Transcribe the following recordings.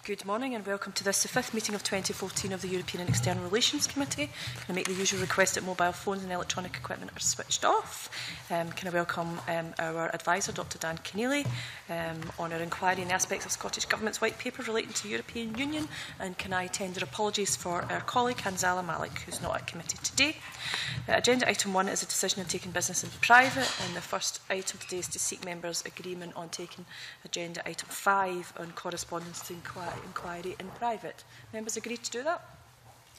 Good morning and welcome to this, the fifth meeting of 2014 of the European and External Relations Committee. Can I make the usual request that mobile phones and electronic equipment are switched off? Can I welcome our advisor, Dr Dan Keneally, on our inquiry in the aspects of Scottish Government's white paper relating to the European Union? And can I tender apologies for our colleague, Hanzala Malik, who's not at committee today? Agenda item 1 is a decision on taking business in private, and the first item today is to seek members' agreement on taking agenda item 5 on correspondence to inquiry in private. Members agree to do that?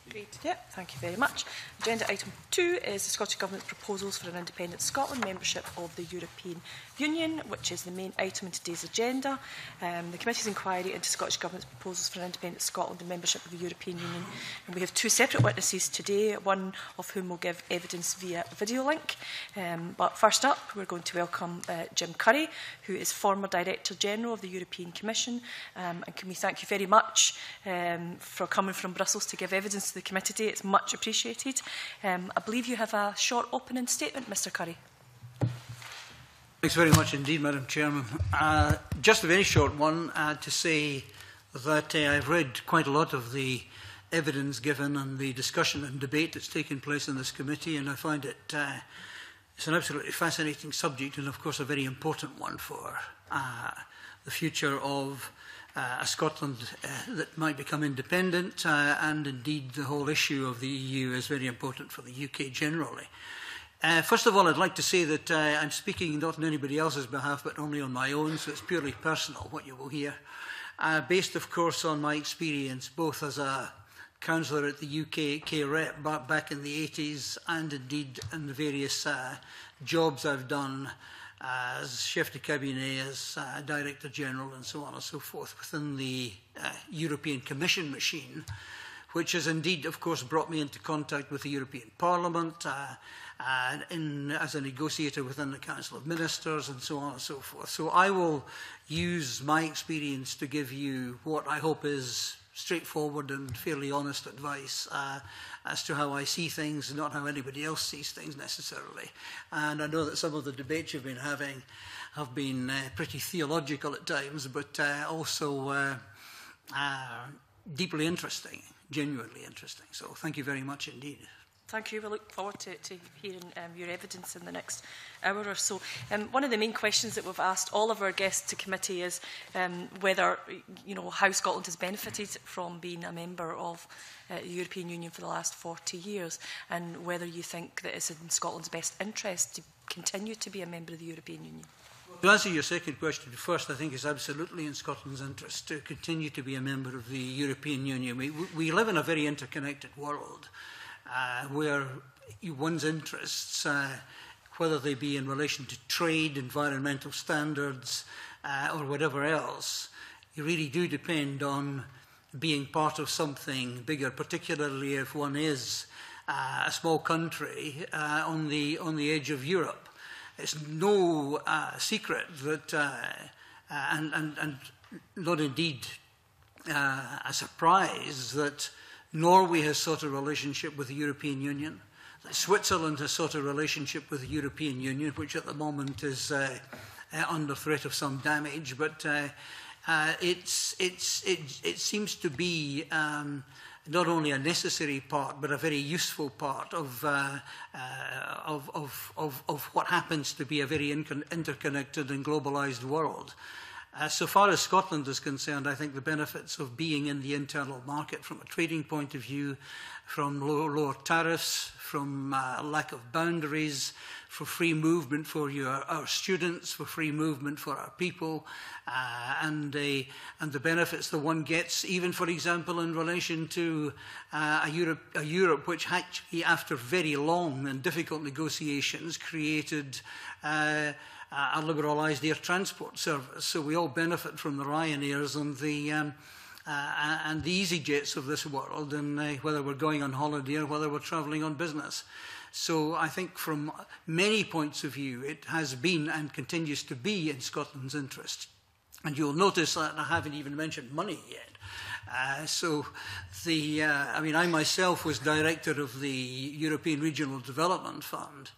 Agreed. Yeah, thank you very much. Agenda item 2 is the Scottish Government's proposals for an independent Scotland membership of the European Union, which is the main item in today's agenda. The committee's inquiry into Scottish Government's proposals for an independent Scotland and membership of the European Union. And we have two separate witnesses today, one of whom will give evidence via video link. But first up, we're going to welcome Jim Curry, who is former Director General of the European Commission. And can we thank you very much for coming from Brussels to give evidence to the committee today. It's much appreciated. I believe you have a short opening statement, Mr Curry. Thanks very much indeed, Madam Chairman. Just a very short one to say that I've read quite a lot of the evidence given and the discussion and debate that's taken place in this committee, and I find it it's an absolutely fascinating subject and, of course, a very important one for the future of a Scotland that might become independent, and indeed the whole issue of the EU is very important for the UK generally. First of all, I'd like to say that I'm speaking not on anybody else's behalf, but only on my own, so it's purely personal, what you will hear. Based, of course, on my experience, both as a councillor at the UK Rep back in the 80s, and indeed in the various jobs I've done as chef de cabinet, as Director General, and so on and so forth, within the European Commission machine, which has indeed, of course, brought me into contact with the European Parliament, as a negotiator within the Council of Ministers, and so on and so forth. So I will use my experience to give you what I hope is straightforward and fairly honest advice as to how I see things, not how anybody else sees things necessarily. And I know that some of the debates you've been having have been pretty theological at times, but also deeply interesting, genuinely interesting. So thank you very much indeed. Thank you. We look forward to hearing your evidence in the next hour or so. One of the main questions that we've asked all of our guests to committee is whether, how Scotland has benefited from being a member of the European Union for the last 40 years, and whether you think that it's in Scotland's best interest to continue to be a member of the European Union. To answer your second question first, I think it's absolutely in Scotland's interest to continue to be a member of the European Union. We live in a very interconnected world, where one's interests, whether they be in relation to trade, environmental standards, or whatever else, you really do depend on being part of something bigger, particularly if one is a small country on the edge of Europe. It's no secret that, and not indeed a surprise, that Norway has sought a relationship with the European Union. Switzerland has sought a relationship with the European Union, which at the moment is under threat of some damage. But it seems to be not only a necessary part, but a very useful part of what happens to be a very interconnected and globalised world. So far as Scotland is concerned, I think the benefits of being in the internal market from a trading point of view, from lower tariffs, from lack of boundaries, for free movement for our students, for free movement for our people, and the benefits that one gets, even, for example, in relation to a Europe which actually, after very long and difficult negotiations, created a liberalised air transport service. So we all benefit from the Ryanairs and the EasyJets of this world, and whether we're going on holiday or whether we're travelling on business. So I think from many points of view, it has been and continues to be in Scotland's interest. And you'll notice that I haven't even mentioned money yet. I myself was director of the European Regional Development Fund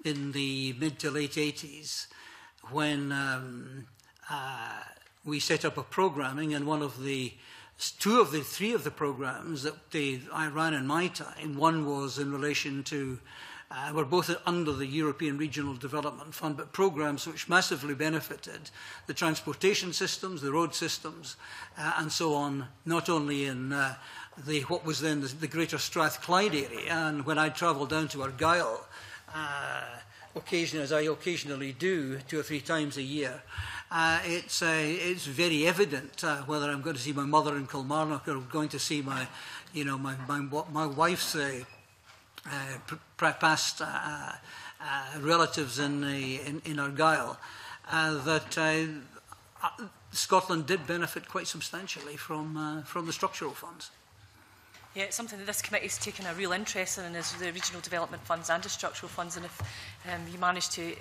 in the mid to late 80s, when we set up a programming, and two of the three of the programs that I ran in my time, one was in relation to, were both under the European Regional Development Fund, but programs which massively benefited the transportation systems, the road systems, and so on, not only in what was then the Greater Strathclyde area, and when I travelled down to Argyll, occasionally, as I occasionally do, 2 or 3 times a year, it's very evident whether I'm going to see my mother in Kilmarnock or going to see my wife's past relatives in Argyll, that Scotland did benefit quite substantially from the structural funds. Yeah, it's something that this committee has taken a real interest in, is the regional development funds and the structural funds. And if you managed to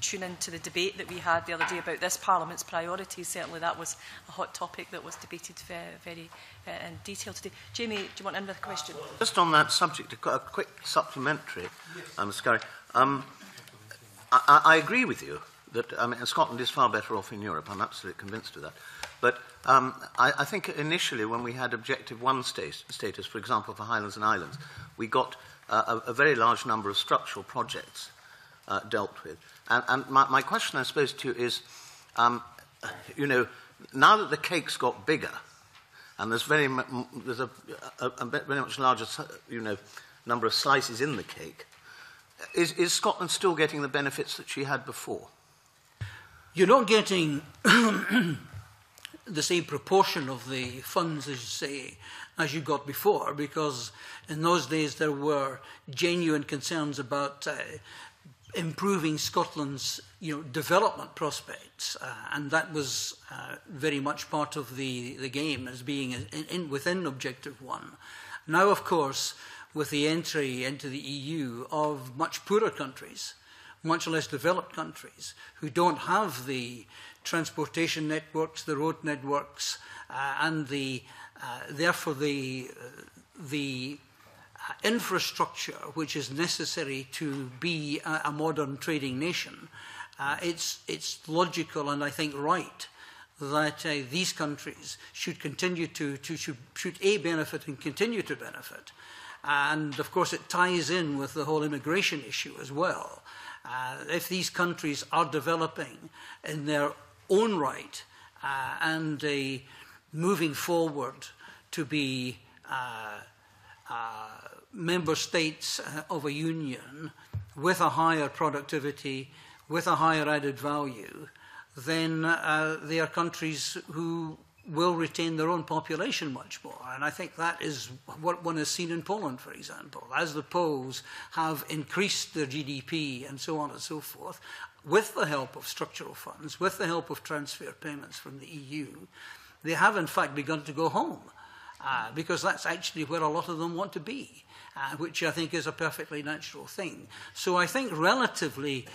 tune into the debate that we had the other day about this Parliament's priorities, certainly that was a hot topic that was debated very in detail today. Jamie, do you want in with a question? Just on that subject, a quick supplementary, Mr. Scurry. I agree with you that Scotland is far better off in Europe. I'm absolutely convinced of that. But I think initially when we had Objective 1 status, for example, for Highlands and Islands, we got a very large number of structural projects dealt with. And my question, I suppose, to you is, now that the cake's got bigger, and there's a very much larger, number of slices in the cake, is Scotland still getting the benefits that she had before? You're not getting the same proportion of the funds, as you say, as you got before, because in those days there were genuine concerns about improving Scotland's development prospects, and that was very much part of the game as being within Objective 1. Now, of course, with the entry into the EU of much poorer countries, much less developed countries, who don't have the transportation networks, the road networks, and therefore the infrastructure which is necessary to be a modern trading nation, it's logical and I think right that these countries should continue should benefit and continue to benefit. And of course it ties in with the whole immigration issue as well. If these countries are developing in their own right and moving forward to be member states of a union with a higher productivity, with a higher added value, then they are countries who will retain their own population much more. And I think that is what one has seen in Poland, for example. As the Poles have increased their GDP and so on and so forth, with the help of structural funds, with the help of transfer payments from the EU, they have in fact begun to go home, because that's actually where a lot of them want to be, which I think is a perfectly natural thing. So I think relatively,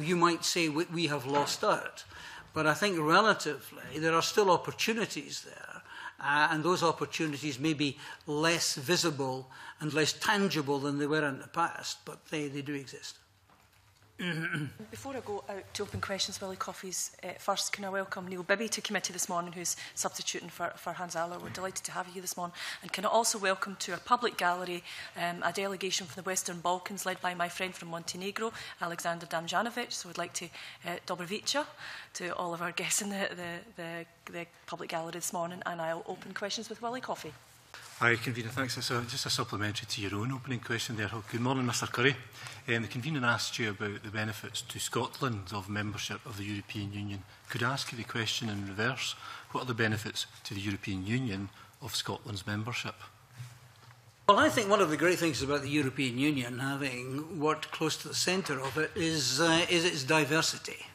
you might say we have lost out. But I think relatively there are still opportunities there, and those opportunities may be less visible and less tangible than they were in the past, but they do exist. Before I go out to open questions, Willie Coffees, first can I welcome Neil Bibby to committee this morning, who's substituting for Hans Aller. We're delighted to have you this morning. And can I also welcome to our public gallery a delegation from the Western Balkans led by my friend from Montenegro, Alexander Damjanovic. So I'd like to Dobrovica to all of our guests in the public gallery this morning, and I'll open questions with Willie Coffey. Hi, Convener. Thanks. Just a supplementary to your own opening question there. Good morning, Mr. Curry. The Convener asked you about the benefits to Scotland of membership of the European Union. Could I ask you the question in reverse? What are the benefits to the European Union of Scotland's membership? Well, I think one of the great things about the European Union, having worked close to the centre of it, is its diversity.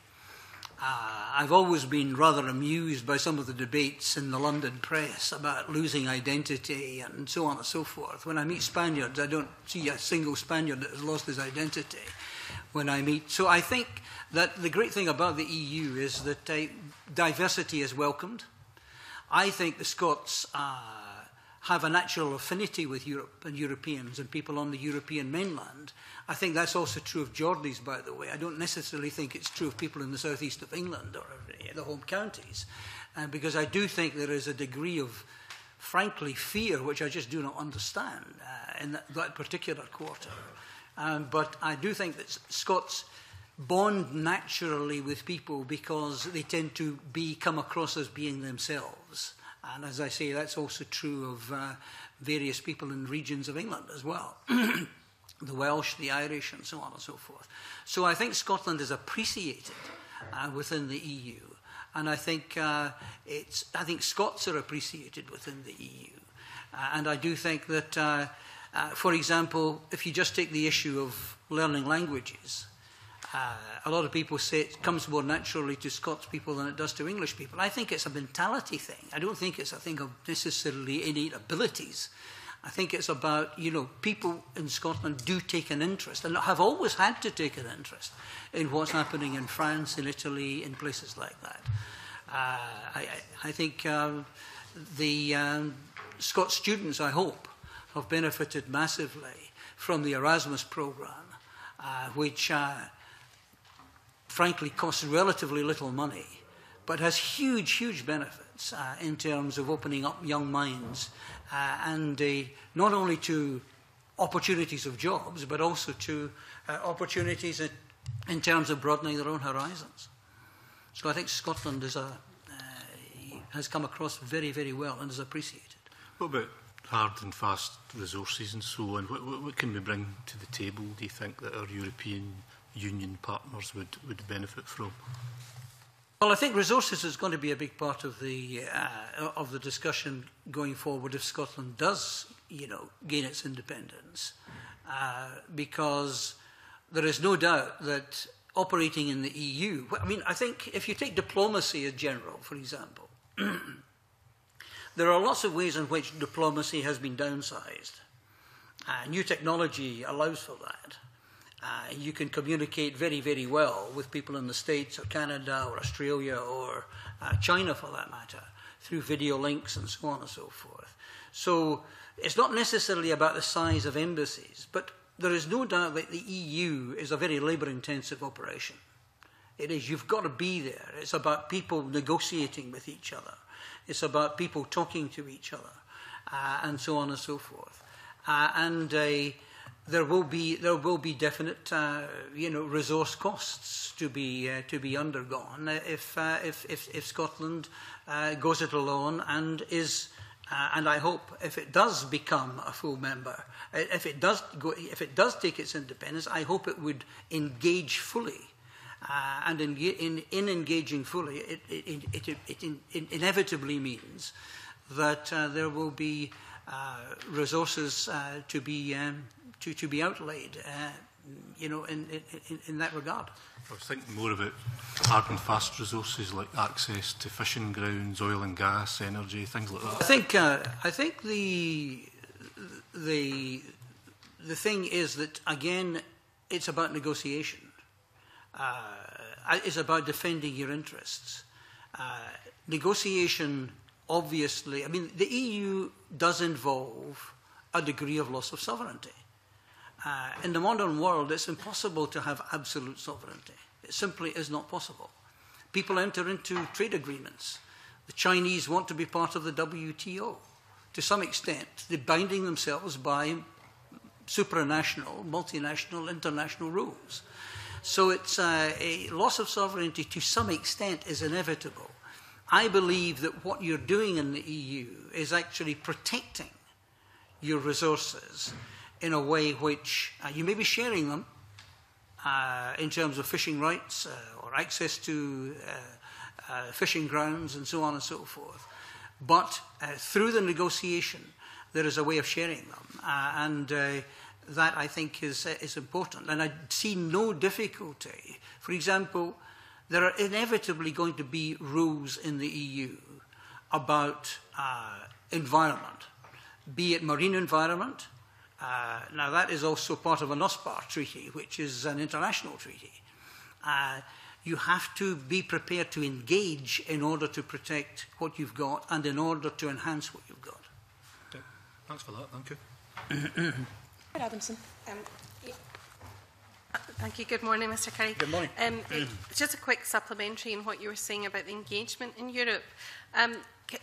I've always been rather amused by some of the debates in the London press about losing identity and so on and so forth. When I meet Spaniards, I don't see a single Spaniard that has lost his identity when I meet. So I think that the great thing about the EU is that diversity is welcomed. I think the Scots have a natural affinity with Europe and Europeans and people on the European mainland. I think that's also true of Geordies, by the way. I don't necessarily think it's true of people in the southeast of England or the home counties, because I do think there is a degree of, frankly, fear, which I just do not understand in that particular quarter. But I do think that Scots bond naturally with people because they tend to come across as being themselves. And as I say, that's also true of various people in regions of England as well. The Welsh, the Irish, and so on and so forth. So I think Scotland is appreciated within the EU. And I think Scots are appreciated within the EU. And I do think that, for example, if you just take the issue of learning languages, a lot of people say it comes more naturally to Scots people than it does to English people. I think it's a mentality thing. I don't think it's a thing of necessarily innate abilities. I think it's about, people in Scotland do take an interest and have always had to take an interest in what's happening in France, in Italy, in places like that. I think the Scots students, I hope, have benefited massively from the Erasmus programme, which frankly costs relatively little money, but has huge, huge benefits in terms of opening up young minds and not only to opportunities of jobs, but also to opportunities in terms of broadening their own horizons. So I think Scotland has come across very, very well and is appreciated. What about hard and fast resources and so on? What can we bring to the table, do you think, that our European Union partners would benefit from? Well, I think resources is going to be a big part of the discussion going forward if Scotland does, gain its independence, because there is no doubt that operating in the EU, I think if you take diplomacy in general, for example, there are lots of ways in which diplomacy has been downsized. New technology allows for that. You can communicate very, very well with people in the States or Canada or Australia or China, for that matter, through video links and so on and so forth. So it's not necessarily about the size of embassies, but there is no doubt that the EU is a very labour-intensive operation. It is. You've got to be there. It's about people negotiating with each other. It's about people talking to each other, and so on and so forth. There will be definite, resource costs to be undergone if Scotland goes it alone and is, and I hope if it does become a full member, if it does take its independence, I hope it would engage fully. And in engaging fully, it inevitably means that there will be resources to be outlaid, in that regard. I was thinking more about hard and fast resources like access to fishing grounds, oil and gas, energy, things like that. I think the thing is that, again, it's about negotiation. It's about defending your interests. Negotiation, obviously, the EU does involve a degree of loss of sovereignty. In the modern world, it's impossible to have absolute sovereignty. It simply is not possible. People enter into trade agreements. The Chinese want to be part of the WTO. To some extent, they're binding themselves by supranational, multinational, international rules. So it's a loss of sovereignty to some extent is inevitable. I believe that what you're doing in the EU is actually protecting your resources in a way which you may be sharing them in terms of fishing rights or access to fishing grounds and so on and so forth. But through the negotiation, there is a way of sharing them. And that, I think, is important. And I see no difficulty. For example, there are inevitably going to be rules in the EU about environment, be it marine environment. Now, that is also part of a NOSPAR treaty, which is an international treaty. You have to be prepared to engage in order to protect what you've got and in order to enhance what you've got. Thanks for that. Thank you. Adamson. Thank you. Good morning, Mr Curry. Good morning. Just a quick supplementary in what you were saying about the engagement in Europe.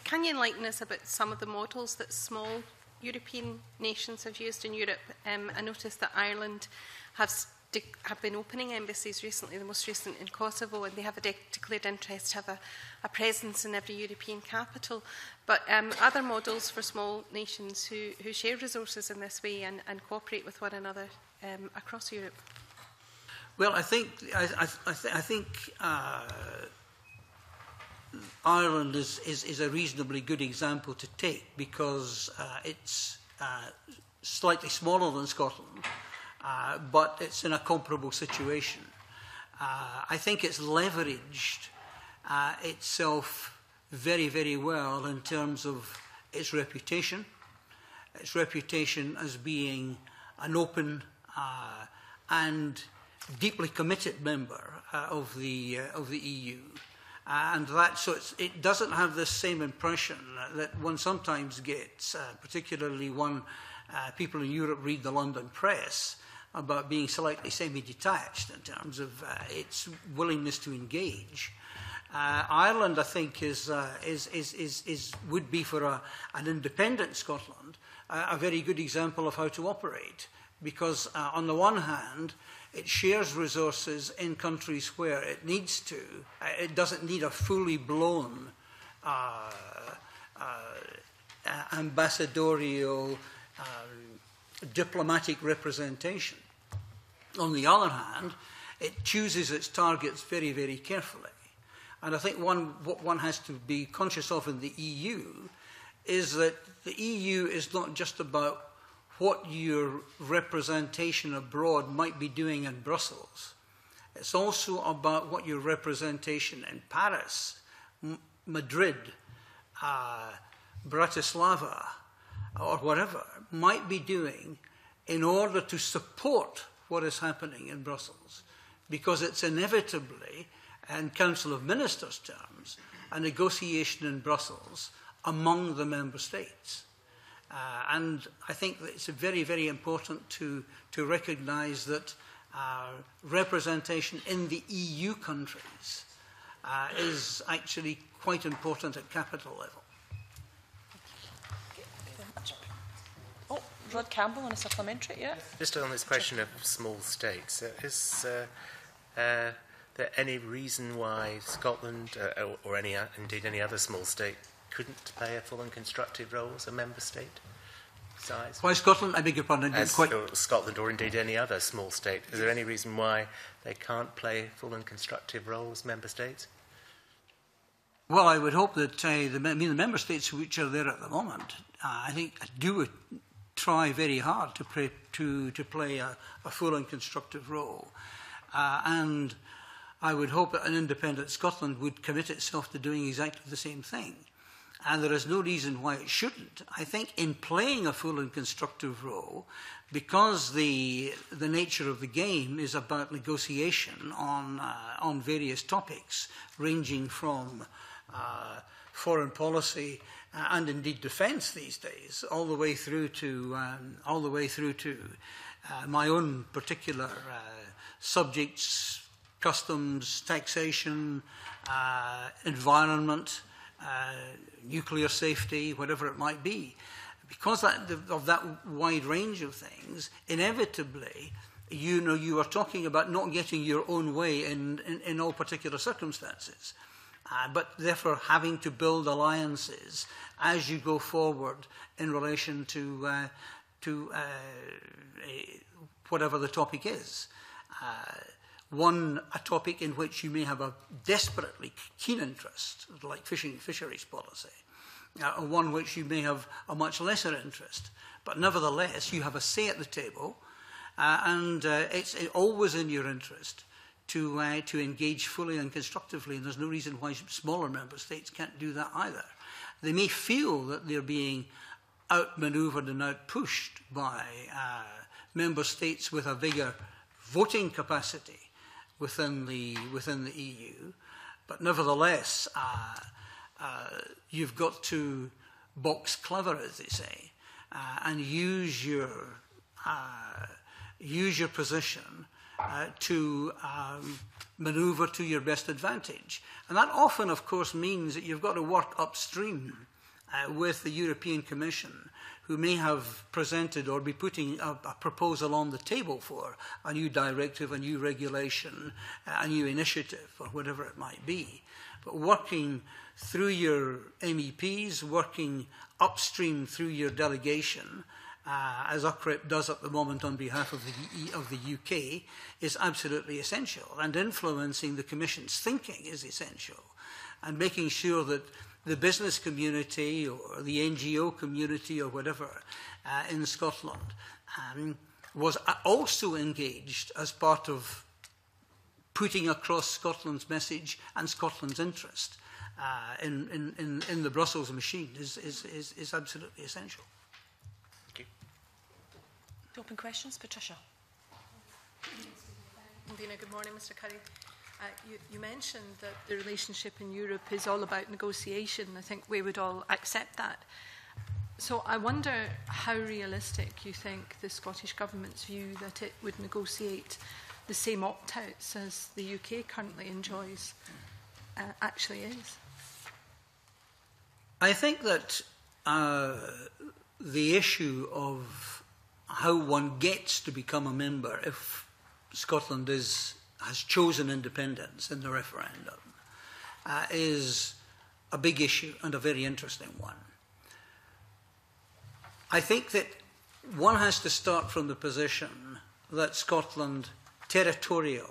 Can you enlighten us about some of the models that small European nations have used in Europe? I noticed that Ireland have been opening embassies recently, the most recent in Kosovo, and they have a declared interest to have a presence in every European capital. But other models for small nations who share resources in this way and cooperate with one another across Europe? Well, I think Ireland is a reasonably good example to take because it's slightly smaller than Scotland, but it's in a comparable situation. I think it's leveraged itself very, very well in terms of its reputation as being an open and deeply committed member of the EU. And that, so it doesn't have the same impression that one sometimes gets, particularly when people in Europe read the London press, about being slightly semi-detached in terms of its willingness to engage. Ireland, I think, would be for an independent Scotland a very good example of how to operate, because on the one hand, it shares resources in countries where it needs to. It doesn't need a fully blown ambassadorial diplomatic representation. On the other hand, it chooses its targets very, very carefully. And I think what one has to be conscious of in the EU is that the EU is not just about what your representation abroad might be doing in Brussels. It's also about what your representation in Paris, Madrid, Bratislava, or whatever might be doing in order to support what is happening in Brussels. Because it's inevitably, in Council of Ministers terms, a negotiation in Brussels among the member states. And I think that it's very, very important to recognise that representation in the EU countries is actually quite important at capital level. Oh, Rod Campbell on a supplementary, yeah? Just on this question of small states, is there any reason why Scotland or indeed any other small state couldn't play a full and constructive role as a member state size? Why Scotland? I beg your pardon. Scotland or indeed any other small state. Is there any reason why they can't play a full and constructive role as member states? Well, I would hope that the member states which are there at the moment, I think, do try very hard to play a full and constructive role. And I would hope that an independent Scotland would commit itself to doing exactly the same thing. And there is no reason why it shouldn't. I think in playing a full and constructive role, because the nature of the game is about negotiation on various topics, ranging from foreign policy and indeed defence these days, all the way through to my own particular subjects, customs, taxation, environment, nuclear safety, whatever it might be. Because of that wide range of things, inevitably, you are talking about not getting your own way in all particular circumstances, but therefore having to build alliances as you go forward in relation to whatever the topic is. A topic in which you may have a desperately keen interest, like fisheries policy, or one which you may have a much lesser interest. But nevertheless, you have a say at the table, and it's always in your interest to engage fully and constructively, and there's no reason why smaller member states can't do that either. They may feel that they're being outmanoeuvred and outpushed by member states with a bigger voting capacity within the EU, but nevertheless, you've got to box clever, as they say, and use your position to manoeuvre to your best advantage. And that often, of course, means that you've got to work upstream with the European Commission, who may have presented or be putting a proposal on the table for a new directive, a new regulation, a new initiative, or whatever it might be. But working through your MEPs, working upstream through your delegation, as UKRIP does at the moment on behalf of the UK, is absolutely essential. And influencing the Commission's thinking is essential. And making sure that the business community or the NGO community or whatever in Scotland was also engaged as part of putting across Scotland's message and Scotland's interest in the Brussels machine is absolutely essential. Open questions, Patricia. Dina, good morning, Mr. Curry. You mentioned that the relationship in Europe is all about negotiation. I think we would all accept that. So I wonder how realistic you think the Scottish Government's view that it would negotiate the same opt-outs as the UK currently enjoys actually is. I think that the issue of how one gets to become a member if Scotland has chosen independence in the referendum is a big issue and a very interesting one. I think that one has to start from the position that Scotland territorially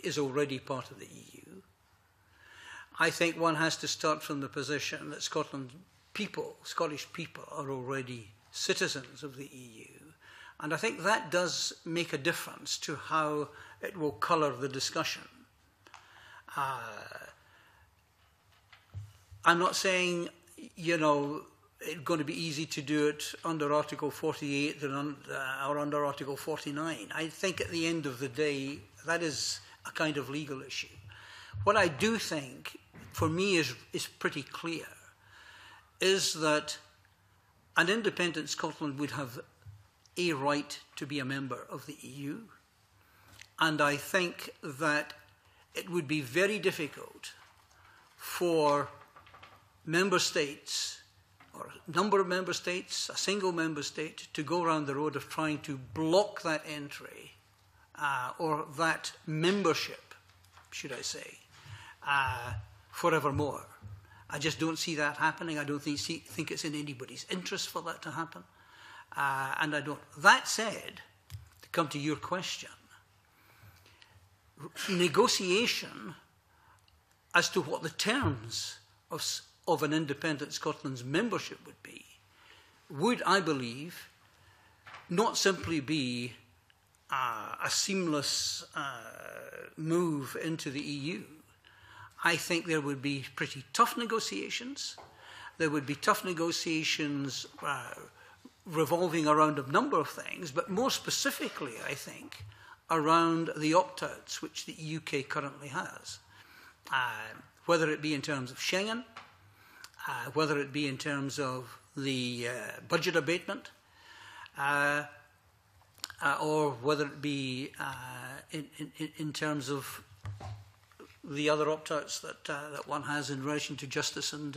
is already part of the EU. I think one has to start from the position that Scottish people are already citizens of the EU. And I think that does make a difference to how it will colour the discussion. I'm not saying, it's going to be easy to do it under Article 48 or under Article 49. I think at the end of the day, that is a kind of legal issue. What I do think, for me, is pretty clear, is that an independent Scotland would have a right to be a member of the EU. And I think that it would be very difficult for member states, or a number of member states, a single member state, to go around the road of trying to block that entry or that membership, should I say, forevermore. I just don't see that happening. I don't think it's in anybody's interest for that to happen. And I don't. That said, to come to your question, negotiation as to what the terms of an independent Scotland's membership would be, would, I believe, not simply be a seamless move into the EU. I think there would be pretty tough negotiations. There would be tough negotiations revolving around a number of things, but more specifically, I think, around the opt-outs which the UK currently has, whether it be in terms of Schengen, whether it be in terms of the budget abatement, or whether it be in terms of the other opt-outs that one has in relation to justice and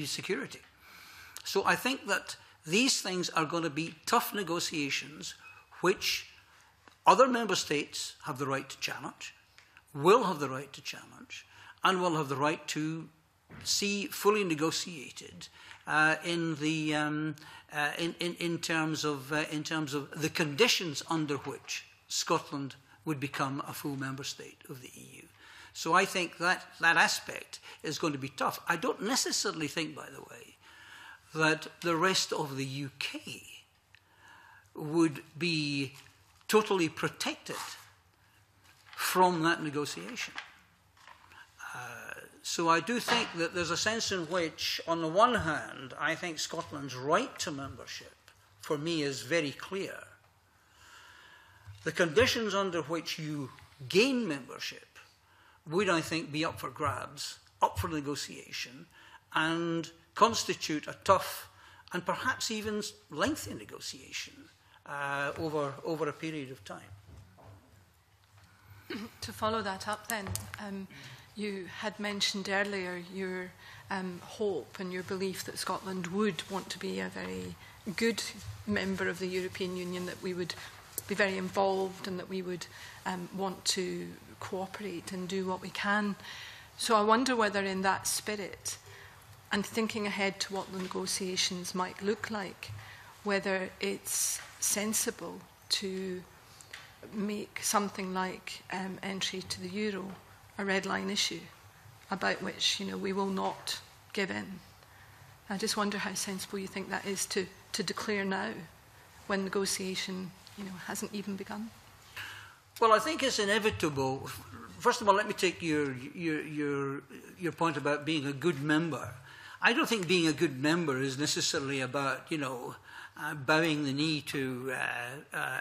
security. So I think that these things are going to be tough negotiations which other member states have the right to challenge, will have the right to challenge, and will have the right to see fully negotiated in terms of the conditions under which Scotland would become a full member state of the EU. So I think that aspect is going to be tough. I don't necessarily think, by the way, that the rest of the UK would be totally protected from that negotiation. So I do think that there's a sense in which, on the one hand, I think Scotland's right to membership, for me, is very clear. The conditions under which you gain membership would, I think, be up for grabs, up for negotiation, and constitute a tough and perhaps even lengthy negotiation over a period of time. To follow that up then, you had mentioned earlier your hope and your belief that Scotland would want to be a very good member of the European Union, that we would be very involved and that we would want to cooperate and do what we can. So I wonder whether in that spirit, and thinking ahead to what the negotiations might look like, whether it's sensible to make something like entry to the euro a red line issue about which, we will not give in. I just wonder how sensible you think that is to declare now when negotiation, hasn't even begun. Well, I think it's inevitable. First of all, let me take your point about being a good member. I don't think being a good member is necessarily about, bowing the knee to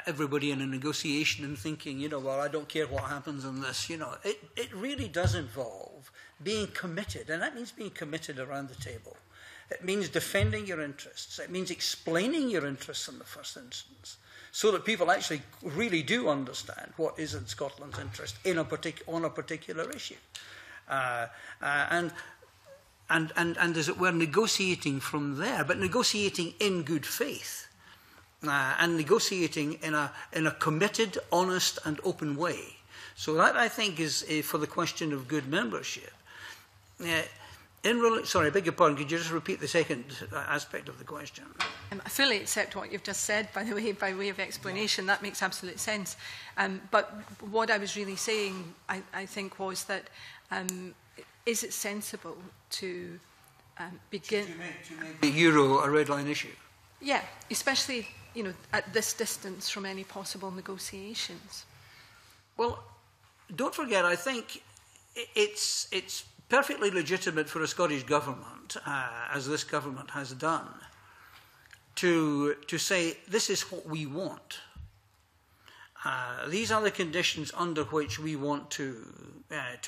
everybody in a negotiation and thinking, well, I don't care what happens on this. It really does involve being committed, and that means being committed around the table. It means defending your interests. It means explaining your interests in the first instance, so that people actually really do understand what is in Scotland's interest on a particular issue. And as it were, negotiating from there, but negotiating in good faith, and negotiating in a committed, honest, and open way. So that, I think, is for the question of good membership. Sorry, I beg your pardon. Could you just repeat the second aspect of the question? I fully accept what you've just said, by the way, by way of explanation. That makes absolute sense. But what I was really saying, I think, was that is it sensible to begin... To make the euro a red line issue? Yeah, especially, at this distance from any possible negotiations. Well, don't forget, I think it's perfectly legitimate for a Scottish government, as this government has done, to say, this is what we want. These are the conditions under which we want to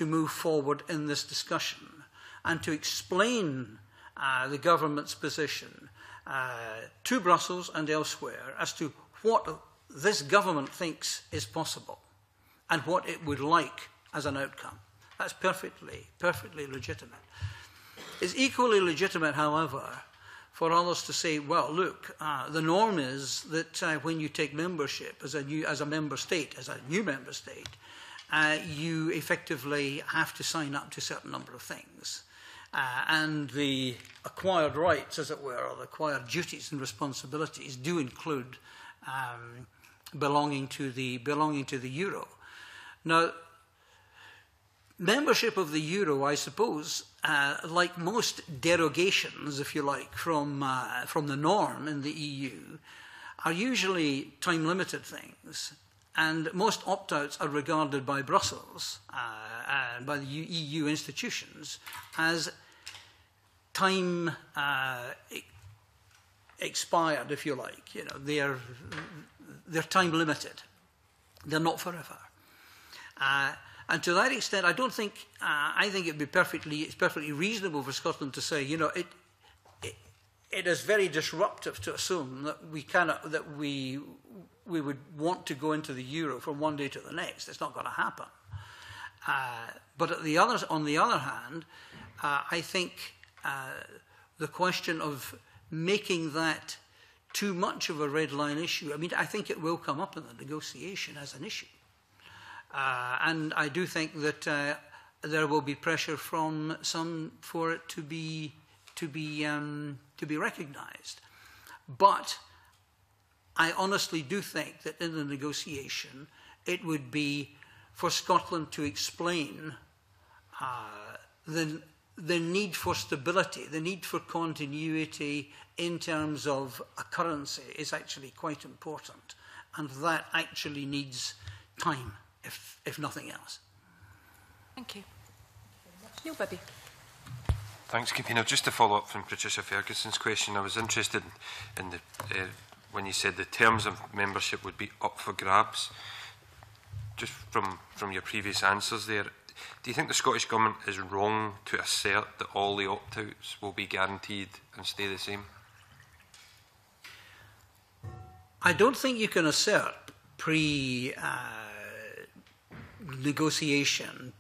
move forward in this discussion, and to explain the government's position to Brussels and elsewhere as to what this government thinks is possible and what it would like as an outcome. That's perfectly legitimate. It's equally legitimate, however, for others to say, well, look, the norm is that when you take membership as a new member state, you effectively have to sign up to a certain number of things. And the acquired rights, as it were, or the acquired duties and responsibilities do include belonging to the euro. Now, membership of the euro, I suppose, like most derogations, if you like, from the norm in the EU, are usually time-limited things. And most opt-outs are regarded by Brussels and by the EU institutions as time expired, if you like. They're time-limited. They're not forever. And to that extent, I think it'd be perfectly reasonable for Scotland to say, it is very disruptive to assume that we would want to go into the euro from one day to the next. It's not going to happen. But on the other hand, I think the question of making that too much of a red line issue, I think it will come up in the negotiation as an issue. And I do think that there will be pressure from some for it to be recognised. But I honestly do think that in the negotiation, it would be for Scotland to explain the need for stability, the need for continuity in terms of a currency is actually quite important, and that actually needs time, if nothing else. Thank you. Neil Bibby. Thanks, Convener. Just to follow up from Patricia Ferguson's question, I was interested in the when you said the terms of membership would be up for grabs. Just from your previous answers there, do you think the Scottish Government is wrong to assert that all the opt-outs will be guaranteed and stay the same? I don't think you can assert pre-negotiation,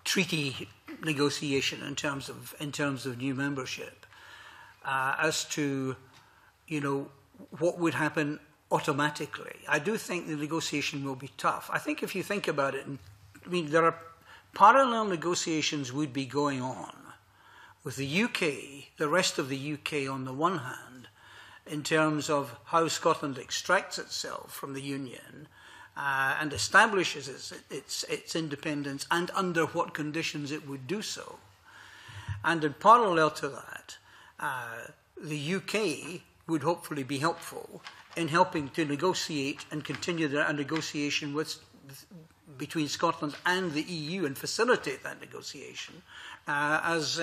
treaty negotiation in terms of new membership as to, what would happen automatically. I do think the negotiation will be tough. I think if you think about it, there are parallel negotiations would be going on with the UK, the rest of the UK on the one hand, in terms of how Scotland extracts itself from the Union and establishes its independence and under what conditions it would do so. And in parallel to that, the UK would hopefully be helpful in helping to negotiate and continue a negotiation between Scotland and the EU and facilitate that negotiation as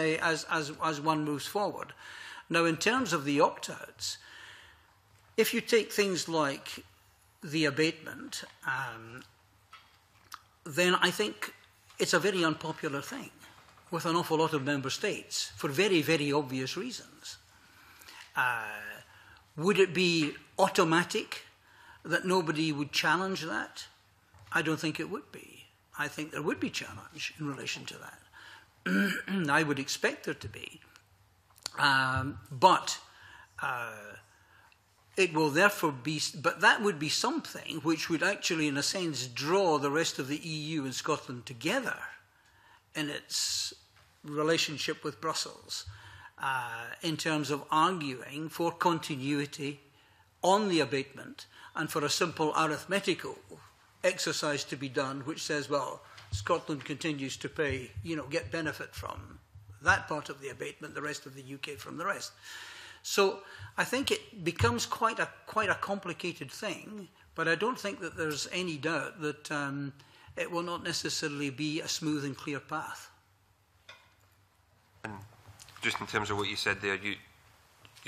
one moves forward. Now, in terms of the opt-outs, if you take things like the abatement, then I think it's a very unpopular thing with an awful lot of member states for very, very obvious reasons. Would it be automatic that nobody would challenge that? I don't think it would be. I think there would be challenge in relation to that. I would expect there to be. But it will therefore be, but that would be something which would actually, in a sense, draw the rest of the EU and Scotland together in its relationship with Brussels in terms of arguing for continuity on the abatement and for a simple arithmetical exercise to be done which says, well, Scotland continues to pay, get benefit from that part of the abatement, the rest of the UK from the rest. So I think it becomes quite a complicated thing, but I don't think that there's any doubt that it will not necessarily be a smooth and clear path. And just in terms of what you said there, you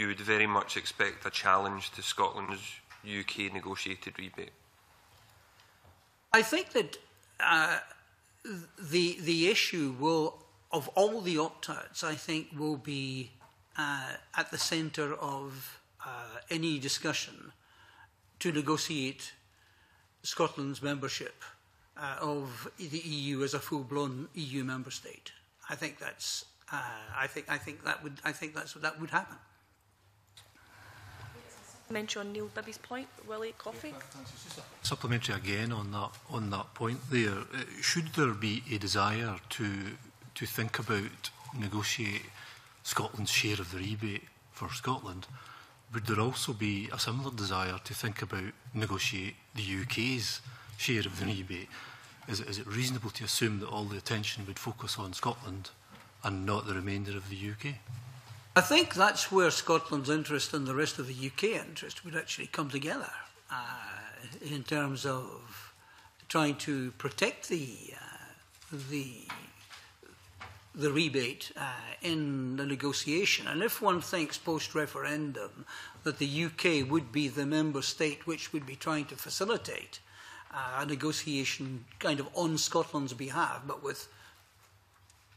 would very much expect a challenge to Scotland's UK negotiated rebate. I think that the issue will, of all the opt-outs, I think will be at the centre of any discussion to negotiate Scotland's membership of the EU as a full-blown EU member state. I think that's. I think that would happen. Mention on Neil Bibby's point, Willie Coffey. Supplementary again on that point there. Should there be a desire to think about negotiate Scotland's share of the rebate for Scotland, would there also be a similar desire to think about negotiate the UK's share of the rebate? Is it reasonable to assume that all the attention would focus on Scotland and not the remainder of the UK? I think that's where Scotland's interest and the rest of the UK interest would actually come together in terms of trying to protect the rebate in the negotiation. And if one thinks post-referendum that the UK would be the member state which would be trying to facilitate a negotiation kind of on Scotland's behalf, but with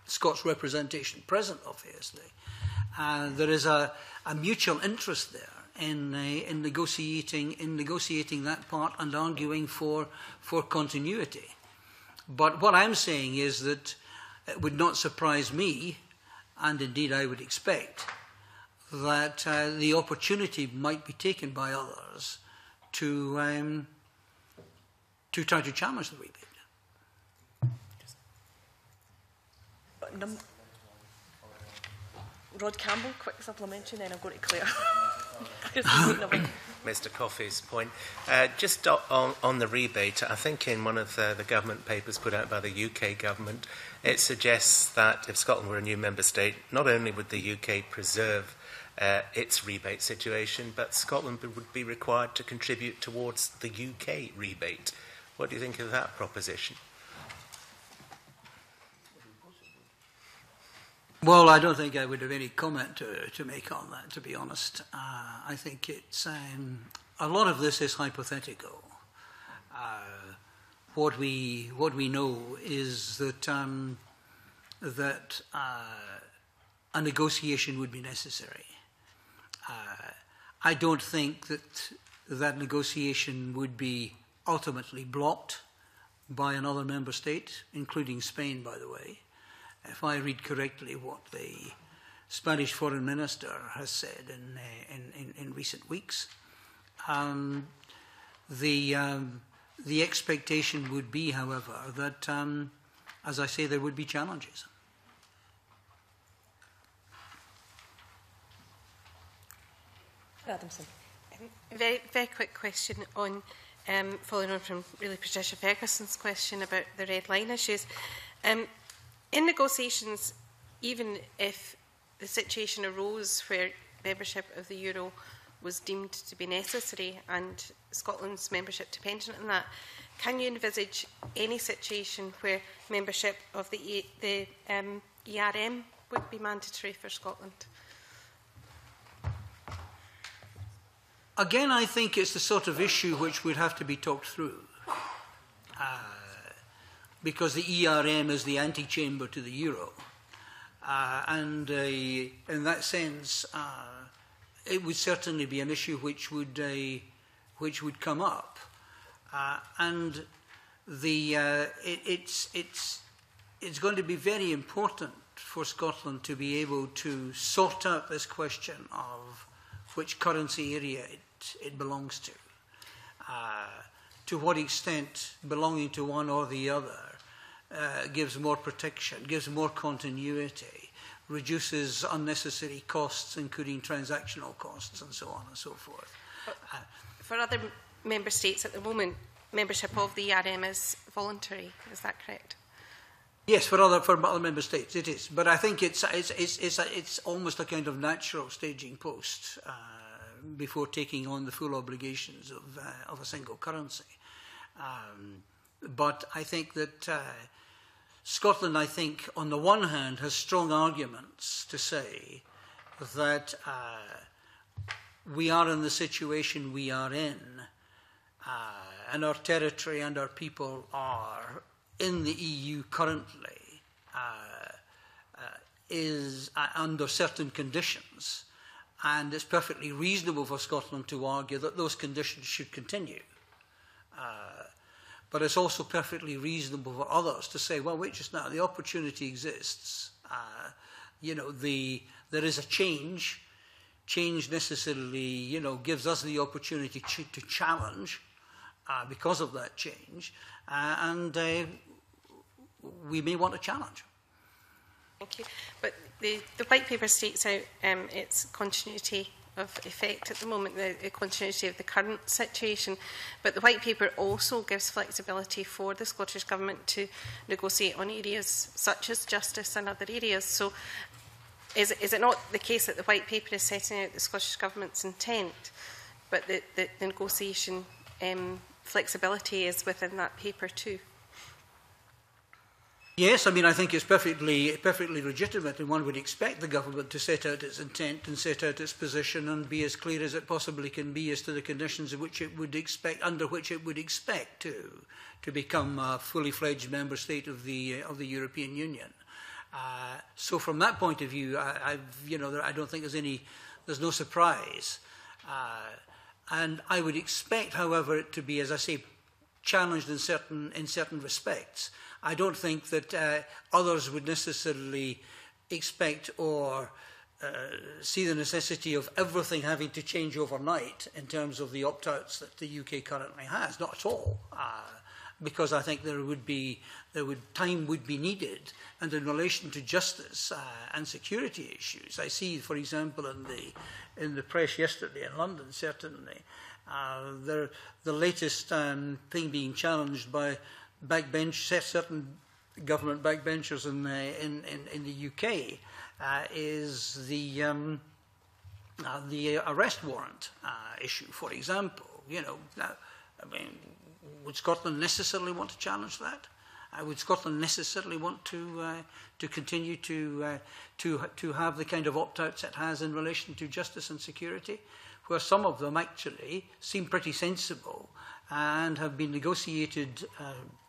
Scots representation present, obviously, there is a mutual interest there in negotiating that part and arguing for continuity. But what I'm saying is that it would not surprise me, and indeed I would expect, that the opportunity might be taken by others to try to challenge the rebate. Rod Campbell, quick supplementary, then I'll go to Claire. Mr. Coffey's point. Just on the rebate, I think in one of the government papers put out by the UK government, it suggests that if Scotland were a new member state, not only would the UK preserve its rebate situation, but Scotland would be required to contribute towards the UK rebate. What do you think of that proposition? Well, I don't think I would have any comment to make on that, to be honest. I think it's a lot of this is hypothetical. What we know is that a negotiation would be necessary, I don't think that that negotiation would be ultimately blocked by another member state, including Spain, by the way. If I read correctly what the Spanish foreign minister has said in recent weeks, the expectation would be, however, that, as I say, there would be challenges. Adamson. Very, very quick question on, following on from really Patricia Ferguson's question about the red line issues. In negotiations, even if the situation arose where membership of the Euro was deemed to be necessary and Scotland's membership dependent on that, can you envisage any situation where membership of the ERM would be mandatory for Scotland? Again, I think it's the sort of issue which would have to be talked through, because the ERM is the antechamber to the Euro, and in that sense, it would certainly be an issue which would come up, and it's going to be very important for Scotland to be able to sort out this question of which currency area it belongs to what extent belonging to one or the other gives more protection, gives more continuity, reduces unnecessary costs, including transactional costs, and so on and so forth. For other member states at the moment, membership of the ERM is voluntary. Is that correct? Yes, for other member states it is, but I think it's almost a kind of natural staging post before taking on the full obligations of a single currency. But I think that Scotland, I think, on the one hand, has strong arguments to say that we are in the situation we are in, and our territory and our people are in the EU currently, is under certain conditions, and it's perfectly reasonable for Scotland to argue that those conditions should continue. But it's also perfectly reasonable for others to say, well, wait just now, the opportunity exists. There is a change. Change necessarily, gives us the opportunity to challenge because of that change, and we may want a challenge. Thank you. But the White Paper states out its continuity of effect at the moment, the continuity of the current situation. But the White Paper also gives flexibility for the Scottish Government to negotiate on areas such as justice and other areas. So is it not the case that the White Paper is setting out the Scottish Government's intent, but the negotiation flexibility is within that paper too? Yes, I think it's perfectly legitimate, and one would expect the government to set out its intent and set out its position and be as clear as it possibly can be as to the conditions under which it would expect to become a fully fledged member state of the European Union. So from that point of view, I don't think there's no surprise, and I would expect, however, it to be, as I say, challenged in certain respects. I don't think that others would necessarily expect or see the necessity of everything having to change overnight in terms of the opt-outs that the UK currently has. Not at all, because I think time would be needed, and in relation to justice and security issues, I see, for example, in the press yesterday in London, certainly, the latest thing being challenged by certain government backbenchers in the UK is the arrest warrant issue, for example. Would Scotland necessarily want to challenge that? Would Scotland necessarily want to continue to have the kind of opt-outs it has in relation to justice and security, where some of them actually seem pretty sensible and have been negotiated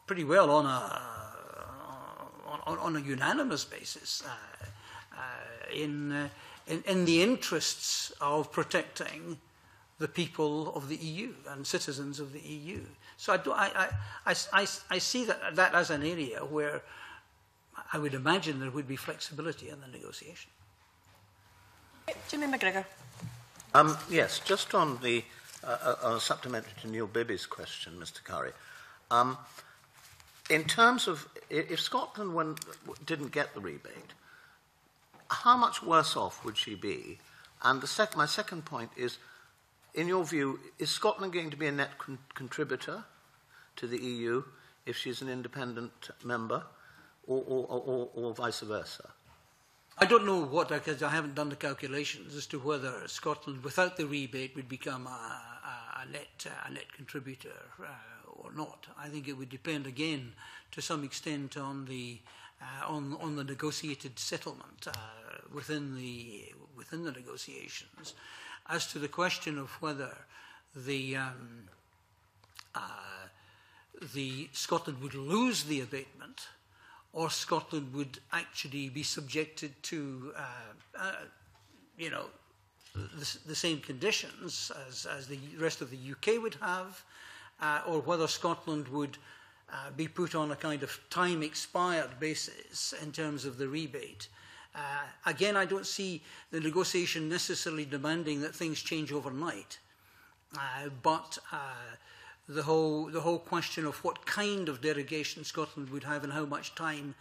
pretty well on a unanimous basis in in the interests of protecting the people of the EU and citizens of the EU. So I see that as an area where I would imagine there would be flexibility in the negotiation. Jimmy McGregor. Yes, just on the supplementary to Neil Bibby's question, Mr. Curry. In terms of if Scotland didn't get the rebate, how much worse off would she be? And my second point is, in your view, is Scotland going to be a net contributor to the EU if she's an independent member, or vice versa? I don't know because I haven't done the calculations as to whether Scotland, without the rebate, would become a net contributor or not. I think it would depend again, to some extent, on the negotiated settlement within the negotiations. As to the question of whether the Scotland would lose the abatement, or Scotland would actually be subjected to, the same conditions as the rest of the UK would have, or whether Scotland would be put on a kind of time-expired basis in terms of the rebate. Again, I don't see the negotiation necessarily demanding that things change overnight, but the whole question of what kind of derogation Scotland would have and how much time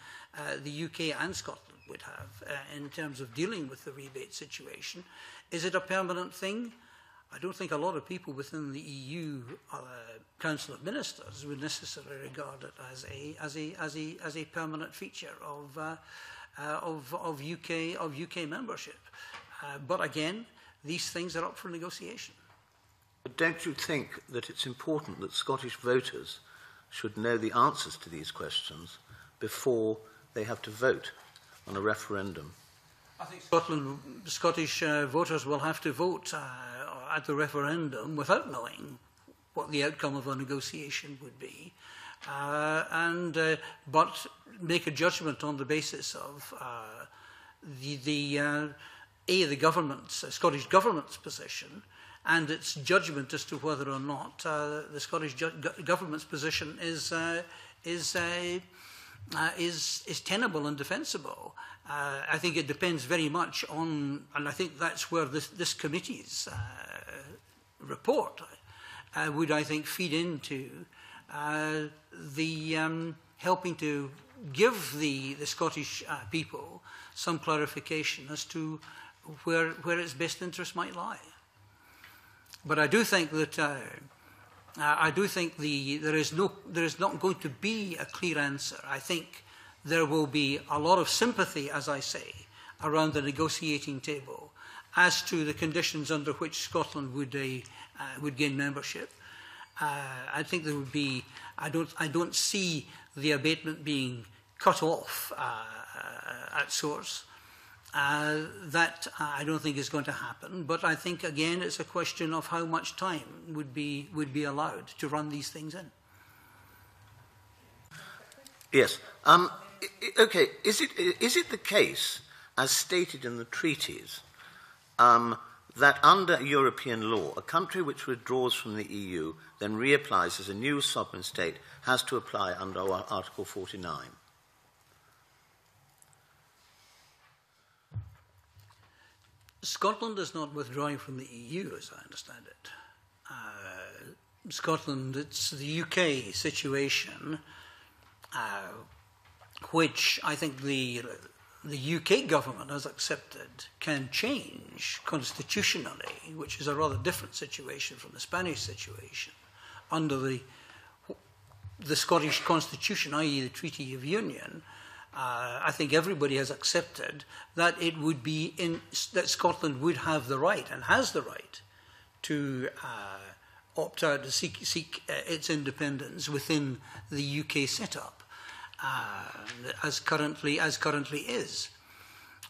the UK and Scotland would have in terms of dealing with the rebate situation. Is it a permanent thing? I don't think a lot of people within the EU Council of Ministers would necessarily regard it as a permanent feature of UK membership. But again, these things are up for negotiation. But don't you think that it's important that Scottish voters should know the answers to these questions before they have to vote on a referendum? I think Scottish voters will have to vote at the referendum without knowing what the outcome of a negotiation would be, but make a judgment on the basis of the Scottish government's position, and its judgment as to whether or not the Scottish government's position is tenable and defensible. I think it depends very much on, and I think that's where this committee's report would, I think, feed into the helping to give the Scottish people some clarification as to where its best interest might lie. But I do think that there is not going to be a clear answer. I think there will be a lot of sympathy, as I say, around the negotiating table as to the conditions under which Scotland would gain membership. I think there would be. I don't see the abatement being cut off at source. That I don't think is going to happen. But I think again it's a question of how much time would be allowed to run these things in. Yes. Okay. Is it the case, as stated in the treaties, that under European law, a country which withdraws from the EU then reapplies as a new sovereign state has to apply under Article 49? Scotland is not withdrawing from the EU, as I understand it. Scotland, it's the UK situation, which I think the UK government has accepted can change constitutionally, which is a rather different situation from the Spanish situation, under the Scottish constitution, i.e. the Treaty of Union. I think everybody has accepted that it would be that Scotland would have the right and has the right to opt out to seek its independence within the UK setup, as currently is.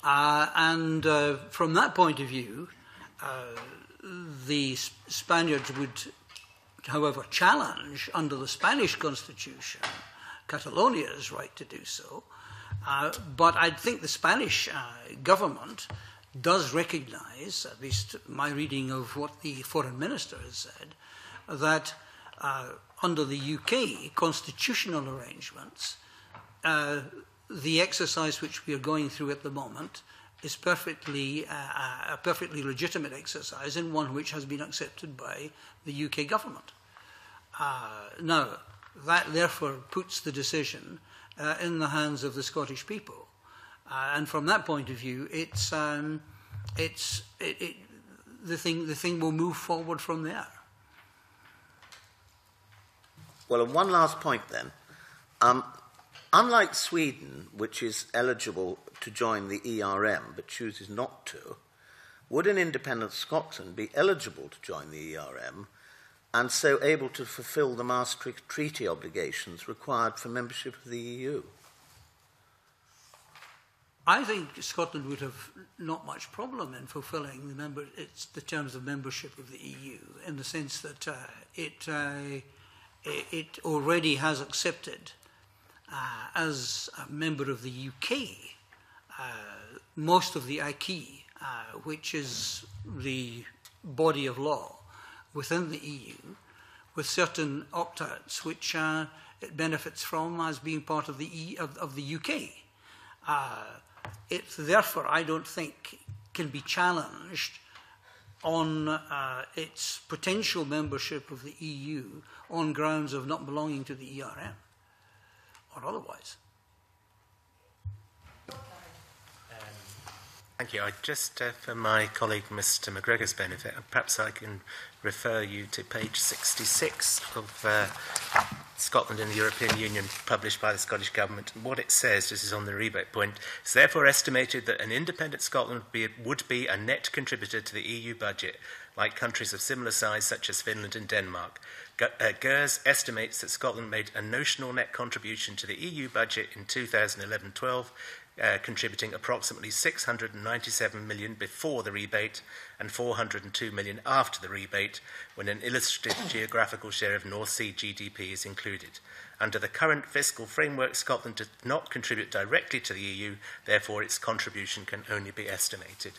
And from that point of view, the Spaniards would, however, challenge under the Spanish constitution Catalonia's right to do so. But I think the Spanish government does recognise, at least my reading of what the Foreign Minister has said, that under the UK constitutional arrangements, the exercise which we are going through at the moment is a perfectly legitimate exercise and one which has been accepted by the UK government. Now, that therefore puts the decision in the hands of the Scottish people. And from that point of view, the thing will move forward from there. Well, and one last point then. Unlike Sweden, which is eligible to join the ERM but chooses not to, would an independent Scotland be eligible to join the ERM and so able to fulfil the Maastricht Treaty obligations required for membership of the EU? I think Scotland would have not much problem in fulfilling the terms of membership of the EU, in the sense that it already has accepted, as a member of the UK, most of the acquis, which is the body of law within the EU, with certain opt-outs which it benefits from as being part of the UK. It therefore, I don't think, can be challenged on its potential membership of the EU on grounds of not belonging to the ERM or otherwise. Thank you. I just, for my colleague Mr McGregor's benefit, perhaps I can refer you to page 66 of Scotland in the European Union, published by the Scottish Government. And what it says, this is on the rebate point, it's therefore estimated that an independent Scotland would be a net contributor to the EU budget, like countries of similar size such as Finland and Denmark. GERS estimates that Scotland made a notional net contribution to the EU budget in 2011-12, contributing approximately 697 million before the rebate and 402 million after the rebate, when an illustrative geographical share of North Sea GDP is included. Under the current fiscal framework, Scotland does not contribute directly to the EU, therefore its contribution can only be estimated.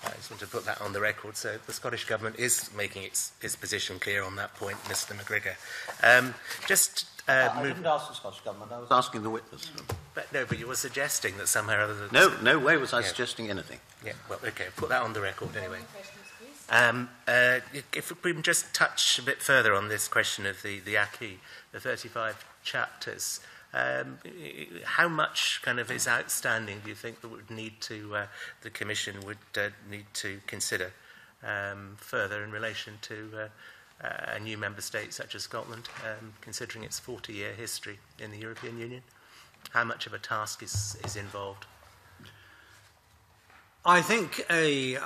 I just want to put that on the record. So the Scottish Government is making its position clear on that point, Mr McGregor. I didn't ask the Scottish Government, I was asking the witness. But you were suggesting that somehow or other... No way was I suggesting anything. Yeah, well, OK, put that on the record anyway. If we can just touch a bit further on this question of the acquis, the 35 chapters, how much kind of is outstanding, do you think, that would need to, the Commission would need to consider further in relation to a new member state such as Scotland, considering its 40-year history in the European Union? How much of a task is involved? I think the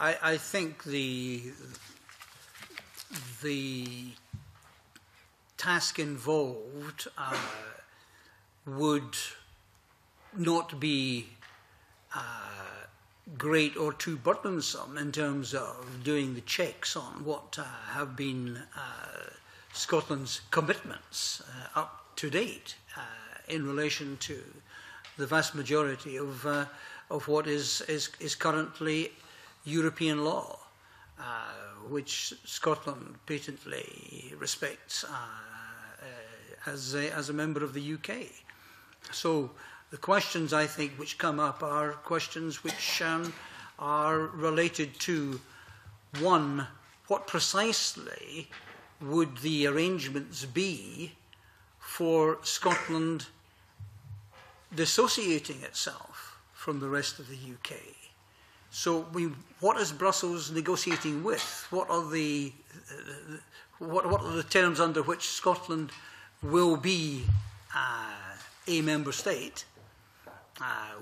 task involved would not be great or too burdensome in terms of doing the checks on what have been Scotland's commitments up to date in relation to the vast majority of what is currently European law, which Scotland patently respects as a member of the UK. So the questions, I think, which come up are questions which are related to, one, what precisely would the arrangements be for Scotland dissociating itself from the rest of the UK? So what is Brussels negotiating with? What are the terms under which Scotland will be a member state,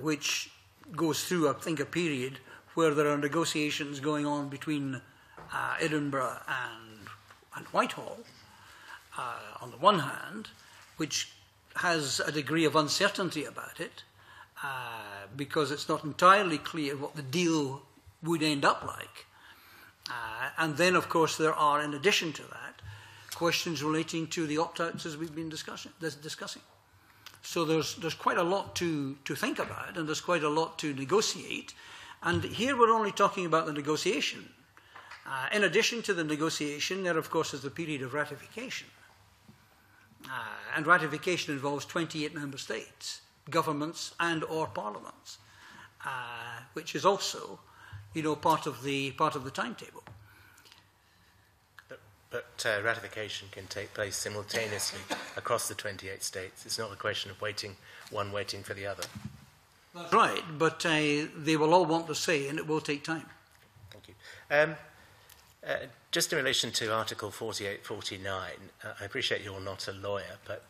which goes through, I think, a period where there are negotiations going on between Edinburgh and Whitehall, on the one hand, which has a degree of uncertainty about it, because it's not entirely clear what the deal would end up like. And then, of course, there are, in addition to that, questions relating to the opt-outs as we've been discussing. So there's quite a lot to think about, and there's quite a lot to negotiate, And here we're only talking about the negotiation. In addition to the negotiation, there, of course, is the period of ratification. And ratification involves 28 member states, governments and or parliaments, which is also, part of the timetable. But ratification can take place simultaneously across the 28 states. It's not a question of one waiting for the other. That's right, but they will all want to say, and it will take time. Thank you. Just in relation to Article 48-49, I appreciate you're not a lawyer, but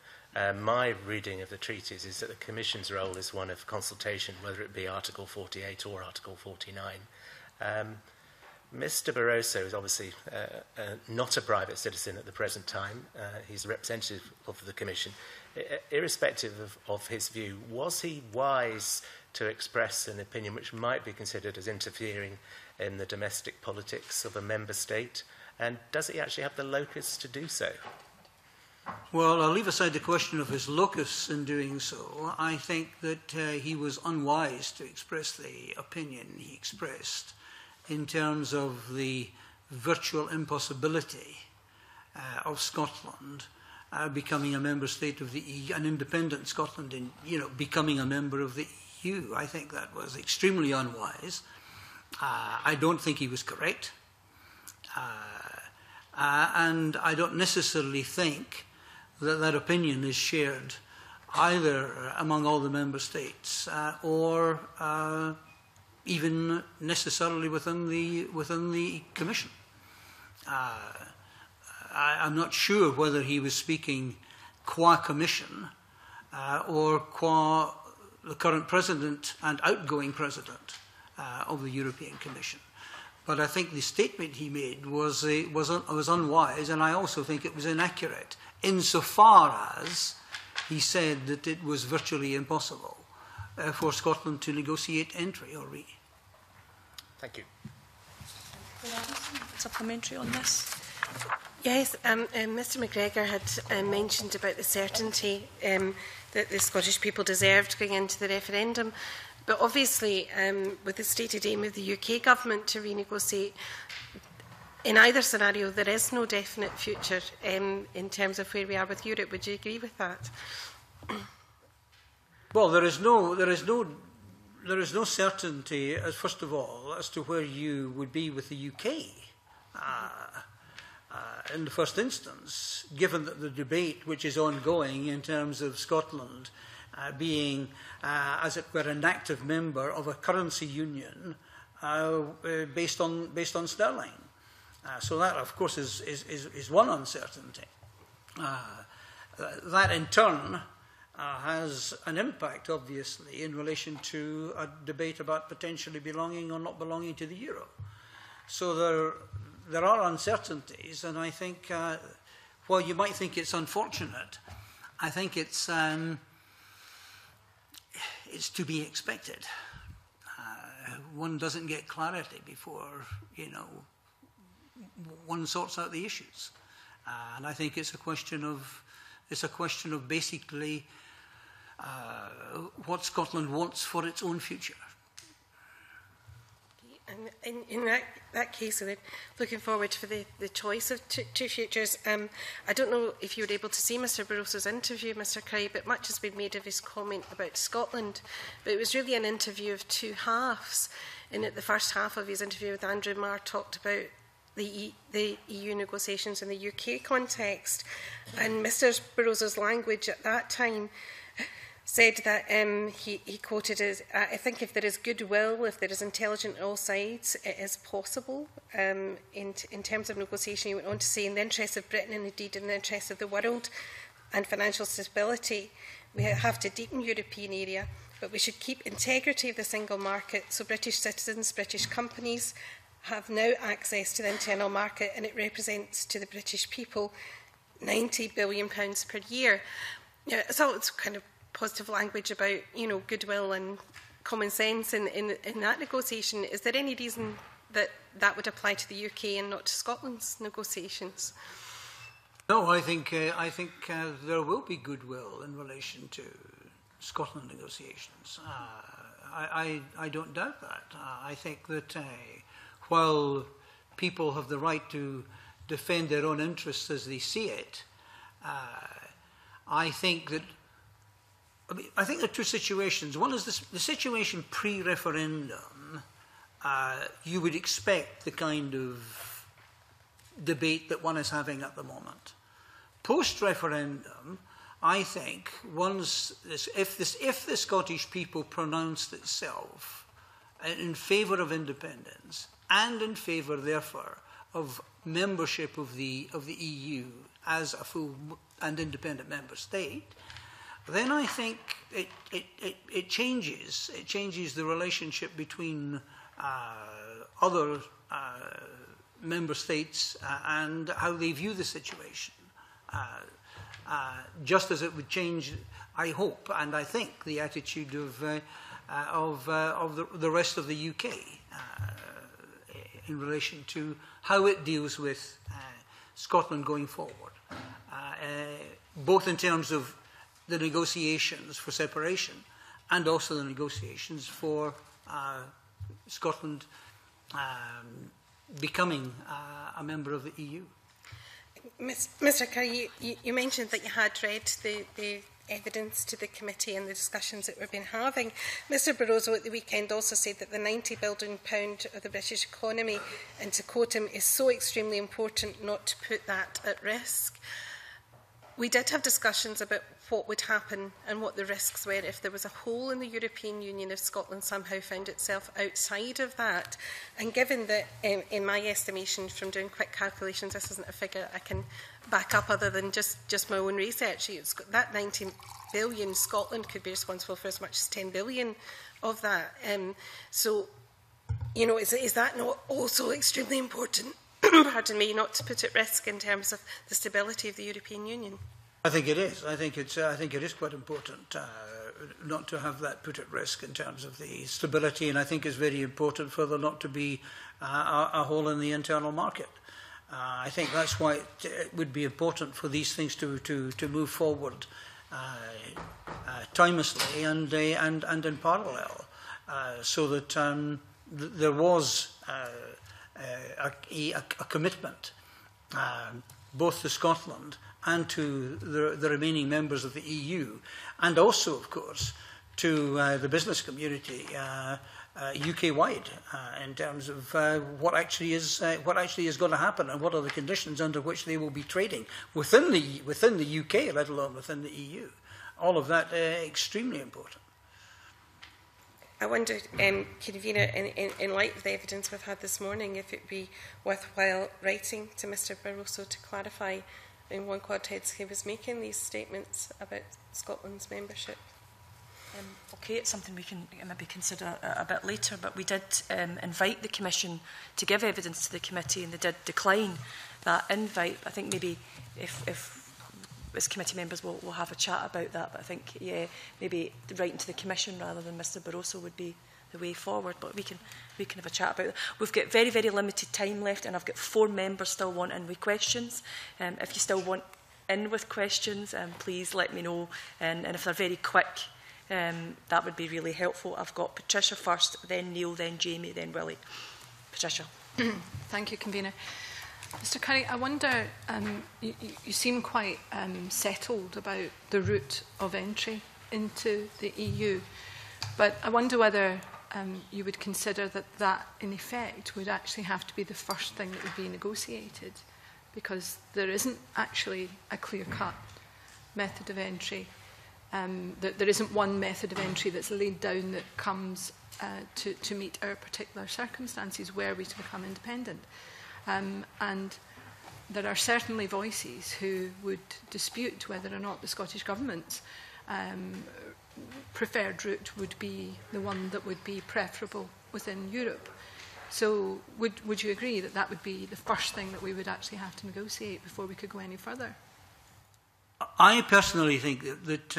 my reading of the treaties is that the Commission's role is one of consultation, whether it be Article 48 or Article 49. Mr Barroso is obviously not a private citizen at the present time. He's a representative of the Commission. Irrespective of his view, was he wise to express an opinion which might be considered as interfering in the domestic politics of a member state? And does he actually have the locus to do so? Well, I'll leave aside the question of his locus in doing so. I think that he was unwise to express the opinion he expressed in terms of the virtual impossibility of Scotland becoming a member state of the EU, an independent Scotland, becoming a member of the EU. I think that was extremely unwise. I don't think he was correct. And I don't necessarily think that opinion is shared either among all the member states or even necessarily within the Commission. I'm not sure whether he was speaking qua Commission or qua the current President and outgoing President of the European Commission. But I think the statement he made was unwise, and I also think it was inaccurate, insofar as he said that it was virtually impossible for Scotland to negotiate entry or re. Thank you. Supplementary on this? Yes, Mr McGregor had mentioned about the certainty that the Scottish people deserved going into the referendum. But obviously, with the stated aim of the UK government to renegotiate, in either scenario, there is no definite future in terms of where we are with Europe. Would you agree with that? Well, there is no certainty, first of all, as to where you would be with the UK in the first instance, given that the debate which is ongoing in terms of Scotland being, as it were, an active member of a currency union based on sterling. So that, of course, is one uncertainty. That, in turn, has an impact, obviously, in relation to a debate about potentially belonging or not belonging to the euro. So there are uncertainties, and I think, while you might think it's unfortunate, I think it's to be expected. One doesn't get clarity before, one sorts out the issues, and I think it's a question of basically what Scotland wants for its own future. And in that case, then, looking forward for the choice of two futures, I don't know if you were able to see Mr Barroso's interview, Mr Curry, but much has been made of his comment about Scotland. But it was really an interview of two halves. In the first half of his interview with Andrew Marr talked about the EU negotiations in the UK context. And Mr Barroso's language at that time said that he quoted as, I think if there is goodwill, if there is intelligence on all sides, it is possible. In terms of negotiation, he went on to say, in the interest of Britain and indeed in the interest of the world and financial stability, we have to deepen European area, but we should keep integrity of the single market so British citizens, British companies have now access to the internal market, and it represents to the British people £90 billion per year. So it's kind of positive language about, goodwill and common sense in that negotiation. Is there any reason that would apply to the UK and not to Scotland's negotiations? No, I think there will be goodwill in relation to Scotland negotiations. I don't doubt that. I think that while people have the right to defend their own interests as they see it, I think that I think there are two situations. One is the situation pre-referendum. You would expect the kind of debate that one is having at the moment. Post-referendum, I think, if the Scottish people pronounced itself in favour of independence and in favour, therefore, of membership of the EU as a full and independent member state, then I think it changes. It changes the relationship between other member states and how they view the situation. Just as it would change, I hope and I think, the attitude of the rest of the UK in relation to how it deals with Scotland going forward, both in terms of the negotiations for separation and also the negotiations for Scotland becoming a member of the EU. Mr Curry, you mentioned that you had read the evidence to the committee and the discussions that we've been having. Mr Barroso at the weekend also said that the £90 billion of the British economy, and to quote him, is so extremely important not to put that at risk. We did have discussions about what would happen and what the risks were if there was a hole in the European Union if Scotland somehow found itself outside of that. And given that, in my estimation, from doing quick calculations, this isn't a figure I can back up other than just my own research, that 90 billion, Scotland could be responsible for as much as 10 billion of that. So, you know, is that not also extremely important, pardon me, not to put at risk in terms of the stability of the European Union? I think it is. I think it is quite important not to have that put at risk in terms of the stability, and I think it's very important for there not to be a hole in the internal market. I think that's why it would be important for these things to move forward timelessly and in parallel, so that there was a commitment both to Scotland and to the remaining members of the EU, and also, of course, to the business community UK-wide in terms of what actually is going to happen and what are the conditions under which they will be trading within the UK, let alone within the EU. All of that extremely important. I wondered, Convener, in light of the evidence we've had this morning, if it would be worthwhile writing to Mr Barroso to clarify in one quadheads he was making these statements about Scotland's membership. Okay, it's something we can maybe consider a bit later, but we did invite the Commission to give evidence to the committee, and they did decline that invite. I think maybe if as committee members we'll have a chat about that, but I think, yeah, maybe writing to the Commission rather than Mr Barroso would be the way forward, but we can have a chat about it. We've got very, very limited time left, and I've got 4 members still wanting with questions. If you still want in with questions, please let me know, and if they're very quick, that would be really helpful. I've got Patricia first, then Neil, then Jamie, then Willie. Patricia. Thank you, Convener. Mr Curry, I wonder, you seem quite settled about the route of entry into the EU, but I wonder whether you would consider that in effect would actually have to be the first thing that would be negotiated, because there isn't actually a clear-cut method of entry. There isn't one method of entry that's laid down that comes to meet our particular circumstances were we to become independent. And there are certainly voices who would dispute whether or not the Scottish Government's preferred route would be the one that would be preferable within Europe. So would you agree that that would be the first thing that we would actually have to negotiate before we could go any further? I personally think that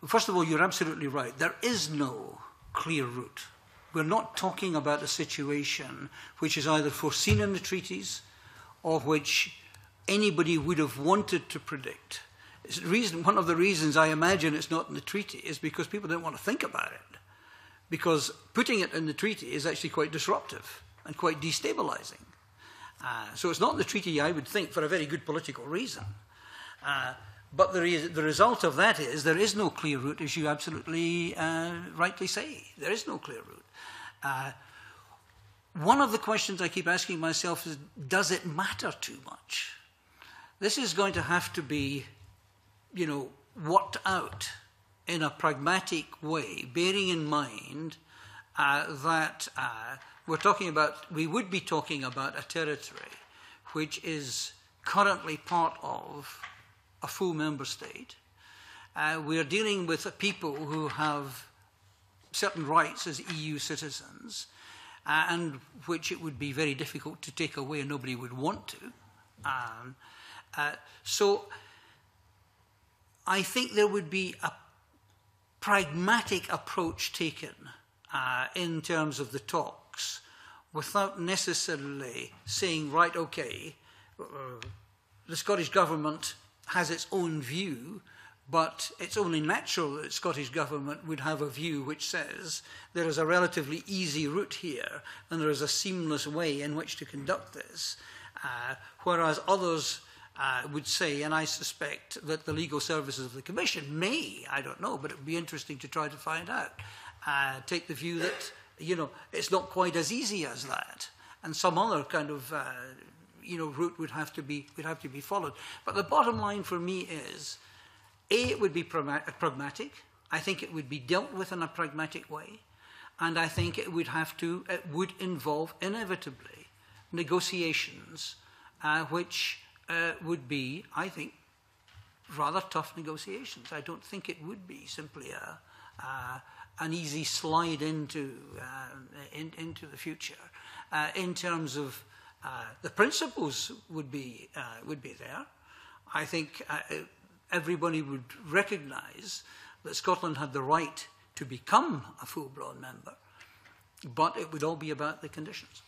first of all, you're absolutely right. There is no clear route. We're not talking about a situation which is either foreseen in the treaties or which anybody would have wanted to predict. One of the reasons I imagine it's not in the treaty is because people don't want to think about it. because putting it in the treaty is actually quite disruptive and quite destabilising. So it's not the treaty, I would think, for a very good political reason. But the result of that is there is no clear route, as you absolutely rightly say. There is no clear route. One of the questions I keep asking myself is, does it matter too much? This is going to have to be, worked out in a pragmatic way, bearing in mind that we would be talking about a territory which is currently part of a full member state. We are dealing with people who have certain rights as EU citizens, and which it would be very difficult to take away, and nobody would want to. So I think there would be a pragmatic approach taken in terms of the talks, without necessarily saying, right, okay, the Scottish Government has its own view, but it's only natural that the Scottish Government would have a view which says there is a relatively easy route here and there is a seamless way in which to conduct this, whereas others would say, and I suspect that the legal services of the Commission may, I don't know, but it would be interesting to try to find out, take the view that, it's not quite as easy as that, and some other kind of route would have to be followed. It the bottom line for me is, it would be pragmatic. I think it would be dealt with in a pragmatic way, and I think it would involve inevitably negotiations, which would be, I think, rather tough negotiations. I don't think it would be simply an easy slide into the future. In terms of the principles would be there. I think everybody would recognise that Scotland had the right to become a full-blown member, but it would all be about the conditions.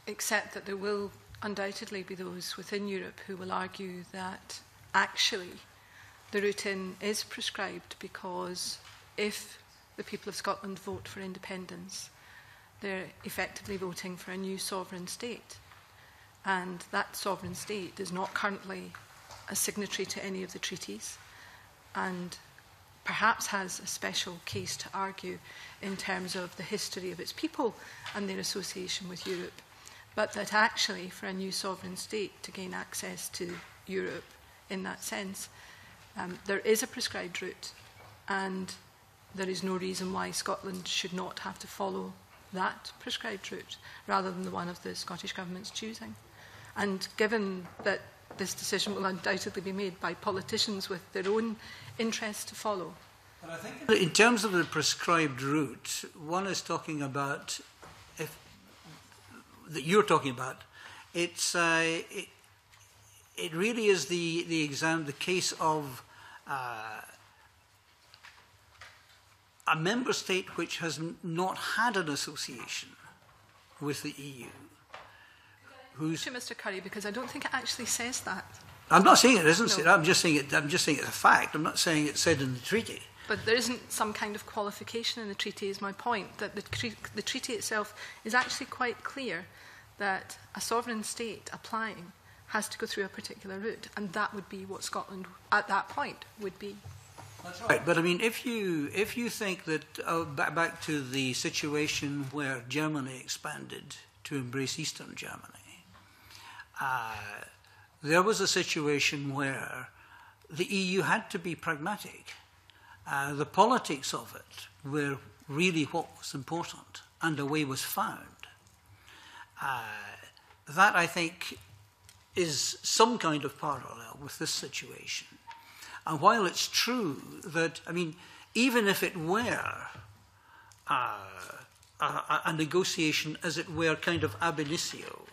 Except that there will undoubtedly be those within Europe who will argue that actually the route in is prescribed, because if the people of Scotland vote for independence, they're effectively voting for a new sovereign state. And that sovereign state is not currently a signatory to any of the treaties, and perhaps has a special case to argue in terms of the history of its people and their association with Europe. But that actually, for a new sovereign state to gain access to Europe in that sense, there is a prescribed route, and there is no reason why Scotland should not have to follow that prescribed route rather than the one of the Scottish Government's choosing. And given that this decision will undoubtedly be made by politicians with their own interests to follow. But I think in terms of the prescribed route, one is talking about, that you're talking about, it really is the case of a member state which has not had an association with the EU. Mr. Curry, because I don't think it actually says that. I'm not saying it isn't said. No. I'm just saying it's a fact. I'm not saying it's said in the treaty. But there isn't some kind of qualification in the treaty, is my point, that the treaty itself is actually quite clear that a sovereign state applying has to go through a particular route, and that would be what Scotland, at that point, would be. That's right. But I mean, if you think that, back to the situation where Germany expanded to embrace Eastern Germany, there was a situation where the EU had to be pragmatic. The politics of it were really what was important, and a way was found. That, I think, is some kind of parallel with this situation. And while it's true that, I mean, even if it were a negotiation, as it were, kind of ab initio,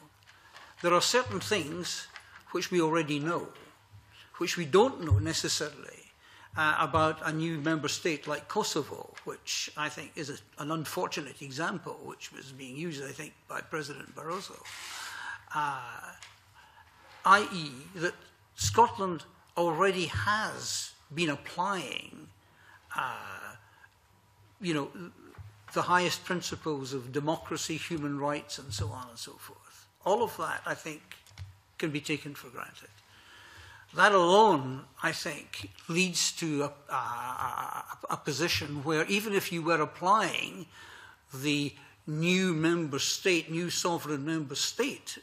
there are certain things which we already know, which we don't know necessarily about a new member state like Kosovo, which I think is an unfortunate example, which was being used, I think, by President Barroso, i.e. that Scotland already has been applying you know, the highest principles of democracy, human rights, and so on and so forth. All of that, I think, can be taken for granted. That alone, I think, leads to a position where even if you were applying the new member state, new sovereign member state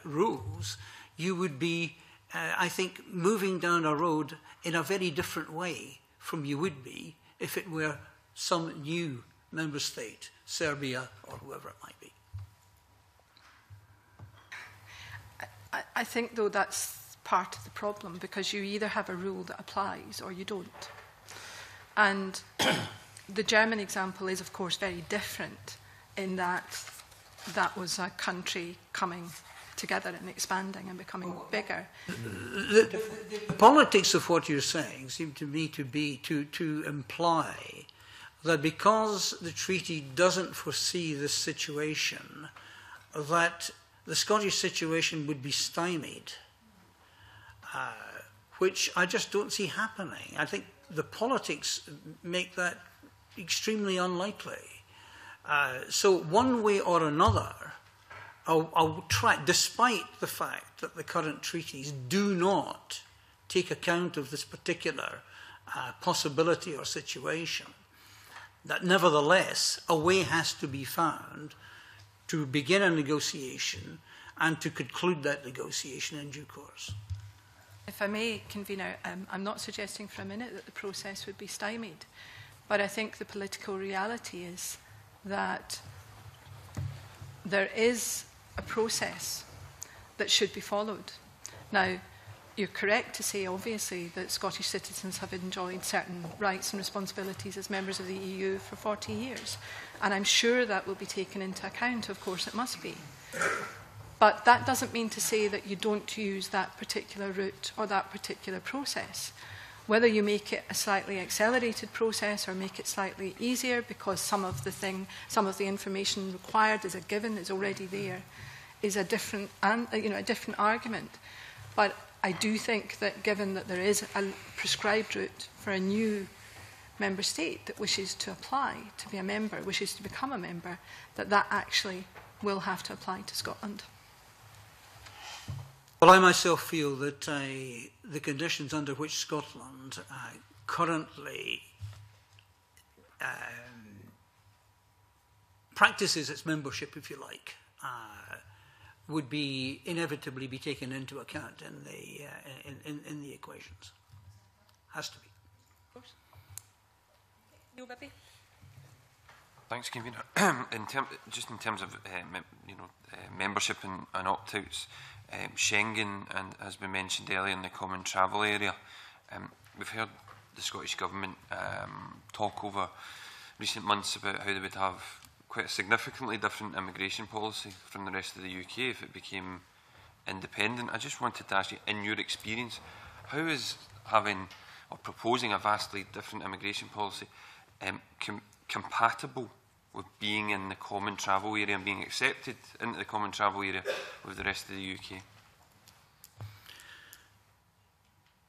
rules, you would be, I think, moving down a road in a very different way from you would be if it were some new member state, Serbia or whoever it might be. I think, though, that's part of the problem, because you either have a rule that applies or you don't. And the German example is, of course, very different in that that was a country coming together and expanding and becoming bigger. The politics of what you're saying seem to me to be to imply that because the treaty doesn't foresee this situation, that the Scottish situation would be stymied, which I just don't see happening. I think the politics make that extremely unlikely. So one way or another, I'll try, despite the fact that the current treaties do not take account of this particular possibility or situation, that nevertheless a way has to be found to begin a negotiation and to conclude that negotiation in due course. If I may, Convener, I'm not suggesting for a minute that the process would be stymied, but I think the political reality is that there is a process that should be followed. Now, you're correct to say, obviously, that Scottish citizens have enjoyed certain rights and responsibilities as members of the EU for 40 years, and I'm sure that will be taken into account. Of course, it must be. But that doesn't mean to say that you don't use that particular route or that particular process. Whether you make it a slightly accelerated process or make it slightly easier because some of the information required as a given is already there, is a different argument. But I do think that given that there is a prescribed route for a new member state that wishes to apply to be a member, wishes to become a member, that actually will have to apply to Scotland. Well, I myself feel that the conditions under which Scotland currently practices its membership, if you like, would be inevitably be taken into account in the equations. Has to be. Of course. Neil Bibby. Thanks, Convener. In terms of membership and opt-outs, Schengen has been mentioned earlier in the common travel area. We've heard the Scottish Government talk over recent months about how they would have quite a significantly different immigration policy from the rest of the UK if it became independent. I just wanted to ask you, in your experience, how is having or proposing a vastly different immigration policy compatible with being in the common travel area and being accepted into the common travel area with the rest of the UK?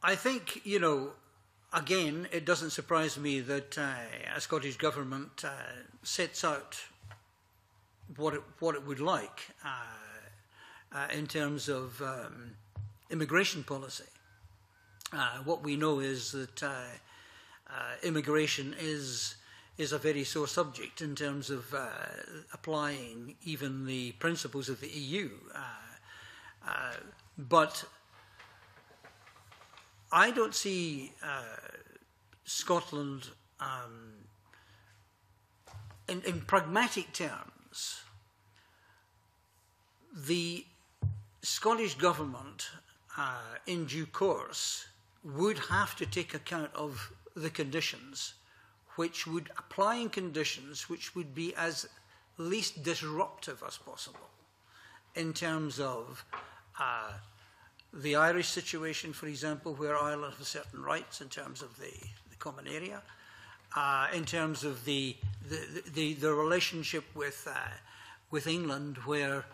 I think, again, it doesn't surprise me that a Scottish Government sets out what it would like in terms of immigration policy. What we know is that immigration is a very sore subject in terms of applying even the principles of the EU. But I don't see Scotland, in pragmatic terms, the Scottish Government in due course would have to take account of the conditions applying conditions which would be as least disruptive as possible in terms of the Irish situation, for example, where Ireland has certain rights in terms of the common area, in terms of the relationship with England, where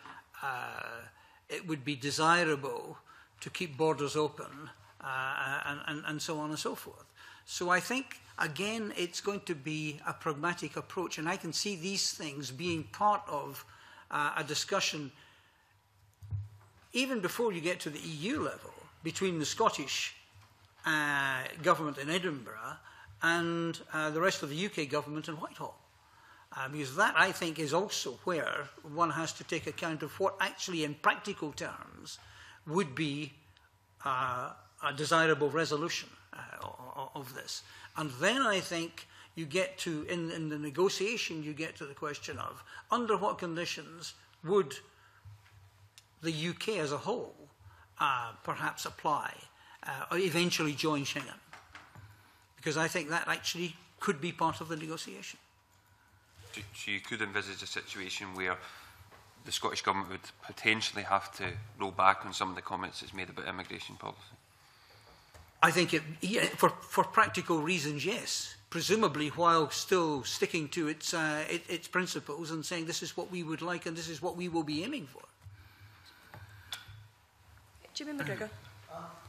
it would be desirable to keep borders open and so on and so forth. So I think, again, it's going to be a pragmatic approach, and I can see these things being part of a discussion even before you get to the EU level between the Scottish government in Edinburgh and the rest of the UK government in Whitehall. Because that, I think, is also where one has to take account of what actually, in practical terms, would be a desirable resolution of this. And then I think you get to, in the negotiation, you get to the question of under what conditions would the UK as a whole perhaps apply or eventually join Schengen. Because I think that actually could be part of the negotiation. So you could envisage a situation where the Scottish Government would potentially have to roll back on some of the comments it's made about immigration policy? I think, for practical reasons, yes. Presumably while still sticking to its principles and saying this is what we would like and this is what we will be aiming for. Jimmy McGregor.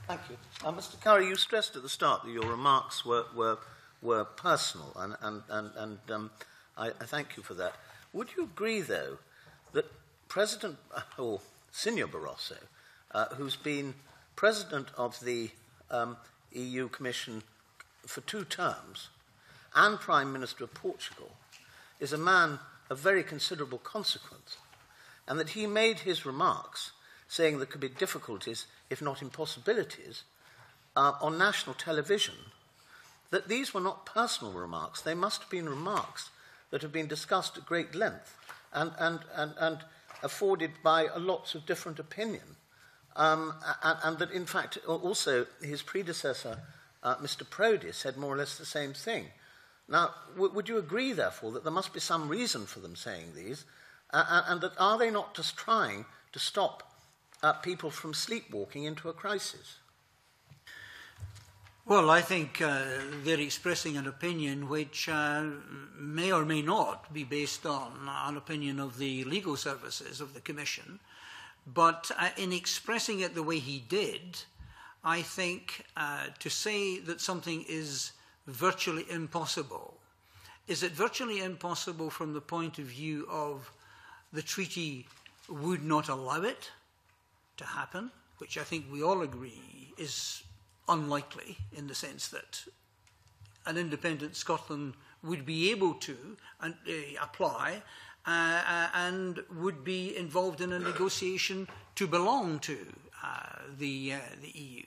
Thank you. Mr. Curry, you stressed at the start that your remarks were personal, and I thank you for that. Would you agree, though, that President, or Senior Barroso, who's been President of the EU Commission for 2 terms and Prime Minister of Portugal, is a man of very considerable consequence, and that he made his remarks saying there could be difficulties, if not impossibilities, on national television, that these were not personal remarks. They must have been remarks that have been discussed at great length and afforded by lots of different opinion. And that, in fact, also his predecessor, Mr. Prodi, said more or less the same thing. Now, would you agree, therefore, that there must be some reason for them saying these, and that are they not just trying to stop people from sleepwalking into a crisis? Well, I think they're expressing an opinion which may or may not be based on an opinion of the legal services of the Commission. But in expressing it the way he did, I think to say that something is virtually impossible, is it virtually impossible from the point of view of the treaty would not allow it to happen, which I think we all agree is unlikely in the sense that an independent Scotland would be able to apply and would be involved in a negotiation to belong to the EU.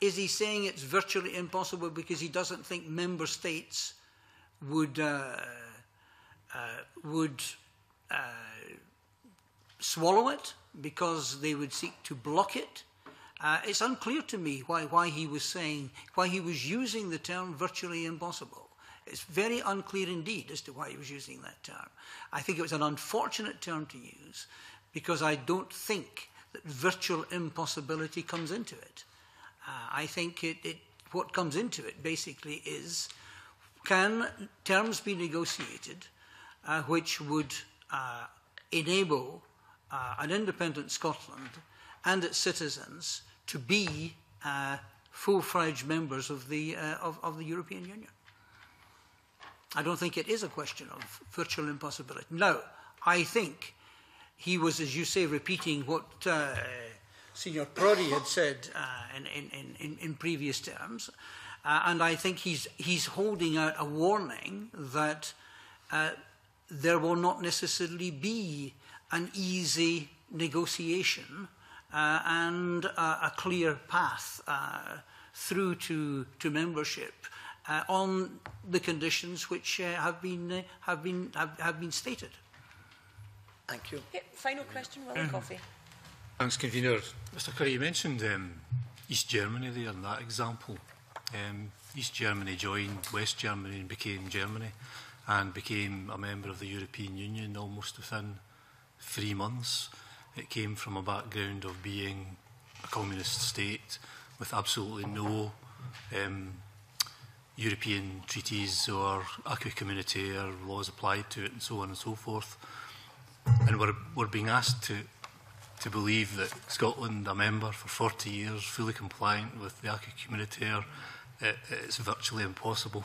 Is he saying it's virtually impossible because he doesn't think member states would swallow it because they would seek to block it? It's unclear to me why he was using the term virtually impossible. It's very unclear indeed as to why he was using that term. I think it was an unfortunate term to use because I don't think that virtual impossibility comes into it. I think what comes into it basically is, can terms be negotiated which would enable an independent Scotland and its citizens to be full-fledged members of the European Union? I don't think it is a question of virtual impossibility. Now, I think he was, as you say, repeating what Senior Prodi had said in previous terms, and I think he's holding out a warning that there will not necessarily be an easy negotiation and a clear path through to membership on the conditions which have been stated. Thank you. Okay, final question, Willie Coffey. Thanks, Convener. Mr. Curry, you mentioned East Germany there in that example. East Germany joined West Germany and became Germany, and became a member of the European Union almost within 3 months. It came from a background of being a communist state with absolutely no European treaties or acquis communautaire laws applied to it, and so on and so forth. And we're being asked to to believe that Scotland, a member for 40 years, fully compliant with the Acquis Communautaire, it's virtually impossible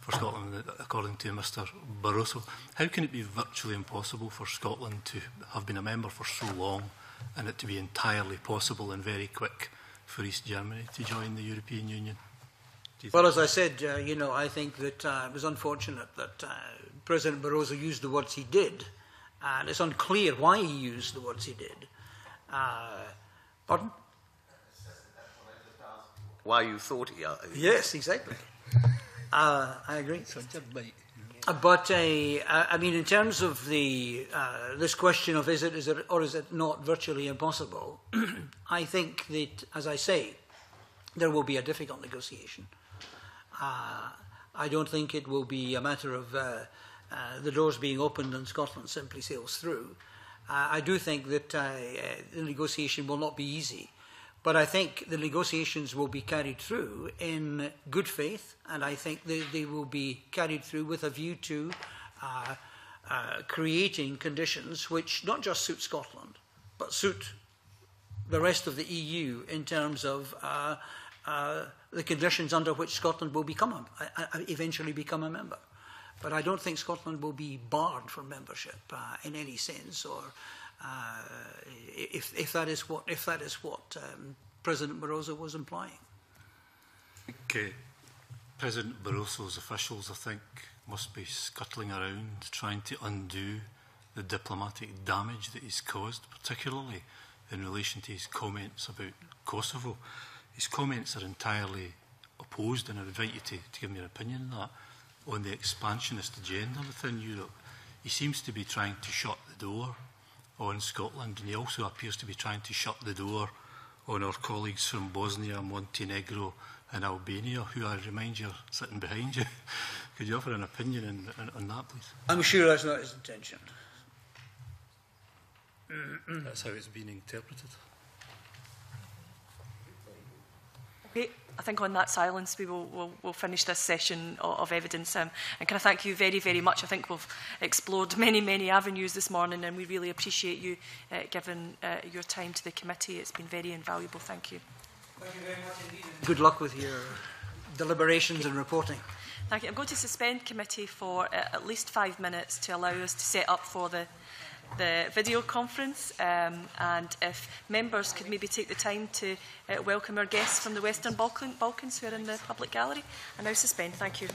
for Scotland, according to Mr Barroso. How can it be virtually impossible for Scotland to have been a member for so long and it to be entirely possible and very quick for East Germany to join the European Union? Well, as I said, I think that it was unfortunate that President Barroso used the words he did, and it's unclear why he used the words he did. Pardon? Why you thought he... Yes, exactly. I agree. But I mean, in terms of the this question of is it or is it not virtually impossible, I think that, as I say, there will be a difficult negotiation. I don't think it will be a matter of the doors being opened and Scotland simply sails through. I do think that the negotiation will not be easy, but I think the negotiations will be carried through in good faith, and I think they will be carried through with a view to creating conditions which not just suit Scotland, but suit the rest of the EU in terms of the conditions under which Scotland will eventually become a member. But I don't think Scotland will be barred from membership in any sense, or if that is what President Barroso was implying. Okay. President Barroso's officials, I think, must be scuttling around trying to undo the diplomatic damage that he's caused, particularly in relation to his comments about Kosovo. His comments are entirely opposed, and I invite you to give me an opinion on that, on the expansionist agenda within Europe. He seems to be trying to shut the door on Scotland, and he also appears to be trying to shut the door on our colleagues from Bosnia, Montenegro and Albania, who I remind you are sitting behind you. Could you offer an opinion on that, please? I'm sure that's not his intention. That's how it's been interpreted. Okay, I think on that silence we we'll finish this session of evidence. And can I thank you very, very much. I think we've explored many, many avenues this morning, and we really appreciate you giving your time to the committee. It's been very invaluable. Thank you. Thank you very much indeed. Good luck with your deliberations and reporting. Thank you. I'm going to suspend committee for at least 5 minutes to allow us to set up for the video conference, and if members could maybe take the time to welcome our guests from the Western Balkans who are in the public gallery. I now suspend. Thank you.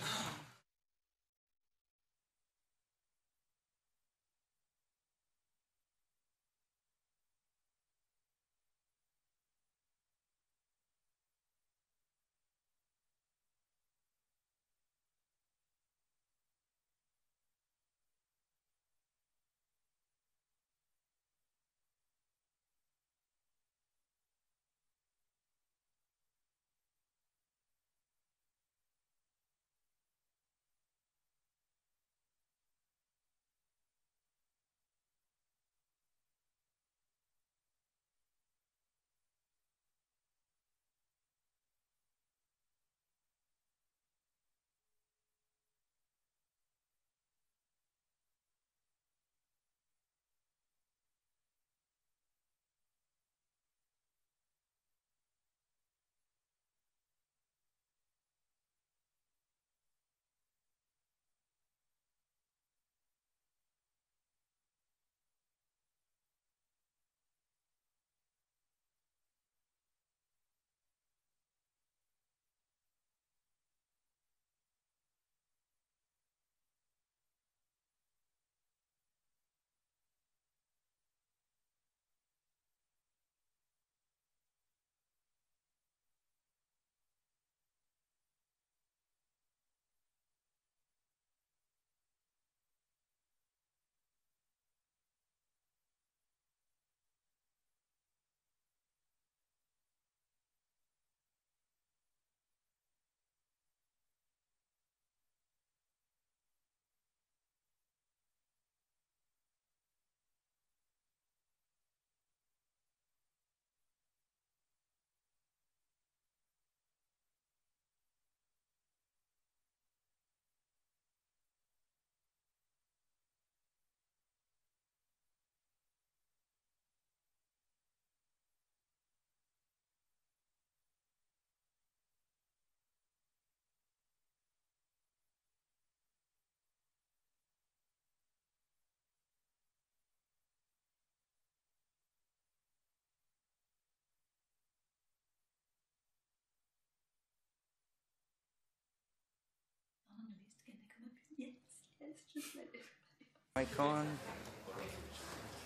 Mic on.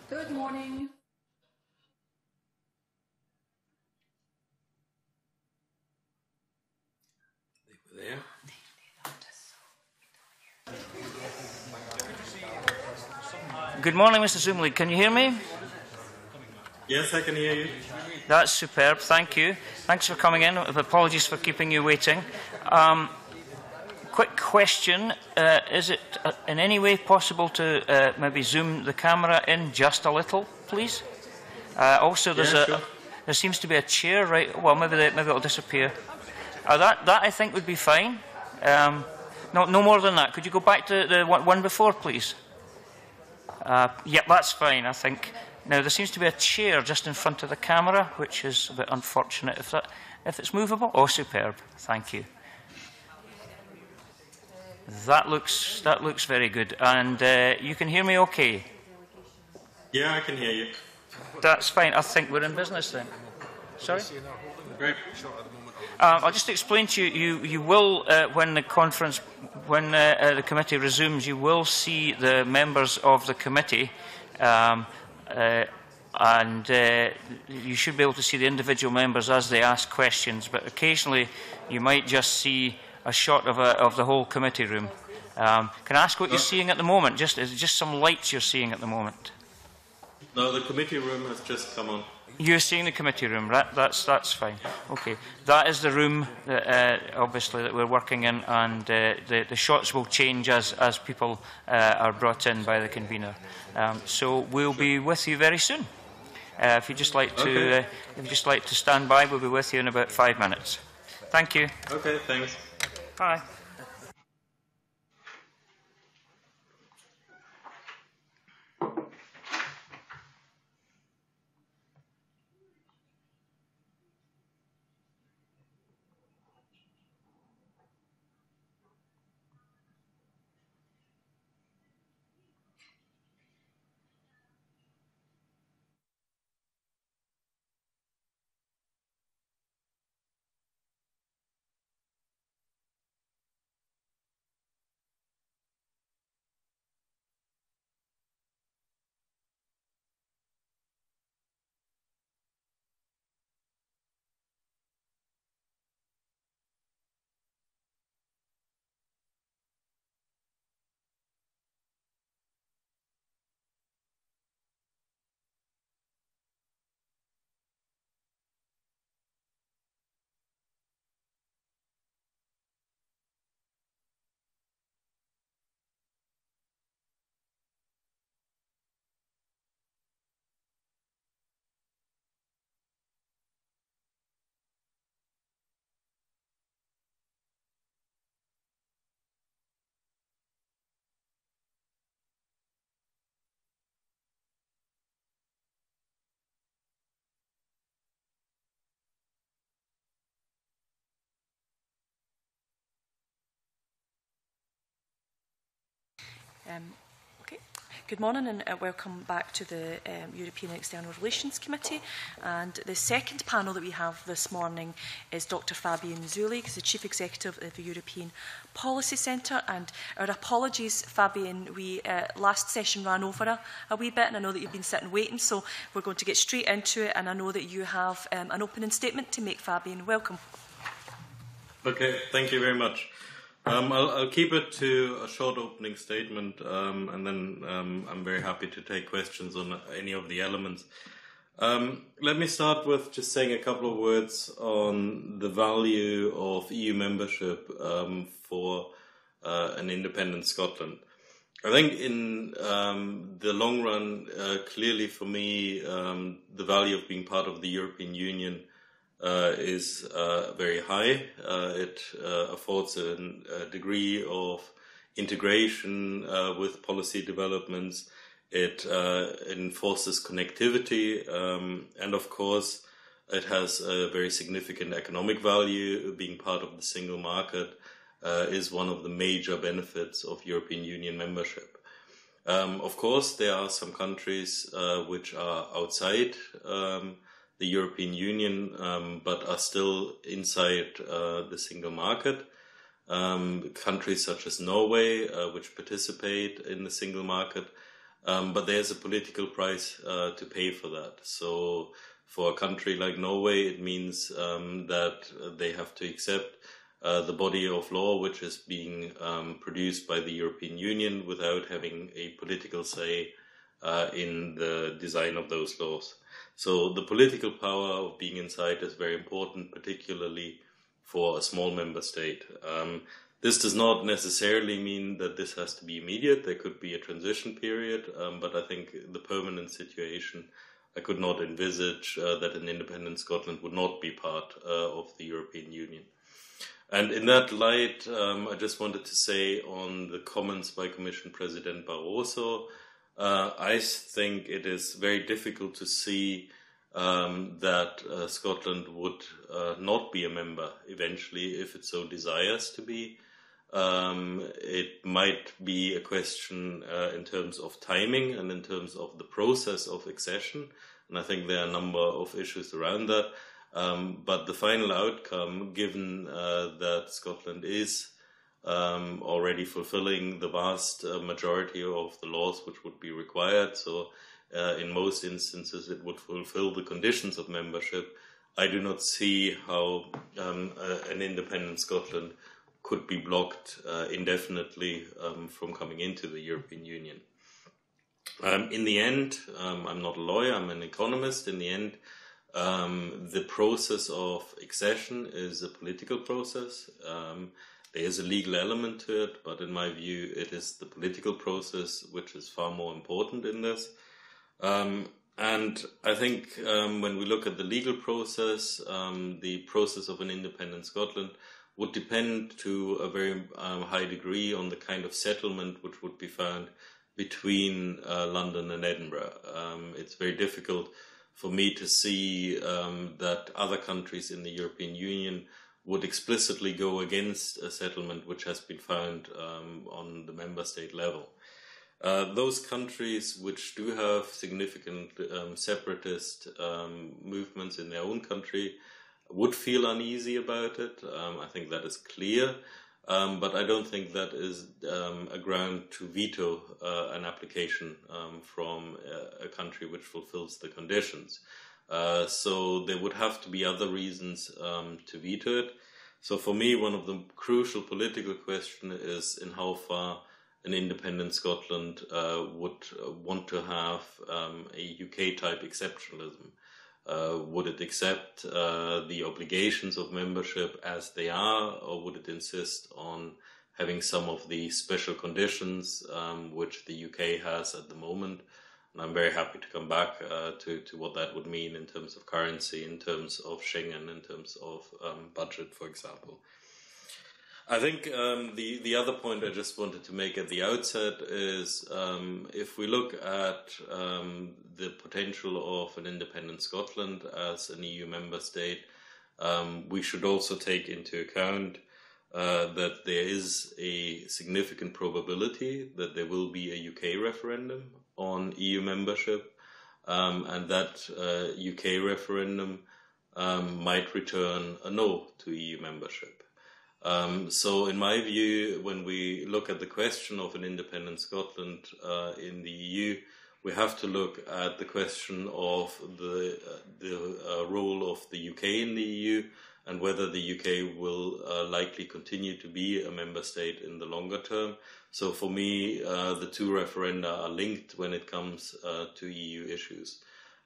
Good morning. There. Good morning, Mr. Zumley. Can you hear me? Yes, I can hear you. That's superb. Thank you. Thanks for coming in. Apologies for keeping you waiting. Quick question. Is it in any way possible to maybe zoom the camera in just a little, please? Also, there seems to be a chair right... Well, maybe it'll disappear. That I think would be fine. No more than that. Could you go back to the one before, please? Yep, that's fine, I think. Now, there seems to be a chair just in front of the camera, which is a bit unfortunate. If it's movable? Oh, superb. Thank you. That looks very good. And you can hear me okay? Yeah, I can hear you. That's fine. I think we're in business then. Sorry? Great. I'll just explain to you, you will, when the committee resumes, you will see the members of the committee, and you should be able to see the individual members as they ask questions, but occasionally you might just see a shot of the whole committee room. Can I ask what you're seeing at the moment? Is it just some lights you're seeing at the moment? No, the committee room has just come on. You're seeing the committee room, right? That's fine. Okay, that is the room that, obviously that we're working in, and the shots will change as people are brought in by the convener. So we'll be with you very soon. If you just like to, stand by, we'll be with you in about 5 minutes. Thank you. Okay, thanks. Bye. Okay. Good morning and welcome back to the European External Relations Committee. And the second panel that we have this morning is Dr. Fabian Zulig, who's the Chief Executive of the European Policy Centre. And our apologies, Fabian, we last session ran over a wee bit, and I know that you've been sitting waiting, so we're going to get straight into it. And I know that you have an opening statement to make, Fabian. Welcome. Okay, thank you very much. I'll keep it to a short opening statement, and then I'm very happy to take questions on any of the elements. Let me start with just saying a couple of words on the value of EU membership for an independent Scotland. I think in the long run, clearly for me, the value of being part of the European Union is very high. It affords a degree of integration with policy developments. It enforces connectivity, and of course it has a very significant economic value. Being part of the single market is one of the major benefits of European Union membership. Of course, there are some countries which are outside the European Union, but are still inside the single market. countries such as Norway, which participate in the single market, but there's a political price to pay for that. So for a country like Norway, it means that they have to accept the body of law which is being produced by the European Union without having a political say in the design of those laws. So the political power of being inside is very important, particularly for a small member state. This does not necessarily mean that this has to be immediate. There could be a transition period, but I think the permanent situation, I could not envisage that an independent Scotland would not be part of the European Union. And in that light, I just wanted to say on the comments by Commission President Barroso, I think it is very difficult to see that Scotland would not be a member eventually if it so desires to be. It might be a question in terms of timing and in terms of the process of accession, and I think there are a number of issues around that. But the final outcome, given that Scotland is already fulfilling the vast majority of the laws which would be required, so in most instances it would fulfill the conditions of membership, I do not see how an independent Scotland could be blocked indefinitely from coming into the European Union. In the end, I'm not a lawyer, I'm an economist. In the end, the process of accession is a political process. There is a legal element to it, but in my view, it is the political process which is far more important in this. And I think when we look at the legal process, the process of an independent Scotland would depend to a very high degree on the kind of settlement which would be found between London and Edinburgh. It's very difficult for me to see that other countries in the European Union would explicitly go against a settlement which has been found on the member state level. Those countries which do have significant separatist movements in their own country would feel uneasy about it. I think that is clear, but I don't think that is a ground to veto an application from a country which fulfills the conditions. So there would have to be other reasons to veto it. So for me, one of the crucial political questions is in how far an independent Scotland would want to have a UK-type exceptionalism. Would it accept the obligations of membership as they are, or would it insist on having some of the special conditions which the UK has at the moment? And I'm very happy to come back to what that would mean in terms of currency, in terms of Schengen, in terms of budget, for example. I think the other point I just wanted to make at the outset is if we look at the potential of an independent Scotland as an EU member state, we should also take into account that there is a significant probability that there will be a UK referendum on EU membership, and that UK referendum might return a no to EU membership. So in my view, when we look at the question of an independent Scotland in the EU, we have to look at the question of the role of the UK in the EU and whether the UK will likely continue to be a member state in the longer term. So for me, the two referenda are linked when it comes to EU issues.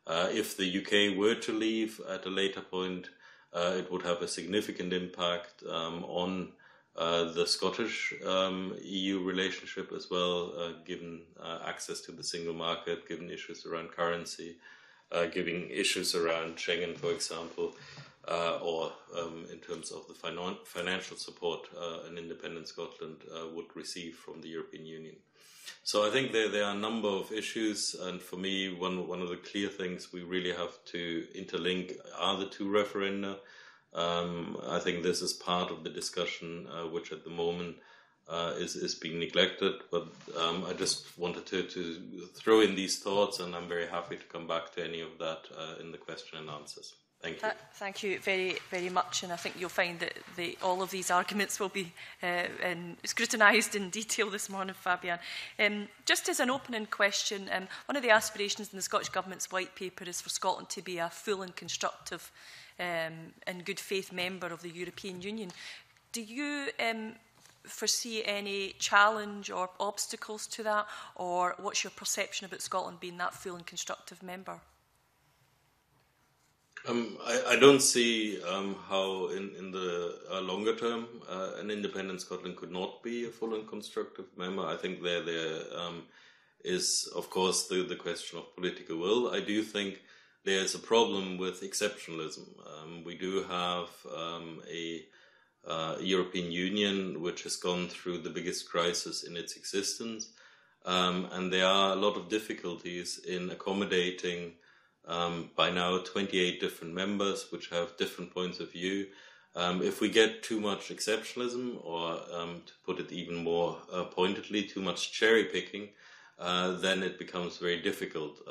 If the UK were to leave at a later point, it would have a significant impact on the Scottish EU relationship as well, given access to the single market, given issues around currency, given issues around Schengen, for example, or in terms of the financial support an independent Scotland would receive from the European Union. So I think there are a number of issues, and for me, one of the clear things we really have to interlink are the two referenda. I think this is part of the discussion which at the moment is being neglected, but I just wanted to throw in these thoughts, and I'm very happy to come back to any of that in the question and answers. Thank you. Thank you very, very much, and I think you'll find that all of these arguments will be scrutinised in detail this morning, Fabian. Just as an opening question, one of the aspirations in the Scottish Government's White Paper is for Scotland to be a full and constructive and good faith member of the European Union. Do you foresee any challenge or obstacles to that, or what's your perception about Scotland being that full and constructive member? I don't see how in the longer term an independent Scotland could not be a full and constructive member. I think there is, of course, the question of political will. I do think there's a problem with exceptionalism. We do have a European Union which has gone through the biggest crisis in its existence, and there are a lot of difficulties in accommodating by now 28 different members which have different points of view. If we get too much exceptionalism, or to put it even more pointedly, too much cherry picking, then it becomes very difficult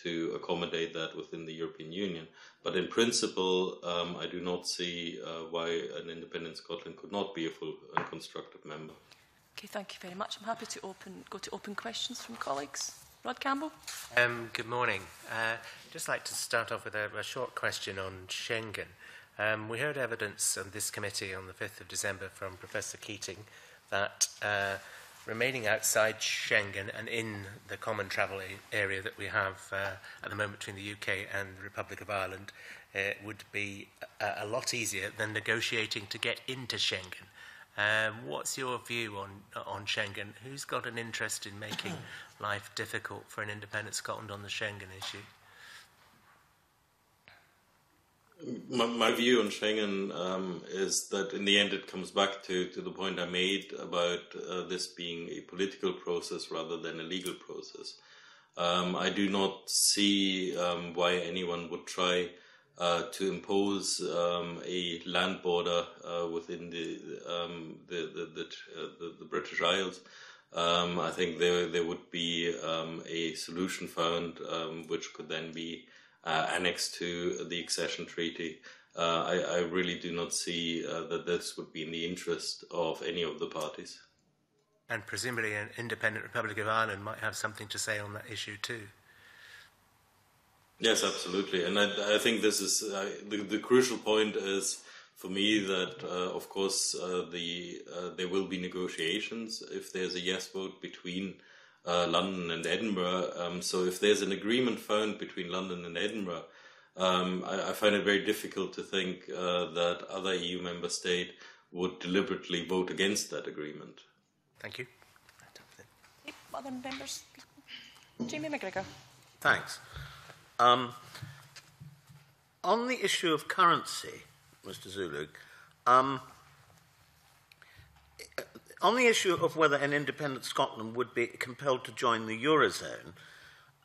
to accommodate that within the European Union. But in principle, I do not see why an independent Scotland could not be a full and constructive member. Okay, thank you very much. I'm happy to go to open questions from colleagues. Rod Campbell. Good morning. Just like to start off with a short question on Schengen. We heard evidence on this committee on the 5th of December from Professor Keating that remaining outside Schengen and in the common travel area that we have at the moment between the UK and the Republic of Ireland would be a lot easier than negotiating to get into Schengen. What's your view on Schengen? Who's got an interest in making life difficult for an independent Scotland on the Schengen issue? My view on Schengen is that in the end it comes back to the point I made about this being a political process rather than a legal process. I do not see why anyone would try to impose a land border within the British Isles. I think there would be a solution found which could then be annexed to the accession treaty. I really do not see that this would be in the interest of any of the parties. And presumably an independent Republic of Ireland might have something to say on that issue too. Yes, absolutely. And I think this is the crucial point is for me that, of course, there will be negotiations if there's a yes vote between London and Edinburgh. So if there's an agreement found between London and Edinburgh, I find it very difficult to think that other EU member states would deliberately vote against that agreement. Thank you. Other members? Jamie McGregor. Thanks. On the issue of currency, Mr. Zulug, on the issue of whether an independent Scotland would be compelled to join the Eurozone,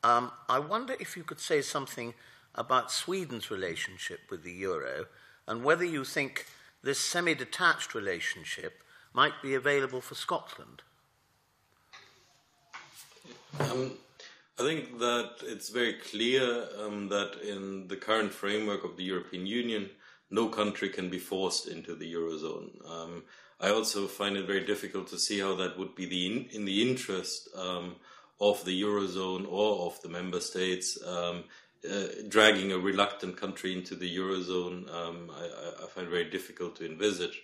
I wonder if you could say something about Sweden's relationship with the Euro and whether you think this semi-detached relationship might be available for Scotland. I think that it's very clear that in the current framework of the European Union, no country can be forced into the Eurozone. I also find it very difficult to see how that would be in the interest of the Eurozone or of the member states. Dragging a reluctant country into the Eurozone, I find very difficult to envisage.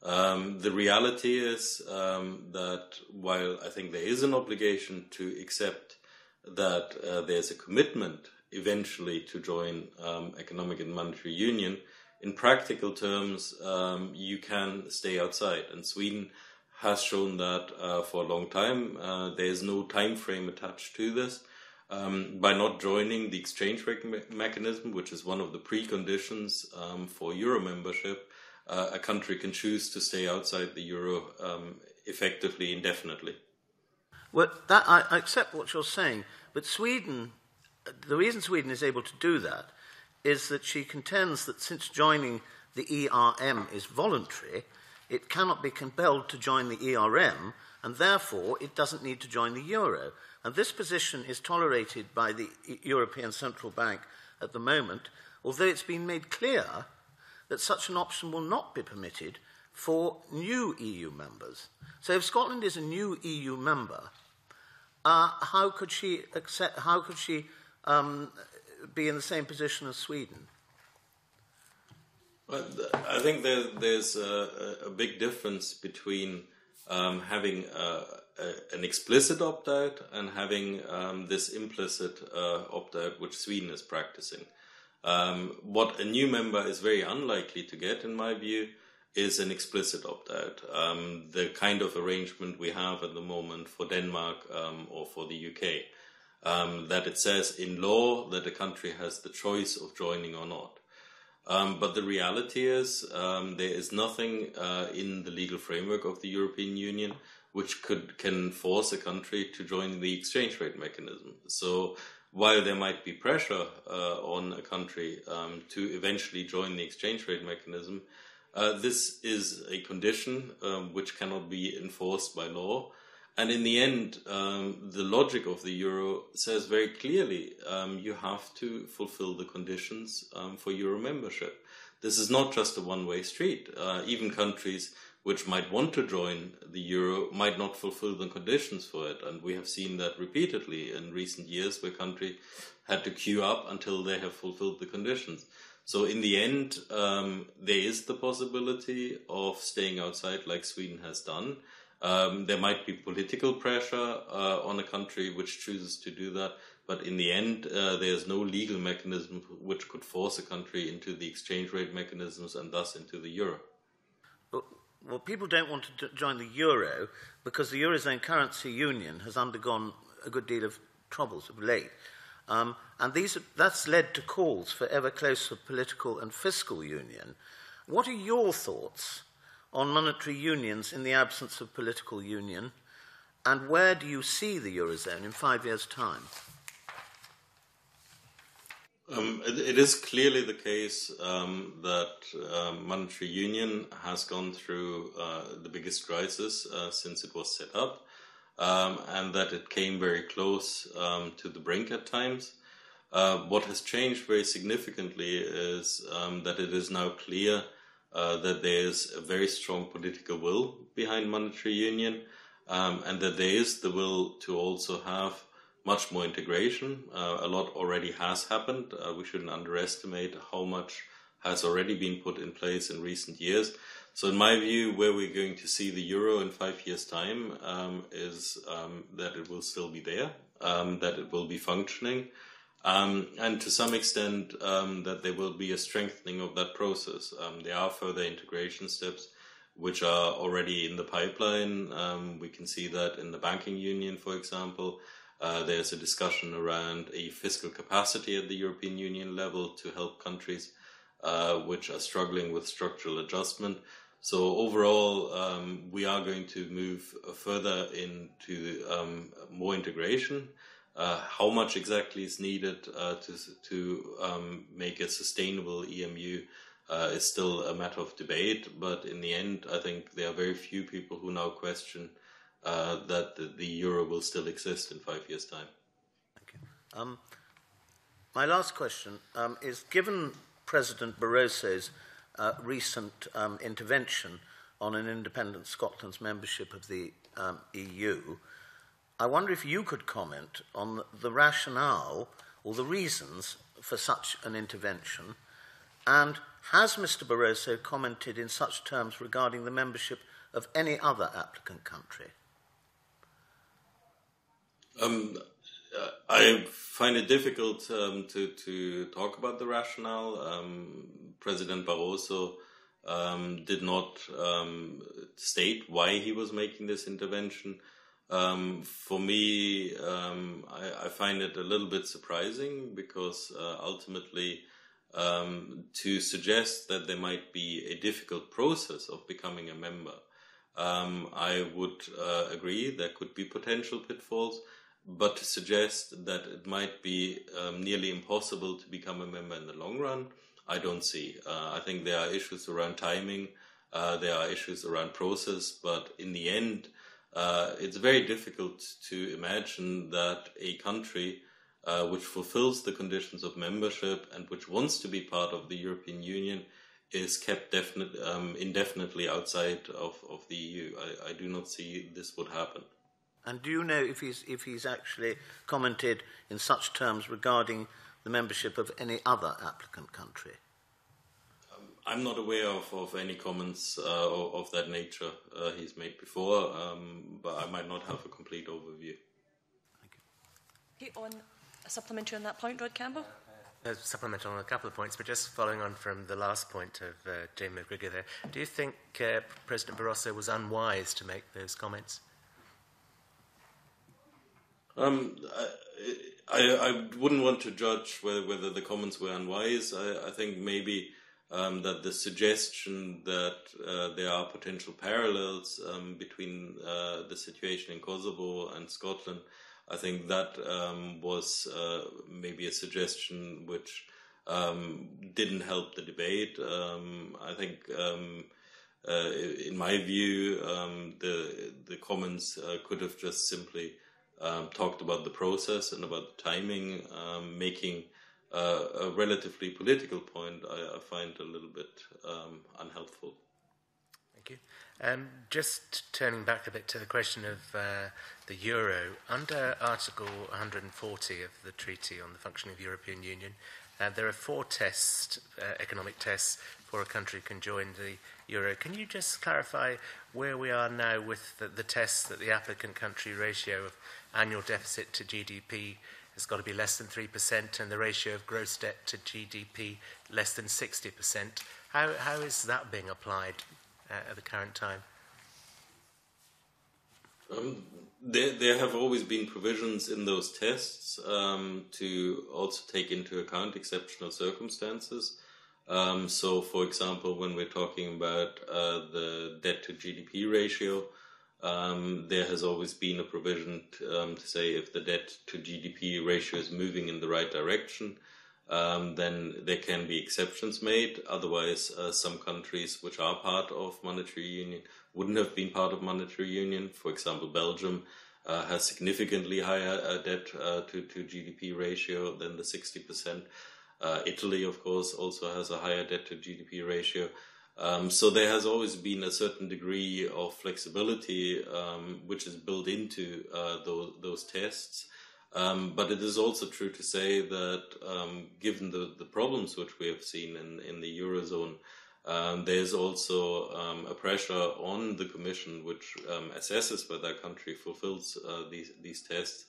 The reality is that while I think there is an obligation to accept that there's a commitment eventually to join economic and monetary union, in practical terms, you can stay outside. And Sweden has shown that for a long time. There is no time frame attached to this. By not joining the exchange rate mechanism, which is one of the preconditions for Euro membership, a country can choose to stay outside the Euro effectively, indefinitely. Well, that, I accept what you're saying, but Sweden, the reason Sweden is able to do that is that she contends that since joining the ERM is voluntary, it cannot be compelled to join the ERM, and therefore it doesn't need to join the Euro. And this position is tolerated by the European Central Bank at the moment, although it's been made clear that such an option will not be permitted for new EU members. So if Scotland is a new EU member, how could she be in the same position as Sweden? Well, I think there's a big difference between having an explicit opt-out and having this implicit opt-out which Sweden is practicing. What a new member is very unlikely to get, in my view, is an explicit opt-out. The kind of arrangement we have at the moment for Denmark or for the UK, that it says in law that a country has the choice of joining or not. But the reality is there is nothing in the legal framework of the European Union which can force a country to join the exchange rate mechanism. So while there might be pressure on a country to eventually join the exchange rate mechanism, this is a condition which cannot be enforced by law. And in the end, the logic of the euro says very clearly you have to fulfill the conditions for euro membership. This is not just a one-way street. Even countries which might want to join the euro might not fulfill the conditions for it. And we have seen that repeatedly in recent years where countries had to queue up until they have fulfilled the conditions. So in the end, there is the possibility of staying outside like Sweden has done. There might be political pressure on a country which chooses to do that, but in the end, there's no legal mechanism which could force a country into the exchange rate mechanisms and thus into the euro. Well, people don't want to join the euro because the Eurozone currency union has undergone a good deal of troubles of late. And that's led to calls for ever closer political and fiscal union. What are your thoughts on monetary unions in the absence of political union, and where do you see the Eurozone in 5 years' time? It is clearly the case that monetary union has gone through the biggest crisis since it was set up, and that it came very close to the brink at times. What has changed very significantly is that it is now clear that there is a very strong political will behind monetary union, and that there is the will to also have much more integration. A lot already has happened. We shouldn't underestimate how much has already been put in place in recent years. So in my view, where we're going to see the euro in 5 years' time is that it will still be there, that it will be functioning, and to some extent that there will be a strengthening of that process. There are further integration steps which are already in the pipeline. We can see that in the banking union, for example. There's a discussion around a fiscal capacity at the European Union level to help countries which are struggling with structural adjustment. So overall, we are going to move further into more integration. How much exactly is needed to make a sustainable EMU is still a matter of debate. But in the end, I think there are very few people who now question that the euro will still exist in 5 years' time. Thank you. My last question is, given President Barroso's recent intervention on an independent Scotland's membership of the EU, I wonder if you could comment on the rationale or the reasons for such an intervention, and has Mr. Barroso commented in such terms regarding the membership of any other applicant country? I find it difficult to talk about the rationale. President Barroso did not state why he was making this intervention. For me, I find it a little bit surprising because ultimately to suggest that there might be a difficult process of becoming a member, I would agree there could be potential pitfalls. But to suggest that it might be nearly impossible to become a member in the long run, I don't see. I think there are issues around timing, there are issues around process, but in the end, it's very difficult to imagine that a country which fulfills the conditions of membership and which wants to be part of the European Union is kept indefinitely outside of the EU. I do not see this would happen. And do you know if he's actually commented in such terms regarding the membership of any other applicant country? I'm not aware of any comments of that nature he's made before, but I might not have a complete overview. Thank you. Okay, on a supplementary on that point, Rod Campbell? Supplemental on a couple of points, but just following on from the last point of Jane McGrigor there, do you think President Barroso was unwise to make those comments? I wouldn't want to judge whether the comments were unwise. I think maybe that the suggestion that there are potential parallels between the situation in Kosovo and Scotland, I think that was maybe a suggestion which didn't help the debate. I think, in my view, the comments could have just simply talked about the process and about the timing, making a relatively political point I find a little bit unhelpful. Thank you. Just turning back a bit to the question of the euro, under Article 140 of the Treaty on the Functioning of the European Union, there are 4 tests, economic tests, before a country can join the euro. Can you just clarify where we are now with the tests that the applicant country ratio of annual deficit to GDP has got to be less than 3% and the ratio of gross debt to GDP less than 60%? How is that being applied at the current time? There have always been provisions in those tests to also take into account exceptional circumstances. So, for example, when we're talking about the debt to GDP ratio, there has always been a provision to say if the debt to GDP ratio is moving in the right direction, then there can be exceptions made. Otherwise, some countries which are part of monetary union wouldn't have been part of monetary union. For example, Belgium has significantly higher debt to GDP ratio than the 60%. Italy, of course, also has a higher debt to GDP ratio. So there has always been a certain degree of flexibility which is built into those tests. But it is also true to say that given the problems which we have seen in the Eurozone, there's also a pressure on the Commission which assesses whether a country fulfills these tests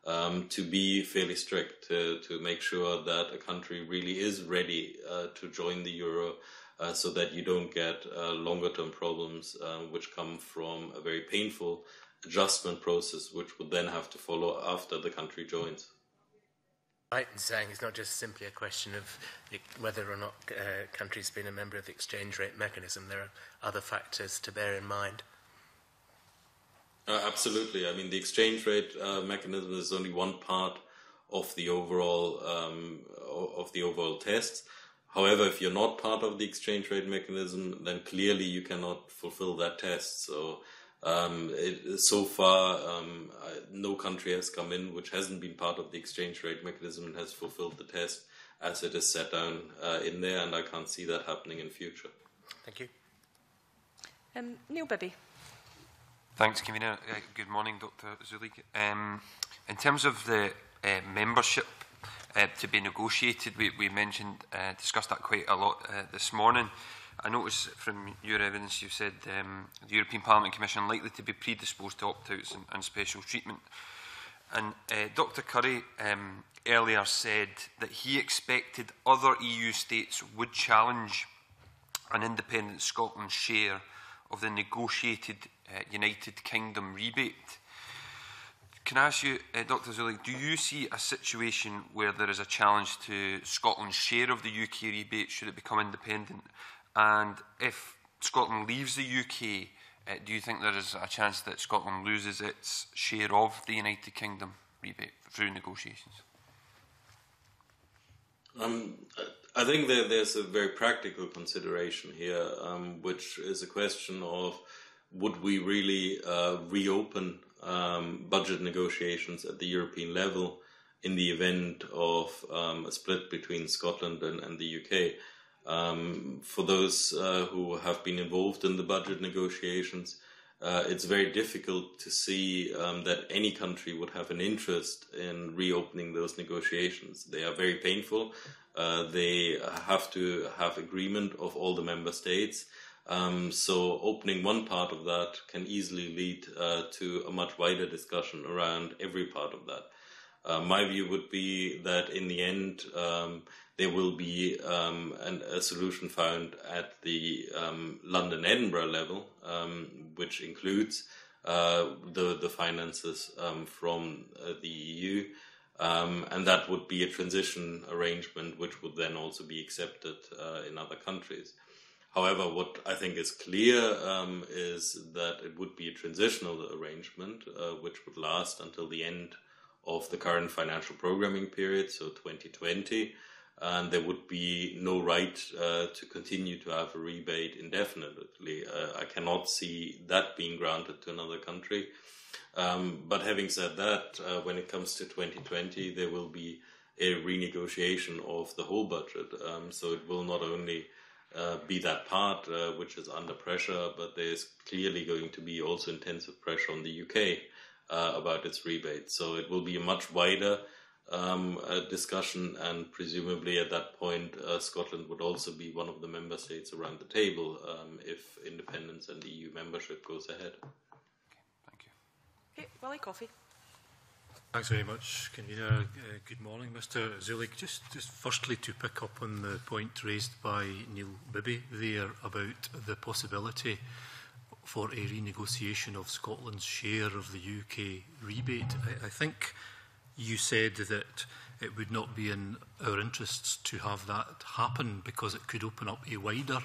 to be fairly strict, to make sure that a country really is ready to join the Euro, so that you don't get longer-term problems which come from a very painful adjustment process which would then have to follow after the country joins. Right in saying it's not just simply a question of whether or not a country's been a member of the exchange rate mechanism. There are other factors to bear in mind. Absolutely. I mean, the exchange rate mechanism is only one part of the overall test. However, if you're not part of the exchange rate mechanism, then clearly you cannot fulfill that test. So so far, no country has come in which hasn't been part of the exchange rate mechanism and has fulfilled the test as it is set down in there, and I can't see that happening in future. Thank you. Neil Bibby. Thanks, Convener. Good morning, Dr. Zulig. In terms of the membership to be negotiated, we mentioned, discussed that quite a lot this morning. I notice from your evidence you've said the European Parliament Commission likely to be predisposed to opt-outs and special treatment. And Dr. Curry earlier said that he expected other EU states would challenge an independent Scotland's share of the negotiated United Kingdom rebate. Can I ask you, Dr. Zulig, do you see a situation where there is a challenge to Scotland's share of the UK rebate should it become independent? And if Scotland leaves the UK, do you think there is a chance that Scotland loses its share of the United Kingdom rebate through negotiations? I think that there's a very practical consideration here, which is a question of would we really reopen budget negotiations at the European level in the event of a split between Scotland and the UK. For those who have been involved in the budget negotiations, it's very difficult to see that any country would have an interest in reopening those negotiations. They are very painful. They have to have agreement of all the member states. So opening one part of that can easily lead to a much wider discussion around every part of that. My view would be that in the end, there will be a solution found at the London-Edinburgh level, which includes the finances from the EU, and that would be a transition arrangement which would then also be accepted in other countries. However, what I think is clear is that it would be a transitional arrangement which would last until the end of the current financial programming period, so 2020, and there would be no right to continue to have a rebate indefinitely. I cannot see that being granted to another country. But having said that, when it comes to 2020, there will be a renegotiation of the whole budget. So it will not only be that part which is under pressure, but there's clearly going to be also intensive pressure on the UK about its rebate. So it will be a much wider discussion, and presumably at that point Scotland would also be one of the member states around the table if independence and EU membership goes ahead. Thank you. Okay, Willie Coffey. Thanks very much, Convener. Good morning, Mr. Zulik. Just firstly to pick up on the point raised by Neil Bibby there about the possibility for a renegotiation of Scotland's share of the UK rebate. I think you said that it would not be in our interests to have that happen because it could open up a wider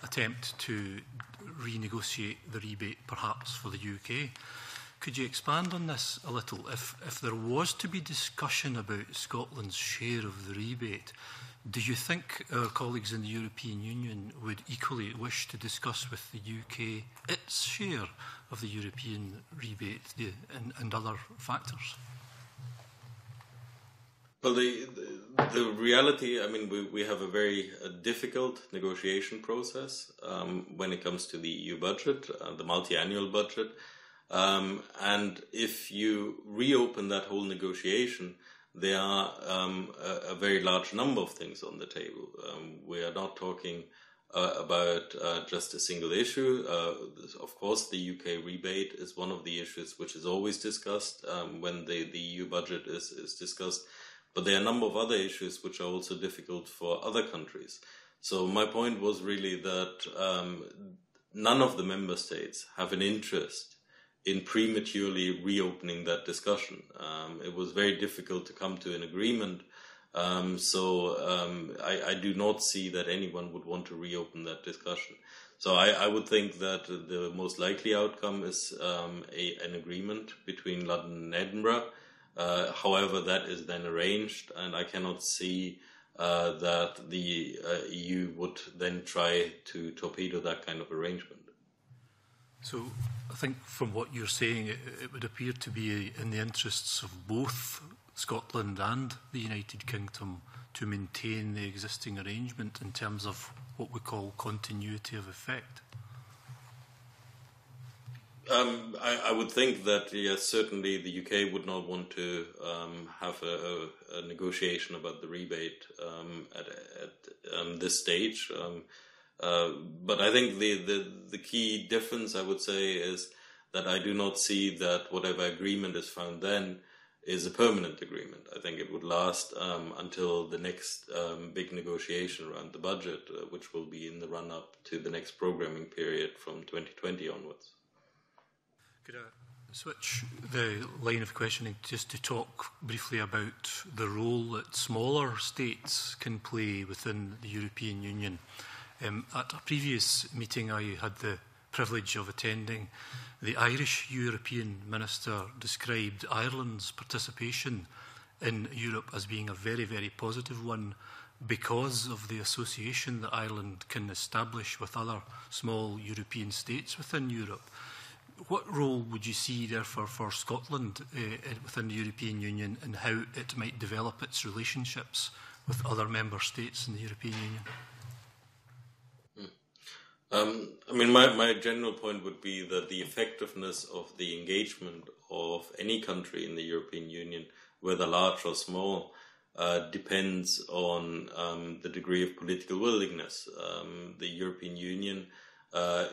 attempt to renegotiate the rebate perhaps for the UK. Could you expand on this a little? If there was to be discussion about Scotland's share of the rebate, do you think our colleagues in the European Union would equally wish to discuss with the UK its share of the European rebate and other factors? Well, the reality, I mean, we have a very difficult negotiation process when it comes to the EU budget, the multi-annual budget. And if you reopen that whole negotiation, there are a very large number of things on the table. We are not talking about just a single issue. Of course, the UK rebate is one of the issues which is always discussed when the EU budget is discussed. But there are a number of other issues which are also difficult for other countries. So my point was really that none of the member states have an interest in prematurely reopening that discussion. It was very difficult to come to an agreement. So I do not see that anyone would want to reopen that discussion. So I would think that the most likely outcome is an agreement between London and Edinburgh. However, that is then arranged, and I cannot see that the EU would then try to torpedo that kind of arrangement. So I think from what you're saying, it would appear to be in the interests of both Scotland and the United Kingdom to maintain the existing arrangement in terms of what we call continuity of effect. I would think that, yes, certainly the UK would not want to have a negotiation about the rebate at this stage. But I think the key difference, I would say, is that I do not see that whatever agreement is found then is a permanent agreement. I think it would last until the next big negotiation around the budget, which will be in the run-up to the next programming period from 2020 onwards. Could I switch the line of questioning just to talk briefly about the role that smaller states can play within the European Union? At a previous meeting I had the privilege of attending, the Irish European Minister described Ireland's participation in Europe as being a very, very positive one because of the association that Ireland can establish with other small European states within Europe. what role would you see therefore for Scotland within the European Union, and how it might develop its relationships with other member states in the European Union? I mean, my general point would be that the effectiveness of the engagement of any country in the European Union, whether large or small, depends on the degree of political willingness. The European Union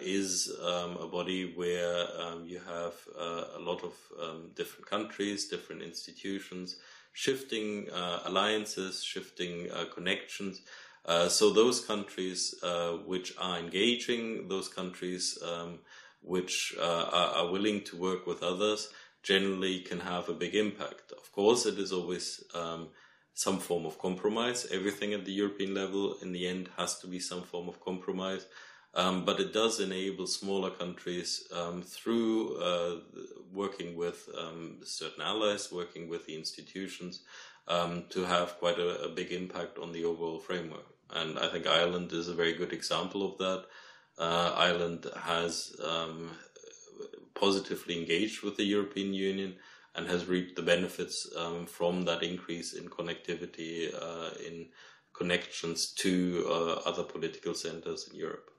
is a body where you have a lot of different countries, different institutions, shifting alliances, shifting connections. So those countries which are engaging, those countries which are willing to work with others, generally can have a big impact. Of course, it is always some form of compromise. Everything at the European level, in the end, has to be some form of compromise. But it does enable smaller countries through working with certain allies, working with the institutions, to have quite a big impact on the overall framework. And I think Ireland is a very good example of that. Ireland has positively engaged with the European Union and has reaped the benefits from that increase in connectivity, in connections to other political centres in Europe.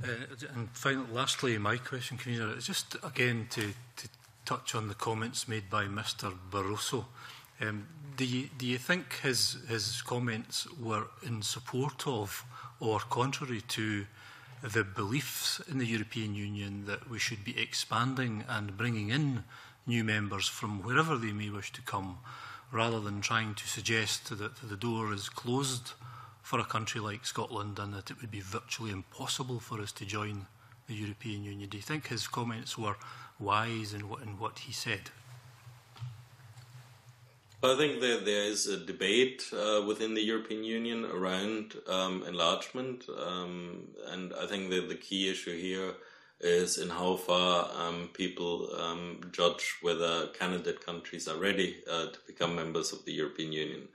And finally, lastly, my question, Convener, is just again to touch on the comments made by Mr. Barroso. Do you think his comments were in support of or contrary to the beliefs in the European Union that we should be expanding and bringing in new members from wherever they may wish to come, rather than trying to suggest that the door is closed for a country like Scotland and that it would be virtually impossible for us to join the European Union? Do you think his comments were wise in what he said? I think there is a debate within the European Union around enlargement, and I think that the key issue here is in how far people judge whether candidate countries are ready to become members of the European Union.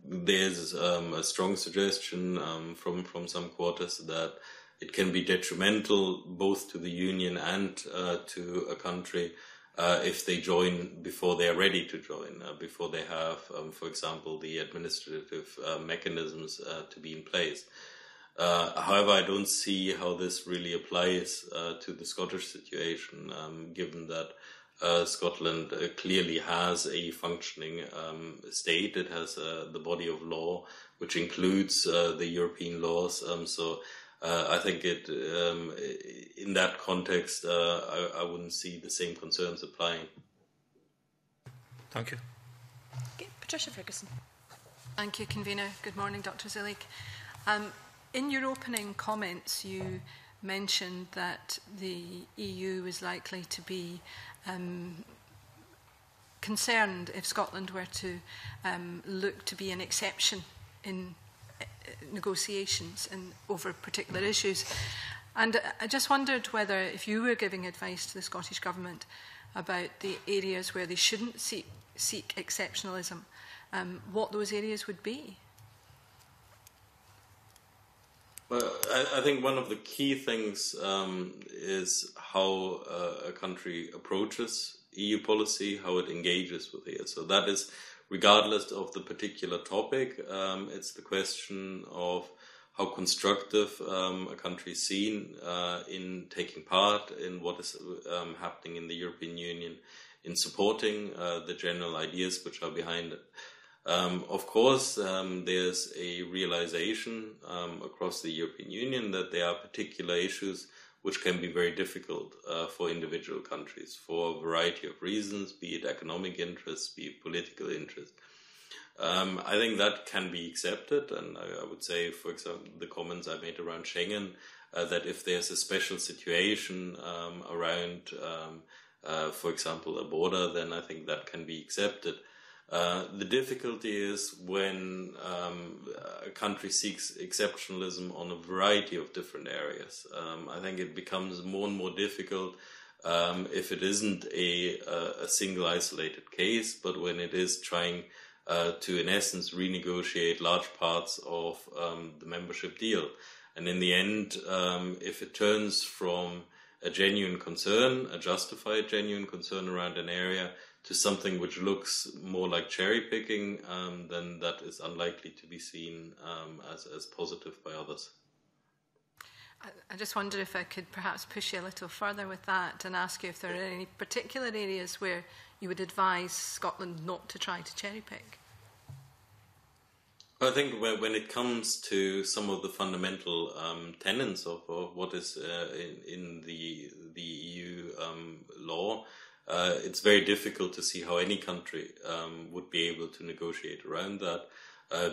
There's a strong suggestion from some quarters that it can be detrimental both to the Union and to a country if they join before they are ready to join, before they have, for example, the administrative mechanisms to be in place. However, I don't see how this really applies to the Scottish situation, given that Scotland clearly has a functioning state. It has the body of law, which includes the European laws. So I think in that context, I wouldn't see the same concerns applying. Thank you. Okay, Patricia Ferguson. Thank you, Convener. Good morning, Dr. Zilik. In your opening comments, you mentioned that the EU is likely to be concerned if Scotland were to look to be an exception in negotiations and over particular issues. And I just wondered whether, if you were giving advice to the Scottish Government about the areas where they shouldn't seek exceptionalism, what those areas would be. Well, I think one of the key things is how a country approaches EU policy, how it engages with it. So that is regardless of the particular topic. It's the question of how constructive a country is seen in taking part in what is happening in the European Union, in supporting the general ideas which are behind it. Of course, there's a realization across the European Union that there are particular issues which can be very difficult for individual countries for a variety of reasons, be it economic interests, be it political interests. I think that can be accepted, and I would say, for example, the comments I made around Schengen, that if there's a special situation around, for example, a border, then I think that can be accepted. The difficulty is when a country seeks exceptionalism on a variety of different areas. I think it becomes more and more difficult if it isn't a single isolated case, but when it is trying to, in essence, renegotiate large parts of the membership deal. And in the end, if it turns from a genuine concern, a justified genuine concern around an area, to something which looks more like cherry picking, then that is unlikely to be seen as positive by others. I just wonder if I could perhaps push you a little further with that and ask you if there are any particular areas where you would advise Scotland not to try to cherry pick. I think when it comes to some of the fundamental tenets of what is in the EU law, it's very difficult to see how any country would be able to negotiate around that,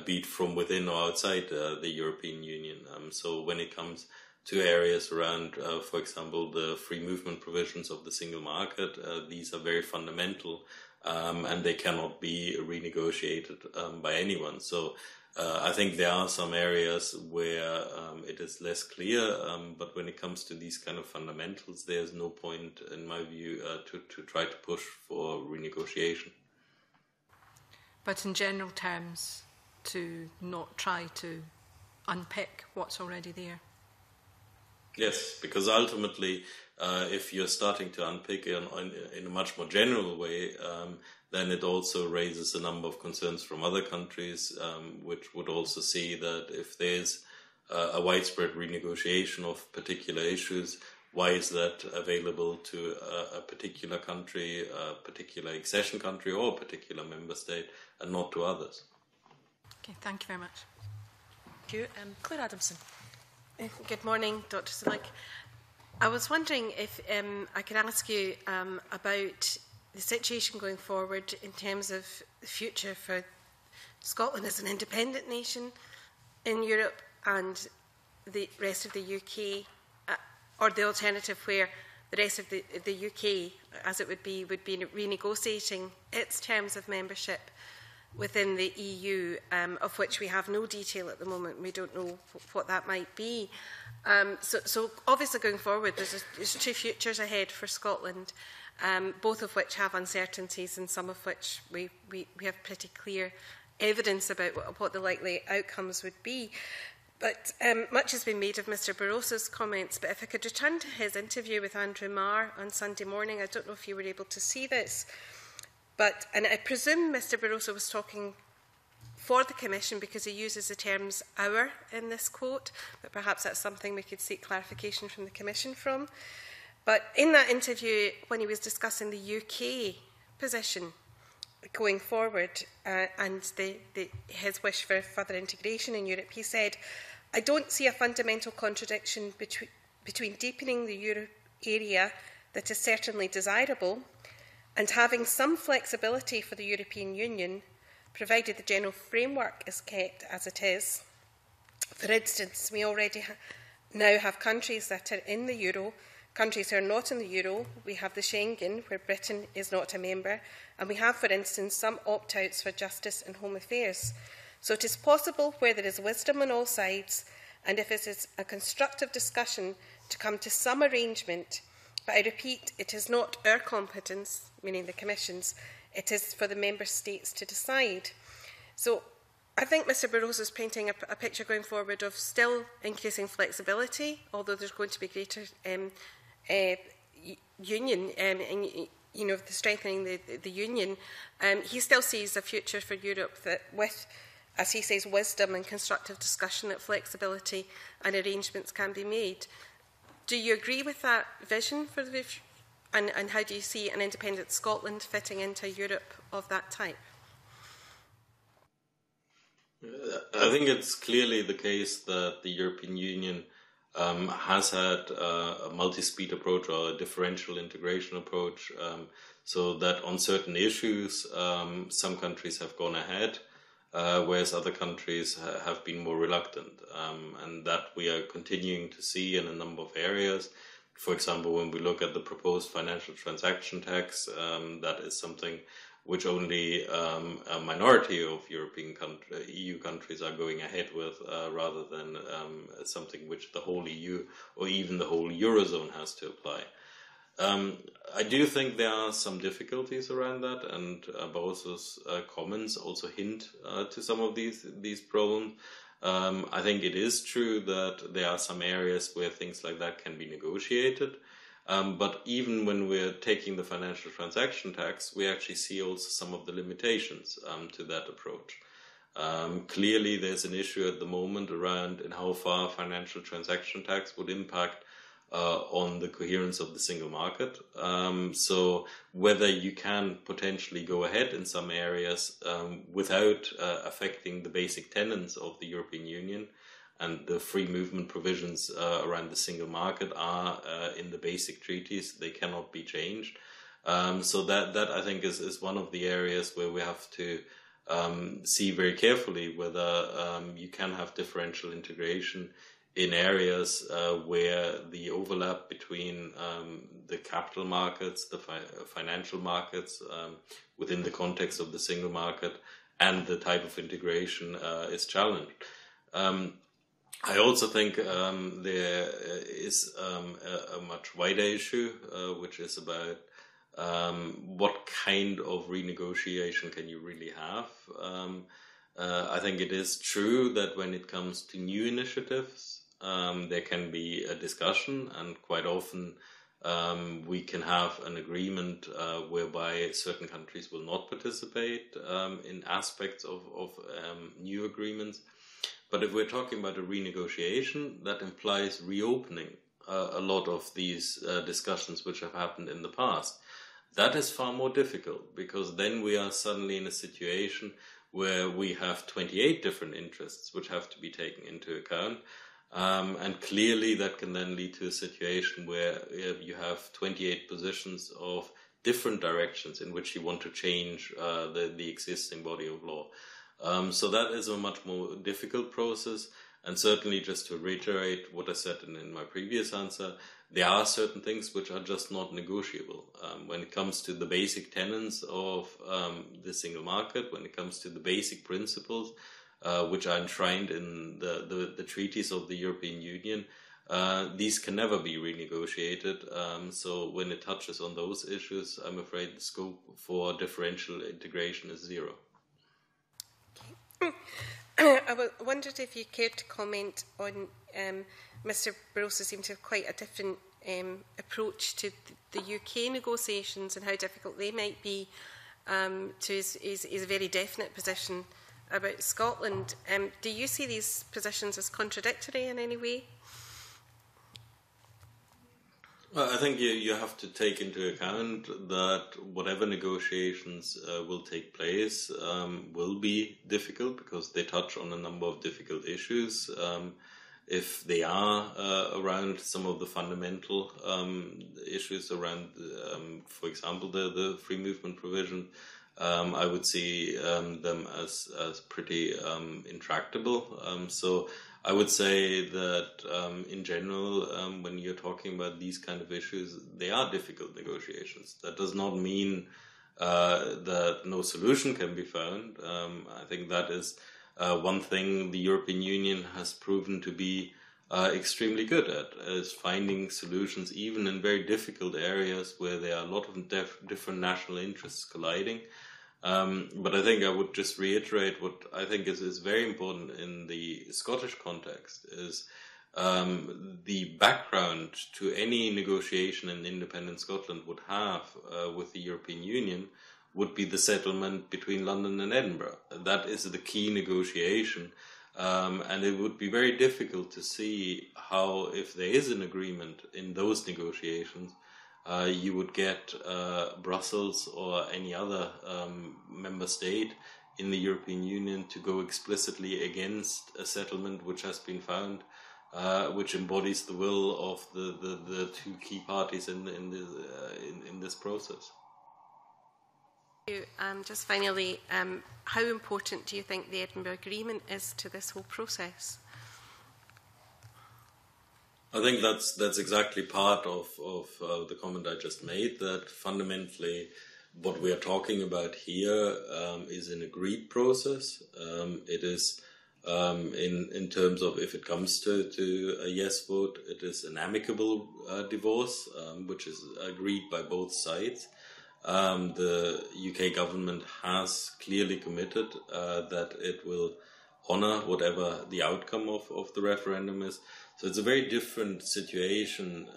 be it from within or outside the European Union. So when it comes to areas around, for example, the free movement provisions of the single market, these are very fundamental, and they cannot be renegotiated by anyone. So I think there are some areas where it is less clear, but when it comes to these kind of fundamentals, there's no point, in my view, to try to push for renegotiation. But in general terms, to not try to unpick what's already there. Yes, because ultimately, if you're starting to unpick it in a much more general way, then it also raises a number of concerns from other countries, which would also see that if there's a widespread renegotiation of particular issues, why is that available to a particular country, a particular accession country, or a particular member state, and not to others? Okay, thank you very much. Thank you. Claire Adamson. Good morning, Dr. Silic. I was wondering if I could ask you about the situation going forward in terms of the future for Scotland as an independent nation in Europe and the rest of the UK, or the alternative where the rest of the UK, as it would be renegotiating its terms of membership within the EU, of which we have no detail at the moment. We don't know what that might be. So obviously going forward, there's two futures ahead for Scotland, both of which have uncertainties and some of which we have pretty clear evidence about what the likely outcomes would be. But much has been made of Mr Barroso's comments, but if I could return to his interview with Andrew Marr on Sunday morning, I don't know if you were able to see this, and I presume Mr Barroso was talking for the Commission because he uses the terms "our" in this quote, but perhaps that's something we could seek clarification from the Commission from. But in that interview, when he was discussing the UK position going forward and his wish for further integration in Europe, he said, "I don't see a fundamental contradiction between deepening the Euro area that is certainly desirable and having some flexibility for the European Union, provided the general framework is kept as it is. For instance, we already now have countries that are in the Euro, countries who are not in the Euro. We have the Schengen, where Britain is not a member, and we have, for instance, some opt-outs for justice and home affairs. So it is possible, where there is wisdom on all sides, and if it is a constructive discussion, to come to some arrangement. But I repeat, it is not our competence, meaning the Commission's, it is for the Member States to decide." So I think Mr Barroso is painting a picture going forward of still increasing flexibility, although there's going to be greater union, the strengthening the union. He still sees a future for Europe that with, as he says, wisdom and constructive discussion, that flexibility and arrangements can be made. Do you agree with that vision for the future? And how do you see an independent Scotland fitting into Europe of that type? I think it's clearly the case that the European Union has had a multi-speed approach or a differential integration approach, so that on certain issues some countries have gone ahead, whereas other countries have been more reluctant, and that we are continuing to see in a number of areas. For example, when we look at the proposed financial transaction tax, that is something which only a minority of EU countries are going ahead with, rather than something which the whole EU or even the whole Eurozone has to apply. I do think there are some difficulties around that, and Barroso's comments also hint to some of these problems. I think it is true that there are some areas where things like that can be negotiated. But even when we're taking the financial transaction tax, we actually see also some of the limitations to that approach. Clearly, there's an issue at the moment around in how far financial transaction tax would impact on the coherence of the single market. So whether you can potentially go ahead in some areas without affecting the basic tenets of the European Union, and the free movement provisions around the single market are in the basic treaties. They cannot be changed. So that I think is one of the areas where we have to see very carefully whether you can have differential integration in areas where the overlap between the capital markets, the financial markets within the context of the single market, and the type of integration is challenged. I also think there is a much wider issue, which is about what kind of renegotiation can you really have. I think it is true that when it comes to new initiatives, there can be a discussion, and quite often we can have an agreement whereby certain countries will not participate in aspects of new agreements. But if we're talking about a renegotiation, that implies reopening a lot of these discussions which have happened in the past. That is far more difficult, because then we are suddenly in a situation where we have 28 different interests which have to be taken into account. And clearly that can then lead to a situation where you have 28 positions of different directions in which you want to change the existing body of law. So that is a much more difficult process. And certainly, just to reiterate what I said in my previous answer, there are certain things which are just not negotiable. When it comes to the basic tenets of the single market, when it comes to the basic principles which are enshrined in the treaties of the European Union, these can never be renegotiated. So when it touches on those issues, I'm afraid the scope for differential integration is zero. I wondered if you cared to comment on Mr Barroso seemed to have quite a different approach to the UK negotiations and how difficult they might be to his very definite position about Scotland. Do you see these positions as contradictory in any way? Well, I think you have to take into account that whatever negotiations will take place will be difficult, because they touch on a number of difficult issues. If they are around some of the fundamental issues around, for example, the free movement provision, I would see them as pretty intractable. So I would say that in general, when you're talking about these kind of issues, they are difficult negotiations. That does not mean that no solution can be found. I think that is one thing the European Union has proven to be extremely good at, is finding solutions even in very difficult areas where there are a lot of different national interests colliding. But I think I would just reiterate what I think is very important in the Scottish context is the background to any negotiation an independent Scotland would have with the European Union would be the settlement between London and Edinburgh. That is the key negotiation. And it would be very difficult to see how, if there is an agreement in those negotiations, you would get Brussels or any other member state in the European Union to go explicitly against a settlement which has been found, which embodies the will of the two key parties in this process. Just finally, how important do you think the Edinburgh Agreement is to this whole process? I think that's exactly part of the comment I just made, that fundamentally what we are talking about here is an agreed process. It is, in terms of if it comes to a yes vote, it is an amicable divorce, which is agreed by both sides. The UK government has clearly committed that it will honour whatever the outcome of the referendum is. So it's a very different situation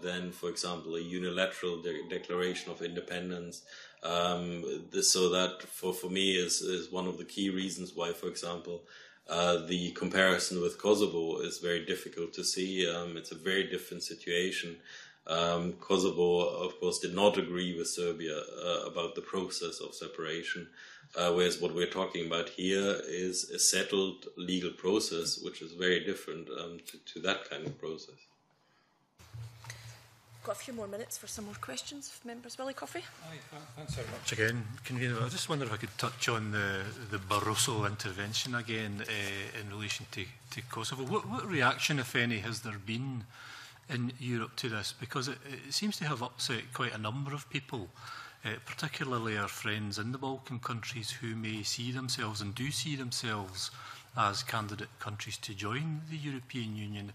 than, for example, a unilateral declaration of independence. So that, for me, is one of the key reasons why, for example, the comparison with Kosovo is very difficult to see. It's a very different situation. Kosovo, of course, did not agree with Serbia about the process of separation, whereas what we're talking about here is a settled legal process, which is very different to that kind of process. Got a few more minutes for some more questions. Members, Willie Coffey. Thanks very much again, Convener. I just wonder if I could touch on the Barroso intervention again in relation to Kosovo. What reaction, if any, has there been in Europe to this? Because it seems to have upset quite a number of people, particularly our friends in the Balkan countries who may see themselves and do see themselves as candidate countries to join the European Union.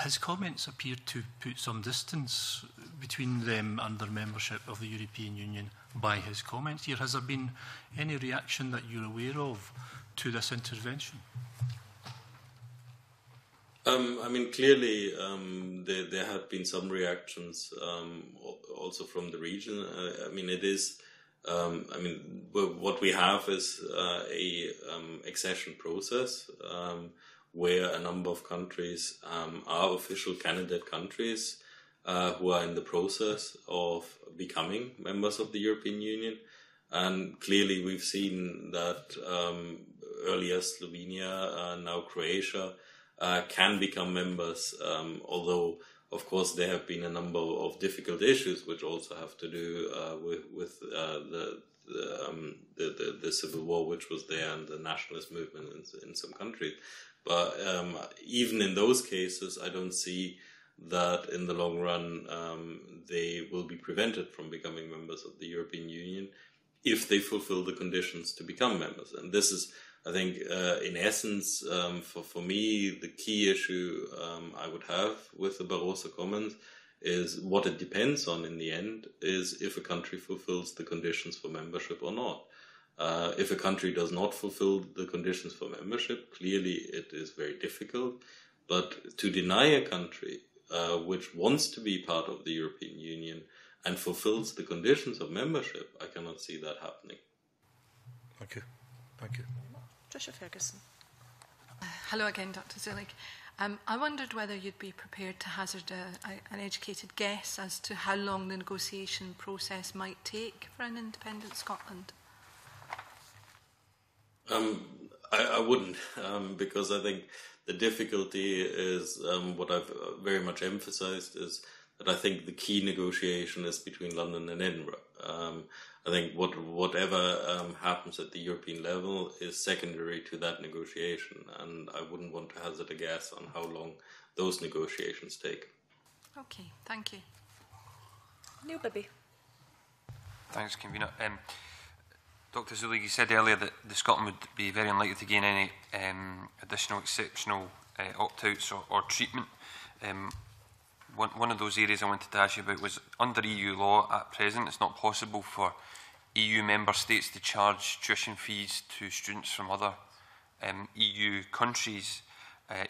His comments appear to put some distance between them and their membership of the European Union by his comments here. Has there been any reaction that you're aware of to this intervention? I mean, clearly there have been some reactions also from the region. I mean, it is. What we have is a accession process where a number of countries are official candidate countries who are in the process of becoming members of the European Union. And clearly we've seen that earlier Slovenia, now Croatia, can become members, although, of course, there have been a number of difficult issues which also have to do with the civil war which was there and the nationalist movement in some countries. But even in those cases, I don't see that in the long run they will be prevented from becoming members of the European Union if they fulfill the conditions to become members. And this is, I think, in essence, for me, the key issue I would have with the Barroso comments is what it depends on in the end is if a country fulfills the conditions for membership or not. If a country does not fulfill the conditions for membership, clearly it is very difficult. But to deny a country which wants to be part of the European Union and fulfills the conditions of membership, I cannot see that happening. Thank you. Thank you. Tricia Ferguson. Hello again, Dr. Zulik. I wondered whether you'd be prepared to hazard an educated guess as to how long the negotiation process might take for an independent Scotland. I wouldn't, because I think the difficulty is what I've very much emphasized is that I think the key negotiation is between London and Edinburgh. I think whatever happens at the European level is secondary to that negotiation, and I wouldn't want to hazard a guess on how long those negotiations take. Okay, thank you. Neil Bibby. Thanks, Convener. Dr. Zulig, you said earlier that Scotland would be very unlikely to gain any additional exceptional opt-outs or treatment. One of those areas I wanted to ask you about was under EU law at present, it's not possible for EU member states to charge tuition fees to students from other EU countries,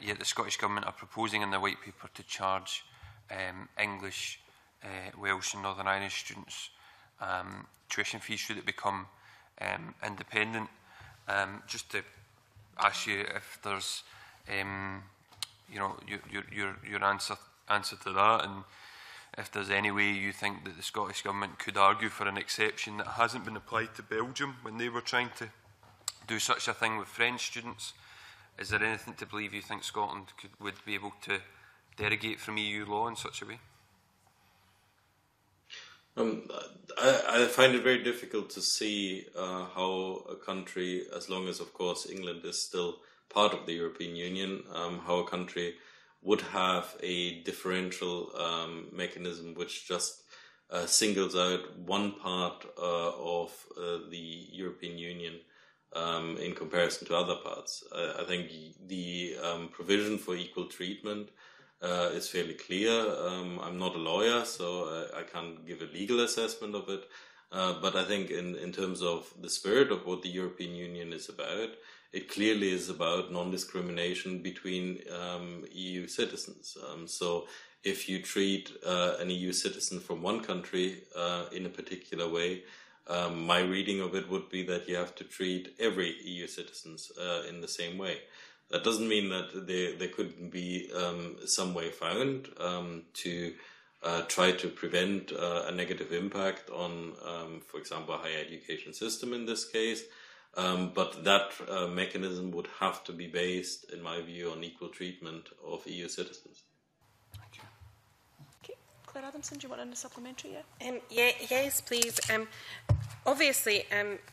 yet the Scottish Government are proposing in their white paper to charge English, Welsh and Northern Irish students tuition fees should it become independent. Just to ask you if there's, your answer to that, and if there's any way you think that the Scottish Government could argue for an exception that hasn't been applied to Belgium when they were trying to do such a thing with French students. Is there anything to believe you think Scotland would be able to derogate from EU law in such a way? I find it very difficult to see how a country, as long as, of course, England is still part of the European Union, how a country would have a differential mechanism which just singles out one part of the European Union in comparison to other parts. I think the provision for equal treatment is fairly clear. I'm not a lawyer, so I can't give a legal assessment of it. But I think in terms of the spirit of what the European Union is about, it clearly is about non-discrimination between EU citizens. So if you treat an EU citizen from one country in a particular way, my reading of it would be that you have to treat every EU citizens in the same way. That doesn't mean that there couldn't be some way found to try to prevent a negative impact on, for example, a higher education system in this case. But that mechanism would have to be based, in my view, on equal treatment of EU citizens. Okay, Claire Adamson, do you want a supplementary? Yes, please. Obviously,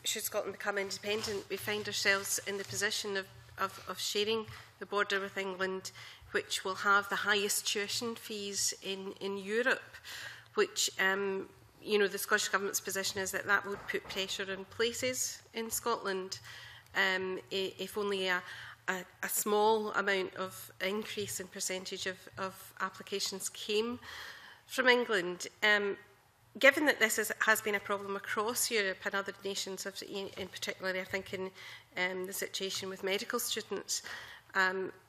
should Scotland become independent, we find ourselves in the position of sharing the border with England, which will have the highest tuition fees in Europe, which the Scottish Government's position is that that would put pressure on places in Scotland if only a small amount of increase in percentage of applications came from England. Given that this has been a problem across Europe and other nations, in particular, I think in the situation with medical students,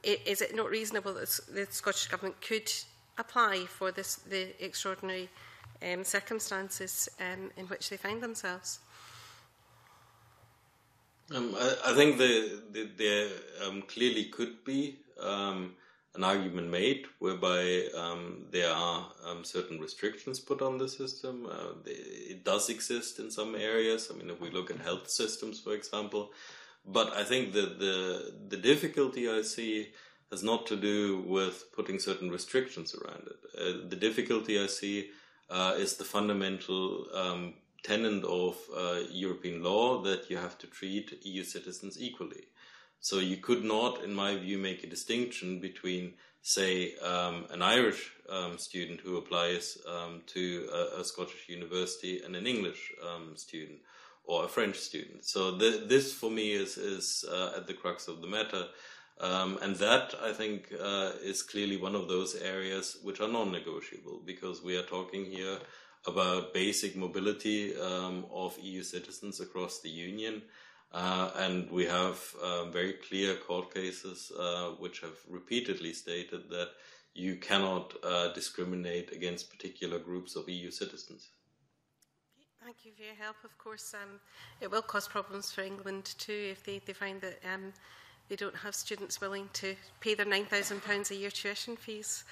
is it not reasonable that the Scottish Government could apply for the extraordinary circumstances in which they find themselves? I think there clearly could be an argument made whereby there are certain restrictions put on the system. It does exist in some areas. I mean, if we look at health systems, for example. But I think that the difficulty I see has not to do with putting certain restrictions around it. The difficulty I see is the fundamental tenet of European law that you have to treat EU citizens equally. So you could not, in my view, make a distinction between, say, an Irish student who applies to a Scottish university and an English student or a French student. So this, for me, is at the crux of the matter. And that, I think, is clearly one of those areas which are non-negotiable, because we are talking here about basic mobility of EU citizens across the Union. And we have very clear court cases which have repeatedly stated that you cannot discriminate against particular groups of EU citizens. Thank you for your help. Of course, it will cause problems for England too if they find that they don't have students willing to pay their £9,000 a year tuition fees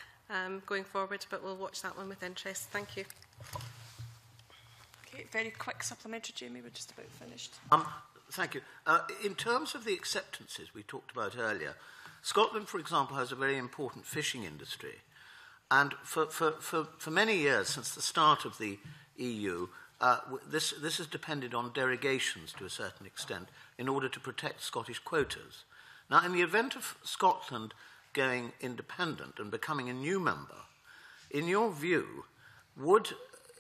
going forward, but we'll watch that one with interest. Thank you. Okay, very quick supplementary, Jamie. We're just about finished. Thank you. In terms of the acceptances we talked about earlier, Scotland, for example, has a very important fishing industry. And for many years, since the start of the EU, this has depended on derogations to a certain extent in order to protect Scottish quotas. Now, in the event of Scotland going independent and becoming a new member, in your view, would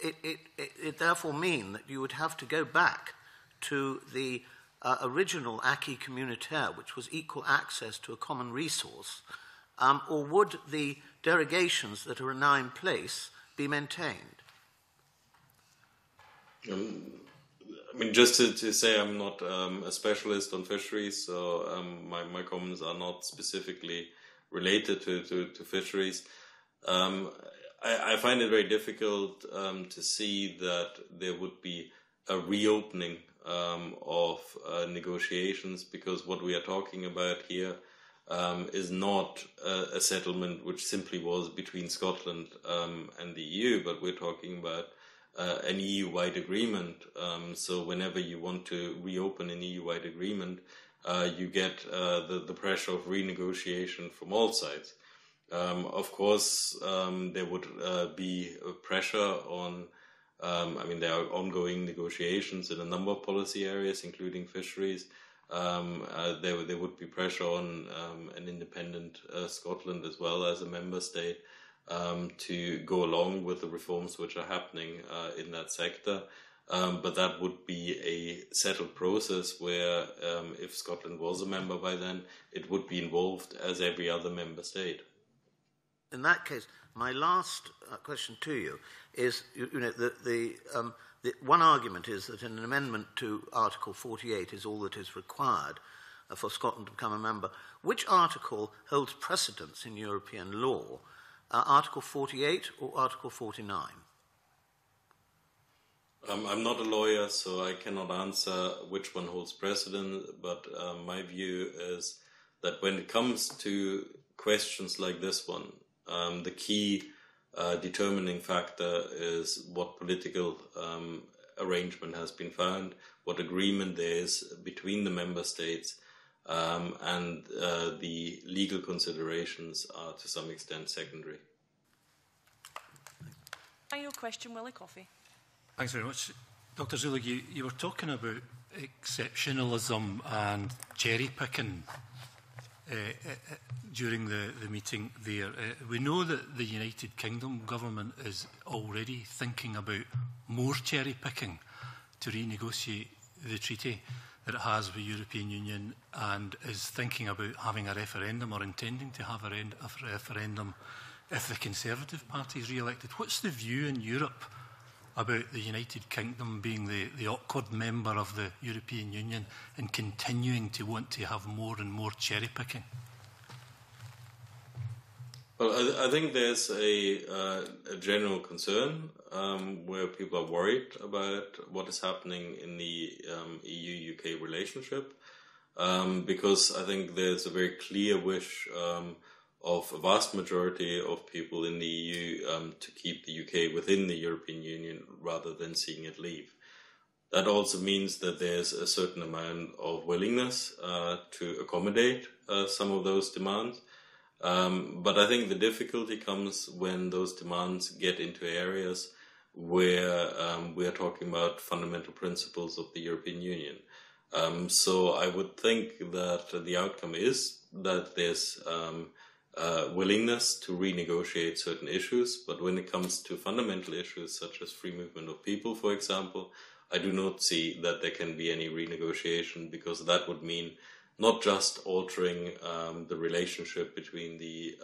it therefore mean that you would have to go back to the original acquis communautaire, which was equal access to a common resource, or would the derogations that are now in place be maintained? I mean, just to say, I'm not a specialist on fisheries, so my comments are not specifically related to fisheries. I find it very difficult to see that there would be a reopening of negotiations, because what we are talking about here is not a settlement which simply was between Scotland and the EU, but we're talking about an EU-wide agreement. So whenever you want to reopen an EU-wide agreement, you get the pressure of renegotiation from all sides. Of course, there would be pressure on there are ongoing negotiations in a number of policy areas, including fisheries. There would be pressure on an independent Scotland as well as a member state to go along with the reforms which are happening in that sector. But that would be a settled process where, if Scotland was a member by then, it would be involved as every other member state. In that case, my last question to you is, the one argument is that an amendment to Article 48 is all that is required. for Scotland to become a member, which article holds precedence in European law? Article 48 or Article 49? I'm not a lawyer, so I cannot answer which one holds precedence, but my view is that when it comes to questions like this one, the key determining factor is what political arrangement has been found, what agreement there is between the member states, and the legal considerations are to some extent secondary. Final question, Willie Coffey. Thanks very much. Dr. Zulig, you were talking about exceptionalism and cherry-picking during the meeting there. We know that the United Kingdom government is already thinking about more cherry-picking to renegotiate the treaty that it has with the European Union, and is thinking about having a referendum or intending to have a referendum if the Conservative Party is re-elected. What's the view in Europe about the United Kingdom being the awkward member of the European Union and continuing to want to have more and more cherry-picking? Well, I think there's a general concern where people are worried about what is happening in the EU-UK relationship, because I think there's a very clear wish of a vast majority of people in the EU to keep the UK within the European Union rather than seeing it leave. That also means that there's a certain amount of willingness to accommodate some of those demands. But I think the difficulty comes when those demands get into areas where we are talking about fundamental principles of the European Union. So I would think that the outcome is that there's willingness to renegotiate certain issues, but when it comes to fundamental issues such as free movement of people, for example, I do not see that there can be any renegotiation, because that would mean not just altering the relationship between the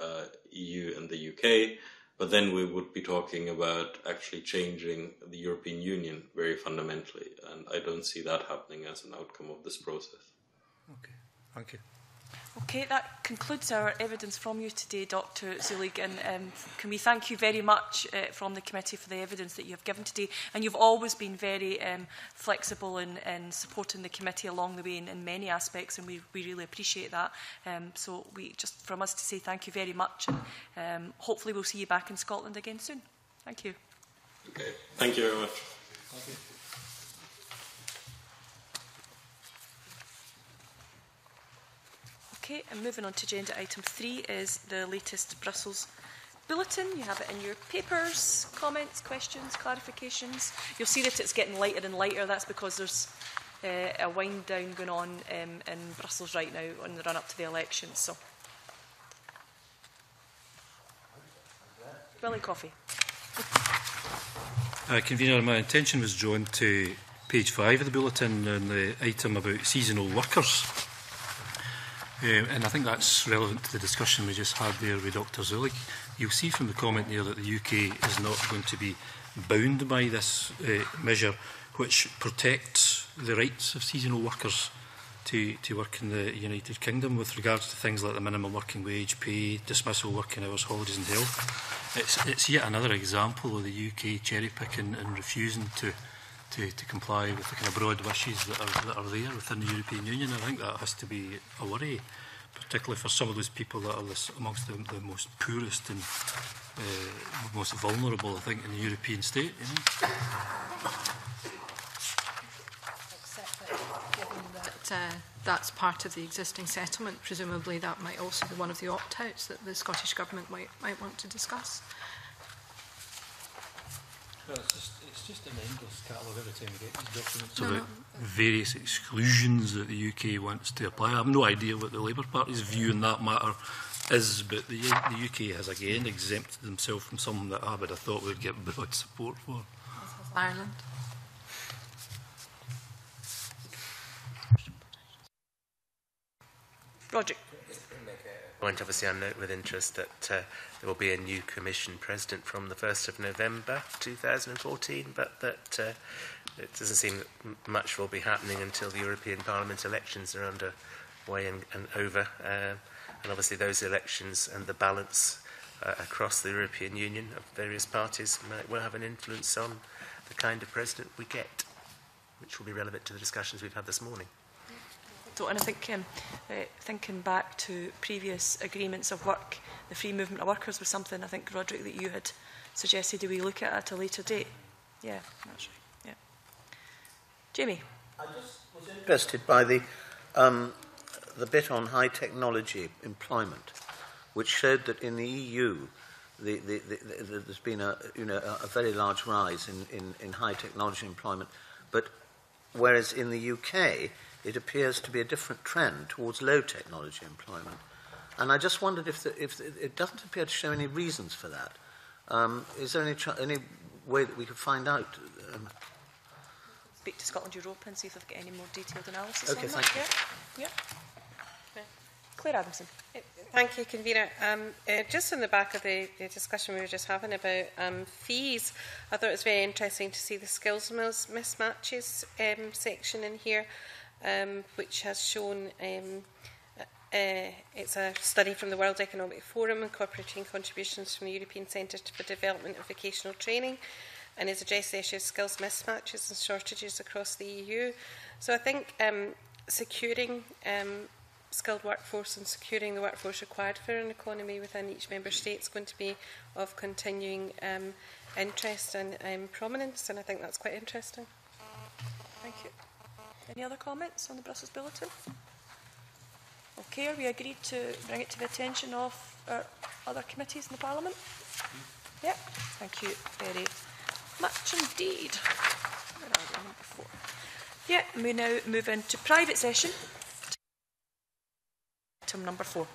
EU and the UK, but then we would be talking about actually changing the European Union very fundamentally, and I don't see that happening as an outcome of this process. Okay, thank you. Okay, that concludes our evidence from you today, Dr. Zulig, and can we thank you very much from the committee for the evidence that you have given today, and you've always been very flexible in supporting the committee along the way in many aspects, and we really appreciate that. So just from us to say thank you very much, and hopefully we'll see you back in Scotland again soon. Thank you. Okay, thank you very much. Thank you. Okay, and moving on to agenda item 3 is the latest Brussels bulletin. You have it in your papers. Comments, questions, clarifications. You'll see that it's getting lighter and lighter. That's because there's a wind down going on in Brussels right now on the run up to the elections. So, Willie Coffey. Convener, my attention was drawn to page 5 of the bulletin and the item about seasonal workers. And I think that's relevant to the discussion we just had there with Dr. Zulig. You'll see from the comment there that the UK is not going to be bound by this measure, which protects the rights of seasonal workers to work in the United Kingdom with regards to things like the minimum working wage, pay, dismissal, working hours, holidays and health. It's yet another example of the UK cherry-picking and refusing to comply with the kind of broad wishes that are there within the European Union. I think that has to be a worry, particularly for some of those people that are amongst the most poorest and most vulnerable, I think, in the European state. You know? Except that, given that that's part of the existing settlement, presumably that might also be one of the opt-outs that the Scottish Government might want to discuss. Well, it's just an endless catalogue every time we get these documents about various exclusions that the UK wants to apply. I have no idea what the Labour Party's view on that matter is, but the UK has again exempted themselves from something that I would have thought would get broad support for. As has Ireland. Roger. Obviously, I note with interest that there will be a new Commission President from the 1st of November 2014, but that it doesn't seem that much will be happening until the European Parliament elections are way and over. And obviously those elections and the balance across the European Union of various parties will have an influence on the kind of president we get, which will be relevant to the discussions we've had this morning. So, and I think thinking back to previous agreements of work, the free movement of workers was something I think, Roderick, that you had suggested do we look at a later date. Yeah, that's right. Yeah. Jamie? I just was interested by the bit on high technology employment, which showed that in the EU there's been a very large rise in high technology employment, but whereas in the UK it appears to be a different trend towards low technology employment. And I just wondered if it doesn't appear to show any reasons for that. Is there any way that we could find out? Speak to Scotland Europa and see if they've got any more detailed analysis Okay, on that. thank you. Yeah. Claire Adamson. Thank you, Convener. Just in the back of the discussion we were just having about fees, I thought it was very interesting to see the skills mismatches section in here, which has shown it's a study from the World Economic Forum incorporating contributions from the European Centre for Development and Vocational Training, and has addressed the issue of skills mismatches and shortages across the EU. So I think securing skilled workforce and securing the workforce required for an economy within each member state is going to be of continuing interest and prominence, and I think that's quite interesting. Thank you. Any other comments on the Brussels Bulletin? Okay, are we agreed to bring it to the attention of our other committees in the Parliament? Yeah, thank you very much indeed. Where are we, number 4? Yeah, we now move into private session. Item number 4.